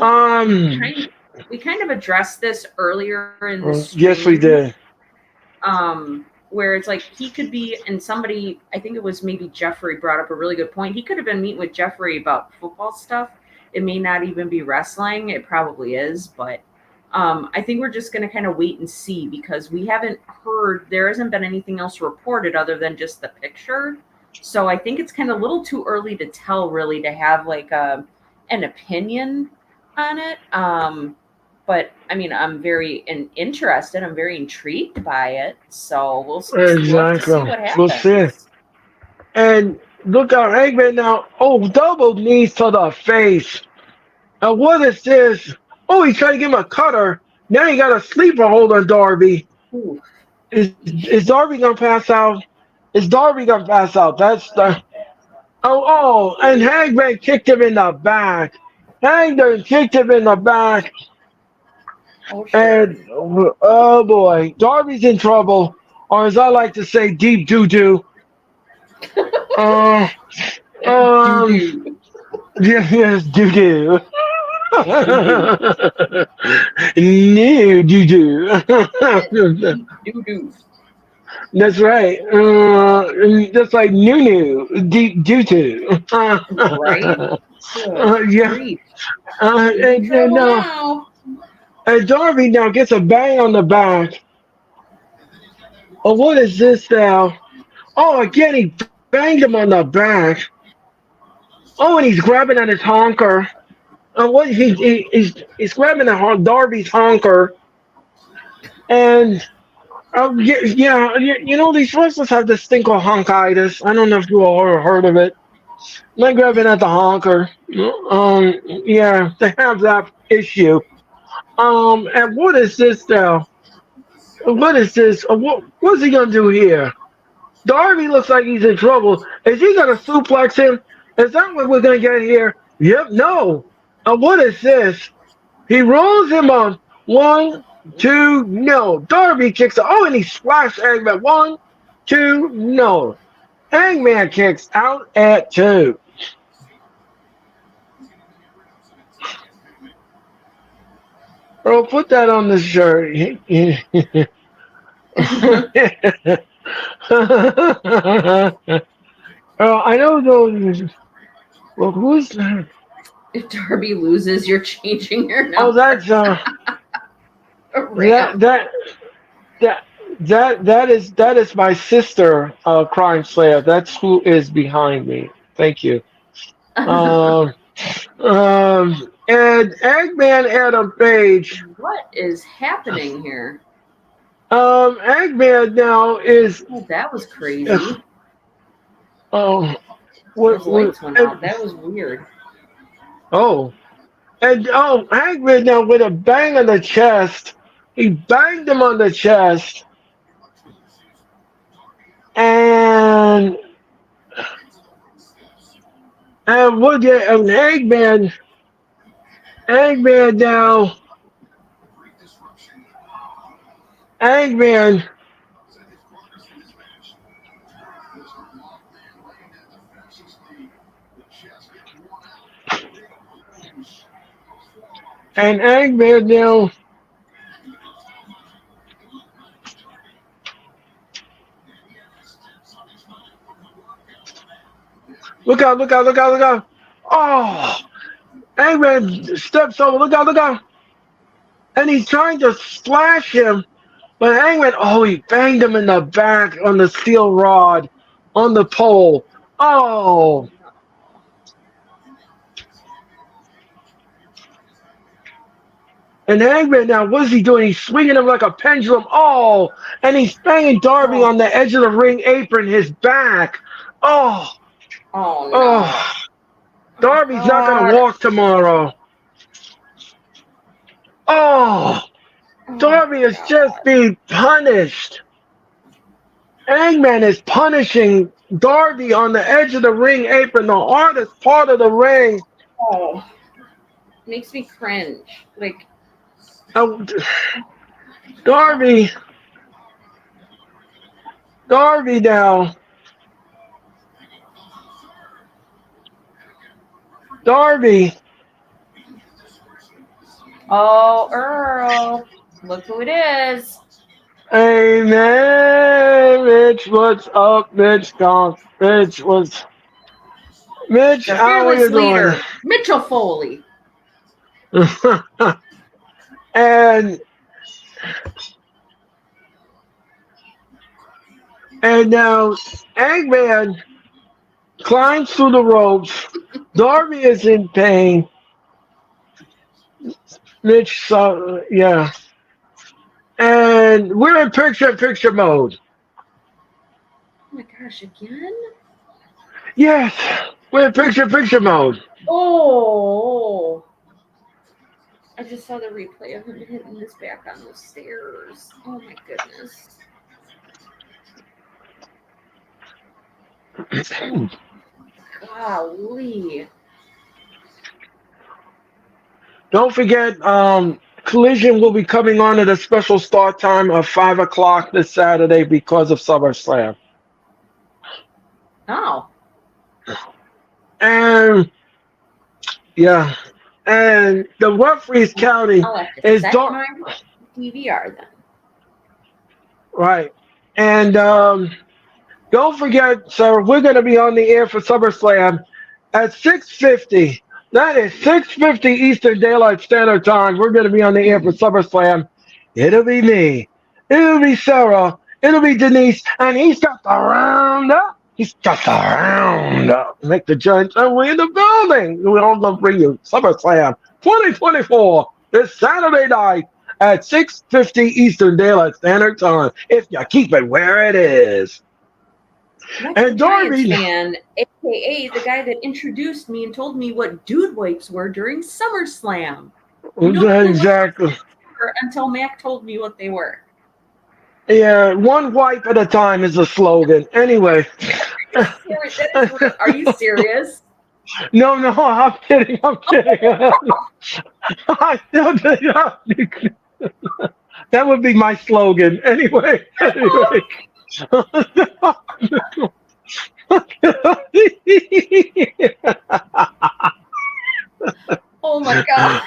Speaker 2: we kind of addressed this earlier in the stream.
Speaker 1: Yes, we did.
Speaker 2: Where it's like he could be, and somebody, I think it was maybe Jeffrey, brought up a really good point. He could have been meeting with Jeffrey about football stuff. It may not even be wrestling. It probably is, but I think we're just going to kind of wait and see, because we haven't heard, there hasn't been anything else reported other than just the picture. So I think it's kind of a little too early to tell, really, to have like an opinion on it. But I mean, I'm very interested. I'm very intrigued by it. So we'll see what happens.
Speaker 1: We'll see. And look out, Hangman now. Oh, double knees to the face. Now what is this? Oh, he's trying to give him a cutter. Now he got a sleeper hold on Darby.
Speaker 2: Ooh.
Speaker 1: Is Darby gonna pass out? Is Darby gonna pass out? That's the. Oh, and Hangman kicked him in the back. Hangman kicked him in the back.
Speaker 2: Oh, sure.
Speaker 1: And oh boy, Darby's in trouble, or as I like to say, deep doo doo. Yes, doo doo. No doo doo. That's right. Just like new deep doo doo.
Speaker 2: Right.
Speaker 1: Yeah. And Darby now gets a bang on the back. Oh, what is this now? Oh, again, he banged him on the back. Oh, and he's grabbing at his honker. What he's grabbing at Darby's honker. And you know, these wrestlers have this thing called honkitis. I don't know if you all heard of it. They're grabbing at the honker. Yeah, they have that issue. And what is this now? What is this? What's he gonna do here? Darby looks like he's in trouble. Is he gonna suplex him? Is that what we're gonna get here? Yep. No. What is this? He rolls him on 1, 2, no. Darby kicks. Oh, and he splashed Hangman. 1, 2, no. Hangman kicks out at 2. Bro, put that on the shirt. I know those. Well, who's that?
Speaker 2: If Darby loses, you're changing your number.
Speaker 1: Oh, that's that is my sister, Crime Slayer. That's who is behind me. Thank you. And Eggman Adam Page.
Speaker 2: What is happening here?
Speaker 1: Eggman now is.
Speaker 2: Oh, that was crazy.
Speaker 1: Those
Speaker 2: lights went out. That was weird.
Speaker 1: Oh. And Eggman now with a bang on the chest. He banged him on the chest. And Eggman now. Eggman. And Eggman now. Look out. Oh, Eggman steps over. Look out. And he's trying to slash him. But Hangman, he banged him in the back on the steel rod, on the pole. Oh. And Hangman now, what is he doing? He's swinging him like a pendulum. Oh. And he's banging Darby on the edge of the ring apron, his back. Oh.
Speaker 2: Oh, no.
Speaker 1: Oh. Darby's not going to walk tomorrow. Oh. Darby is just being punished. Hangman is punishing Darby on the edge of the ring apron, the hardest part of the ring.
Speaker 2: Oh, makes me cringe. Like,
Speaker 1: Darby Darby now. Darby.
Speaker 2: Oh, Earl. Look who it is.
Speaker 1: Hey man, Mitch, what's up? Mitch gone. Mitch,
Speaker 2: The
Speaker 1: how are
Speaker 2: fearless
Speaker 1: you doing?
Speaker 2: leader, Mitchell Foley.
Speaker 1: and now Eggman climbs through the ropes. Darby is in pain. Mitch, yeah. And we're in picture mode.
Speaker 2: Oh my gosh, again?
Speaker 1: Yes, we're in picture mode.
Speaker 2: Oh. I just saw the replay of him hitting his back on those stairs. Oh my goodness. Golly.
Speaker 1: Don't forget, Collision will be coming on at a special start time of 5 o'clock this Saturday because of SummerSlam.
Speaker 2: Oh.
Speaker 1: And yeah, and the referees counting
Speaker 2: I'll have to
Speaker 1: is
Speaker 2: set
Speaker 1: dark.
Speaker 2: my DVR then.
Speaker 1: Right. And don't forget, sir, we're going to be on the air for SummerSlam at 6:50. That is 6:50 Eastern Daylight Standard Time. We're going to be on the air for SummerSlam. It'll be me. It'll be Sarah. It'll be Denise. And he's got the roundup. He's got the roundup. Make the Giants and we in the building. We're all going to bring you SummerSlam 2024 this Saturday night at 6:50 Eastern Daylight Standard Time. If you keep it where it is.
Speaker 2: That's
Speaker 1: And Darby,
Speaker 2: fan, aka the guy that introduced me and told me what dude wipes were during SummerSlam.
Speaker 1: exactly.
Speaker 2: Until Mac told me what they were.
Speaker 1: Yeah, one wipe at a time is a slogan. Anyway.
Speaker 2: Are you serious?
Speaker 1: No, I'm kidding. That would be my slogan. Anyway.
Speaker 2: Oh my god.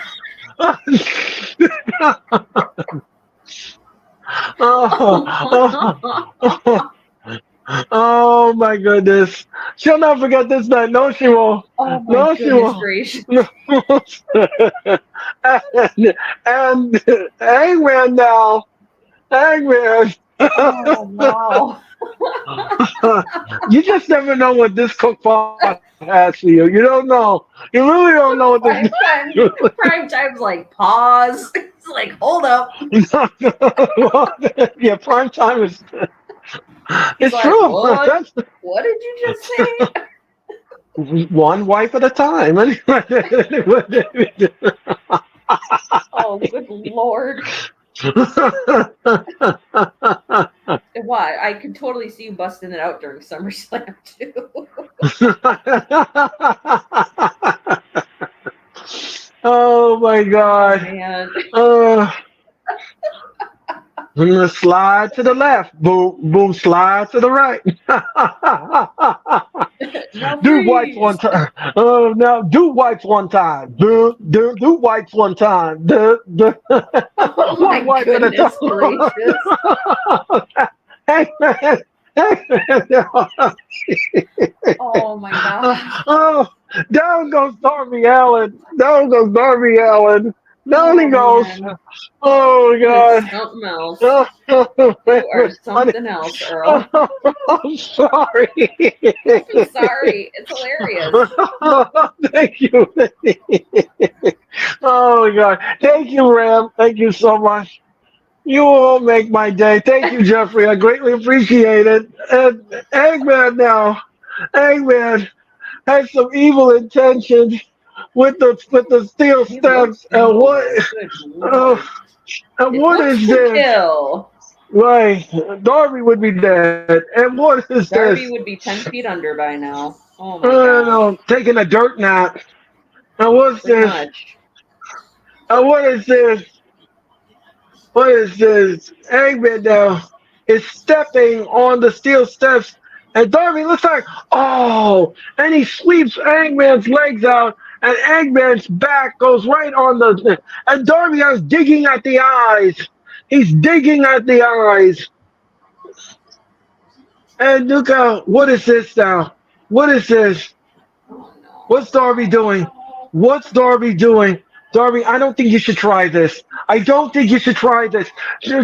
Speaker 1: Oh my goodness. She'll not forget this night. No, she won't.
Speaker 2: Oh my
Speaker 1: No, she
Speaker 2: goodness
Speaker 1: won't.
Speaker 2: gracious.
Speaker 1: and Hangman now. Hangman.
Speaker 2: Oh wow.
Speaker 1: You just never know what this cookbook has for you. You don't know. You really don't know what this
Speaker 2: Prime time's like pause. It's like hold up.
Speaker 1: Yeah, prime time is it's
Speaker 2: like,
Speaker 1: true.
Speaker 2: What did you just say?
Speaker 1: One wife at a time.
Speaker 2: Oh, good lord. Why? I could totally see you busting it out during SummerSlam too.
Speaker 1: Oh my god.
Speaker 2: Man.
Speaker 1: Slide to the left. Boom, boom, slide to the right. Do wipes one time. Oh, now do wipes one time. Do wipes one time.
Speaker 2: Oh my
Speaker 1: one wipe
Speaker 2: goodness gracious.
Speaker 1: Hey, man.
Speaker 2: Oh my god.
Speaker 1: Oh, down goes Darby Allin. Down goes Darby Allin. Down he goes.
Speaker 2: Man.
Speaker 1: Oh god.
Speaker 2: Something else.
Speaker 1: Oh,
Speaker 2: You are something else, Earl.
Speaker 1: I'm sorry.
Speaker 2: I'm sorry. It's hilarious.
Speaker 1: Thank you. Oh my god. Thank you, Ram. Thank you so much. You all make my day. Thank you, Jeffrey. I greatly appreciate it. And Eggman now. Eggman has some evil intentions with the steel steps. And what is this?
Speaker 2: Kill.
Speaker 1: Right. Darby would be dead. And what is
Speaker 2: Darby
Speaker 1: this?
Speaker 2: would be 10 feet under by now. Oh my god.
Speaker 1: No, taking a dirt nap. And what's this?
Speaker 2: Much.
Speaker 1: And what is this? What is this? Eggman now. is stepping on the steel steps, and Darby looks like, oh, and he sweeps Eggman's legs out, and Eggman's back goes right on and Darby is digging at the eyes. He's digging at the eyes. And Luca, what is this now? What is this?
Speaker 2: Oh no.
Speaker 1: What's Darby doing? What's Darby doing? Darby, I don't think you should try this. I don't think you should try this.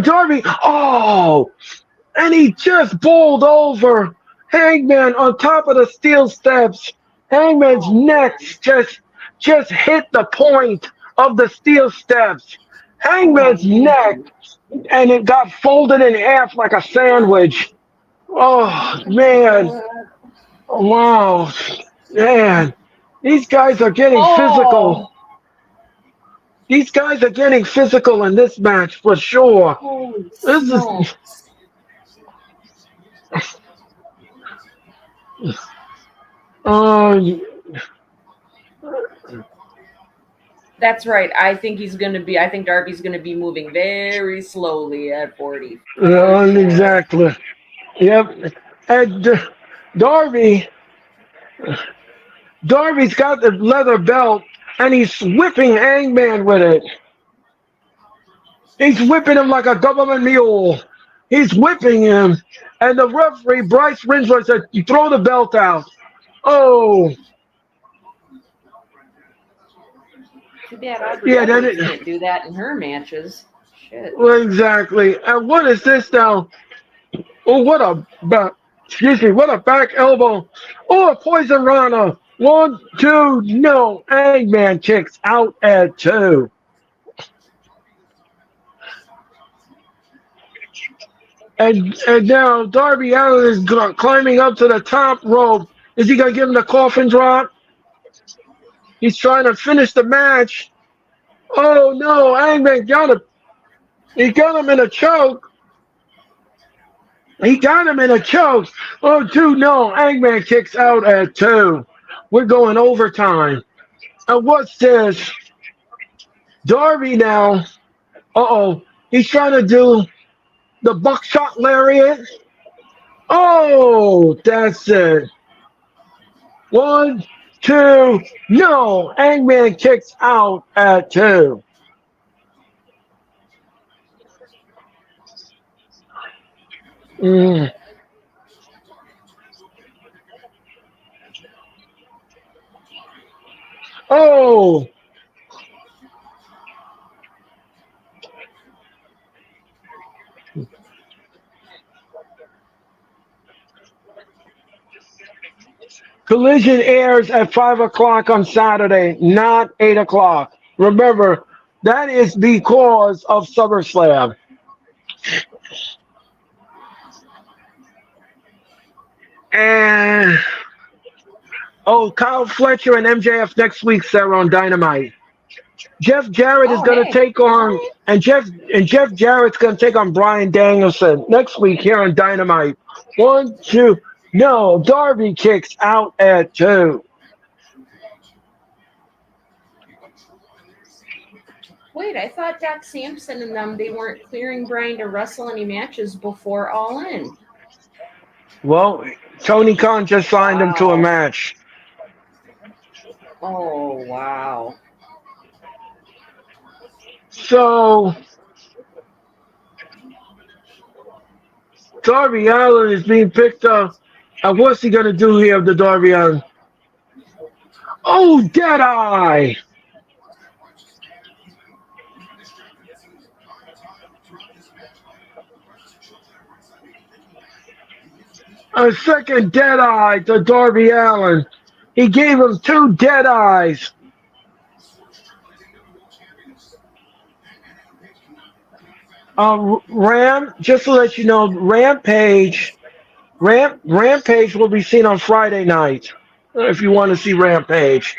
Speaker 1: Darby, oh, and he just bowled over Hangman on top of the steel steps. Hangman's
Speaker 2: Oh,
Speaker 1: neck just hit the point of the steel steps.
Speaker 2: oh
Speaker 1: Hangman's neck,
Speaker 2: man.
Speaker 1: and it got folded in half like a sandwich. Oh man, wow, man, these guys are getting physical.
Speaker 2: Oh,
Speaker 1: These guys are getting physical in this match for sure.
Speaker 2: holy
Speaker 1: This is
Speaker 2: smokes.
Speaker 1: uh,
Speaker 2: That's right. I think Darby's gonna be moving very slowly at 40 for sure.
Speaker 1: exactly. Yep. And Darby, Darby's got the leather belt, and he's whipping Hangman with it. He's whipping him like a government mule. He's whipping him, and the referee Bryce Rinsler said, "You throw the belt out." Oh,
Speaker 2: Too bad Aubrey
Speaker 1: yeah, that
Speaker 2: Edwards
Speaker 1: is.
Speaker 2: can't do that in her matches. Shit.
Speaker 1: Well, exactly. And what is this now? Oh, what a back elbow. Oh, a poison rana. 1, 2, no. Hangman kicks out at 2. And now Darby Allin is climbing up to the top rope. Is he going to give him the coffin drop? He's trying to finish the match. Oh, no. Hangman got him. He got him in a choke. He got him in a choke. Oh, 2, no. Hangman kicks out at 2. We're going overtime. And what's this? Darby now. Uh-oh. He's trying to do the buckshot lariat. Oh, that's it. 1, 2, no. Hangman kicks out at 2. Mm. Oh, Collision airs at 5 o'clock on Saturday, not 8 o'clock. Remember, that is because of SummerSlam. And Kyle Fletcher and MJF next week, Sarah, on Dynamite. Jeff Jarrett is
Speaker 2: Oh,
Speaker 1: going to
Speaker 2: hey.
Speaker 1: take on Jeff Jarrett's going to take on Bryan Danielson next week here on Dynamite. 1, 2, no. Darby kicks out at 2.
Speaker 2: Wait, I thought Doc Sampson and them, they weren't clearing Bryan to wrestle any matches before All In.
Speaker 1: Well, Tony Khan just signed him to a
Speaker 2: Wow.
Speaker 1: match.
Speaker 2: Oh, wow.
Speaker 1: So Darby Allin is being picked up. And what's he going to do here with the Darby Allin? Oh, Deadeye! A second Deadeye to Darby Allin. He gave him 2 Deadeyes. Ram, just to let you know, Rampage will be seen on Friday night if you want to see Rampage.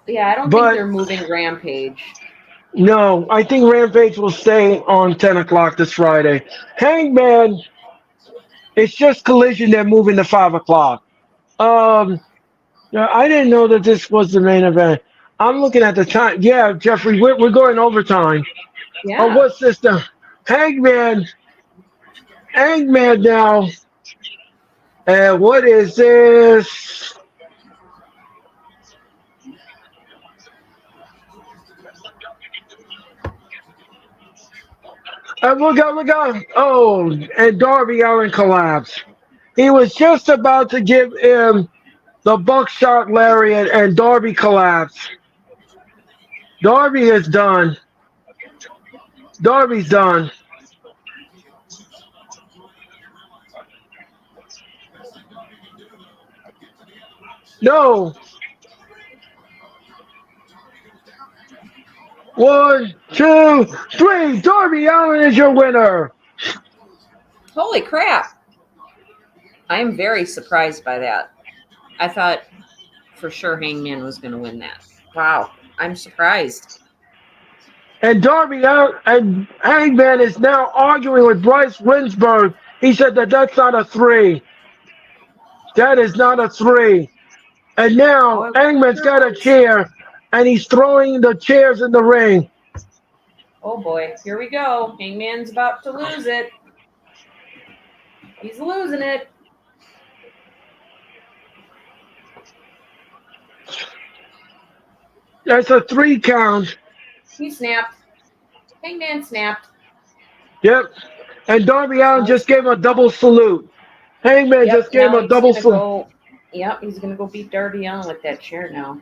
Speaker 2: Yeah, I don't
Speaker 1: But-
Speaker 2: think they're moving Rampage.
Speaker 1: No, I think Rampage will stay on 10 o'clock this Friday. Hangman, it's just Collision. They're moving to 5 o'clock. I didn't know that this was the main event. I'm looking at the time. Yeah, Jeffrey, we're going overtime.
Speaker 2: Yeah.
Speaker 1: Oh, what's this now? Hangman Hangman now. And what is this? Look out. Oh, and Darby Allin collapsed. He was just about to give him the buckshot lariat, and Darby collapsed. Darby is done. Darby's done. No. One, two, three. Darby Allin is your winner.
Speaker 2: Holy crap. I am very surprised by that. I thought for sure Hangman was going to win that. Wow. I'm surprised.
Speaker 1: And and Hangman is now arguing with Bryce Winsberg. He said that that's not a 3. That is not a 3. And now Hangman's got a chair, and he's throwing the chairs in the ring.
Speaker 2: Oh boy, here we go. Hangman's about to lose it. He's losing it.
Speaker 1: That's a 3 count.
Speaker 2: He snapped. Hangman snapped.
Speaker 1: Yep. And Darby Allin just gave him a double salute. Hangman just gave him a double salute.
Speaker 2: Yep, he's going to go beat Darby Allin with that chair now.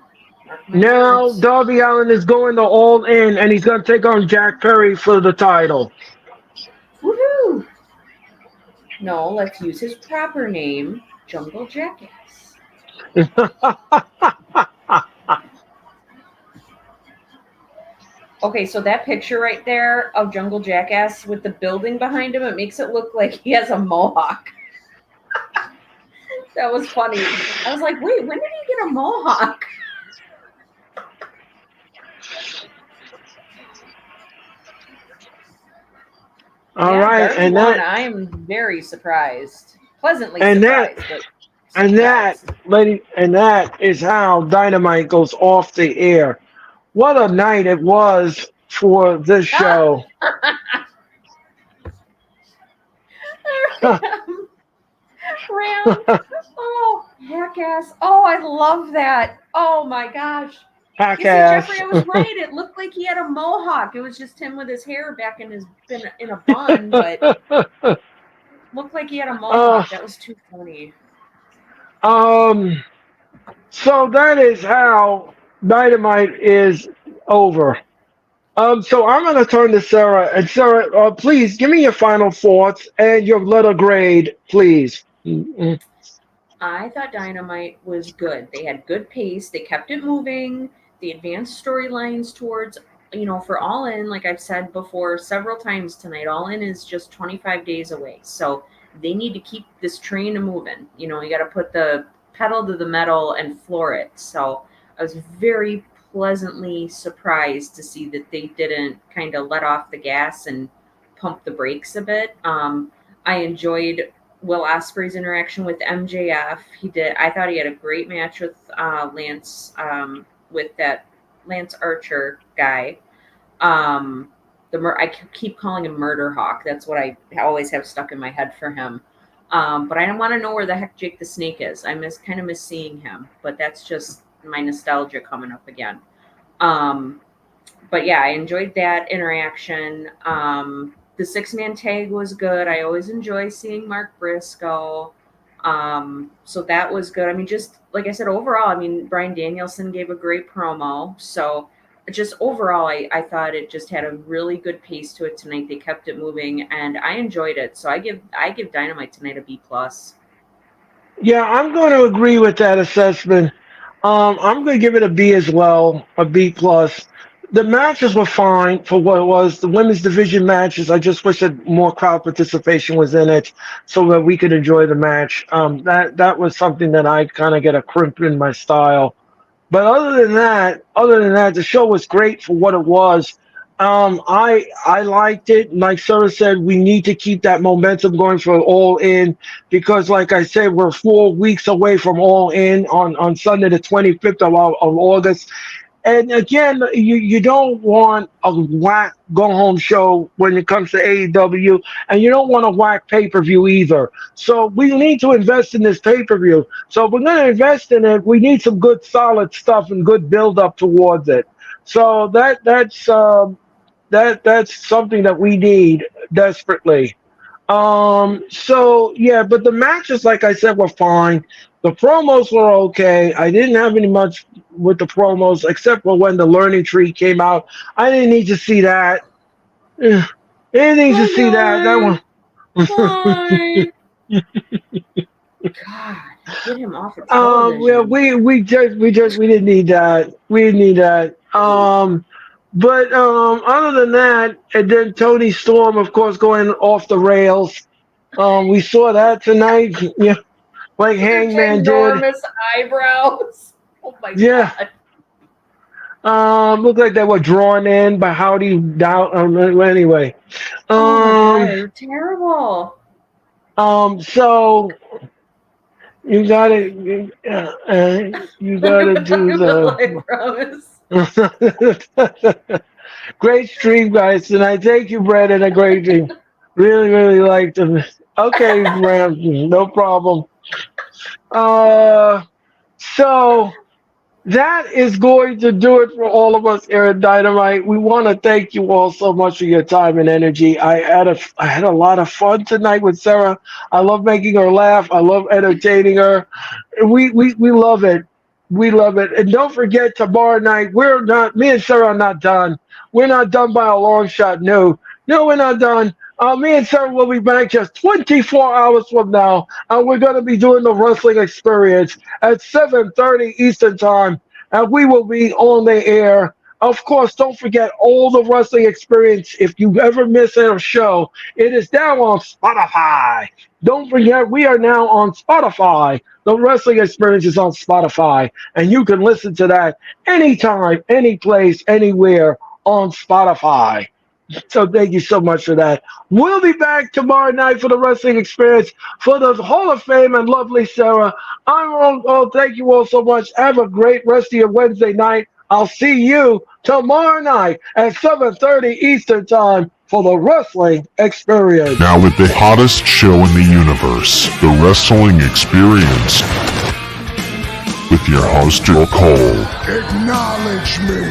Speaker 1: Now Darby Allin is going to All In, and he's going to take on Jack Perry for the title.
Speaker 2: Woohoo! No, let's use his proper name, Jungle Jackass. Okay, so that picture right there of Jungle Jackass with the building behind him, it makes it look like he has a mohawk. That was funny. I was like, wait, when did he get a mohawk?
Speaker 1: All right, and that
Speaker 2: I am very surprised, pleasantly
Speaker 1: surprised.
Speaker 2: Surprised.
Speaker 1: And that is how Dynamite goes off the air. What a night it was for this show.
Speaker 2: Ram. Oh, Jackass. Oh, I love that. Oh my gosh.
Speaker 1: Jackass.
Speaker 2: Jeffrey, I was right. It looked like he had a mohawk. It was just him with his hair back in a bun, but looked like he had a mohawk. That was too funny.
Speaker 1: So that is how Dynamite is over. So I'm going to turn to Sarah. And Sarah, please give me your final thoughts and your letter grade, please. Mm-hmm.
Speaker 2: I thought Dynamite was good. They had good pace. They kept it moving. The advanced storylines towards, for All In, like I've said before several times tonight, All In is just 25 days away. So they need to keep this train moving. You got to put the pedal to the metal and floor it. So I was very pleasantly surprised to see that they didn't kind of let off the gas and pump the brakes a bit. I enjoyed Will Ospreay's interaction with MJF. I thought he had a great match with Lance, with that Lance Archer guy. I keep calling him Murder Hawk. That's what I always have stuck in my head for him. But I don't want to know where the heck Jake the Snake is. I kind of miss seeing him, but that's just my nostalgia coming up again. But yeah, I enjoyed that interaction. The 6-man tag was good. I always enjoy seeing Mark Briscoe. So that was good. I mean, just like I said, overall, Bryan Danielson gave a great promo. So just overall, I thought it just had a really good pace to it tonight. They kept it moving, and I enjoyed it. So I give Dynamite tonight a B+.
Speaker 1: Yeah, I'm going to agree with that assessment. I'm going to give it a B as well, a B+. The matches were fine for what it was. The women's division matches, I just wish that more crowd participation was in it so that we could enjoy the match. That was something that I kind of get a crimp in my style. But other than that, the show was great for what it was. I liked it. Like Sarah said, we need to keep that momentum going for All In because, like I said, we're 4 weeks away from All In on Sunday the 25th of August. And again, you don't want a whack go home show when it comes to AEW, and you don't want a whack pay per view either. So we need to invest in this pay per view. So if we're going to invest in it, we need some good solid stuff and good build up towards it. So that's something that we need desperately. So yeah, but the matches, like I said, were fine. The promos were okay. I didn't have any much with the promos except for when the learning tree came out. I didn't need to see that. I didn't need to see that. That one.
Speaker 2: Fine. God, get him off of television.
Speaker 1: Yeah, we didn't need that. We didn't need that. But other than that, and then Tony Storm, of course, going off the rails. We saw that tonight. Yeah, like Hangman did.
Speaker 2: Enormous eyebrows. Oh my
Speaker 1: God. Looked like they were drawn in by Howdy Down. Anyway.
Speaker 2: Oh my God, you're terrible.
Speaker 1: So you gotta do the great stream, guys, tonight. Thank you, Brandon. A great stream. Really, really liked them. Okay, Brandon, no problem. So that is going to do it for all of us here at Dynamite. We want to thank you all so much for your time and energy. I had a lot of fun tonight with Sarah. I love making her laugh. I love entertaining her. We love it. We love it. And don't forget, tomorrow night, me and Sarah are not done. We're not done by a long shot. No, we're not done. Me and Sarah will be back just 24 hours from now, and we're going to be doing the wrestling experience at 7:30 Eastern Time, and we will be on the air. Of course, don't forget all the wrestling experience. If you ever miss a show, it is now on Spotify. Don't forget, we are now on Spotify. The wrestling experience is on Spotify, and you can listen to that anytime, any place, anywhere on Spotify. So thank you so much for that. We'll be back tomorrow night for the wrestling experience for the Hall of Fame and lovely Sarah. Thank you all so much. Have a great rest of your Wednesday night. I'll see you tomorrow night at 7:30 Eastern Time for the wrestling experience.
Speaker 4: Now with the hottest show in the universe, the wrestling experience, with your host Joe Cole.
Speaker 3: Acknowledge me.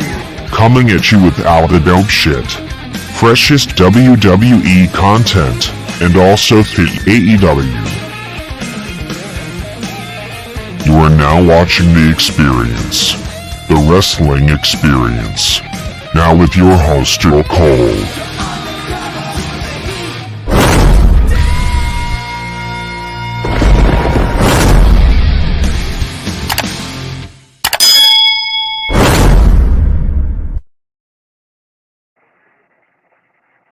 Speaker 4: Coming at you with all the dope shit, freshest WWE content, and also the AEW. You are now watching The Experience, the wrestling experience. Now with your host Joe Cole.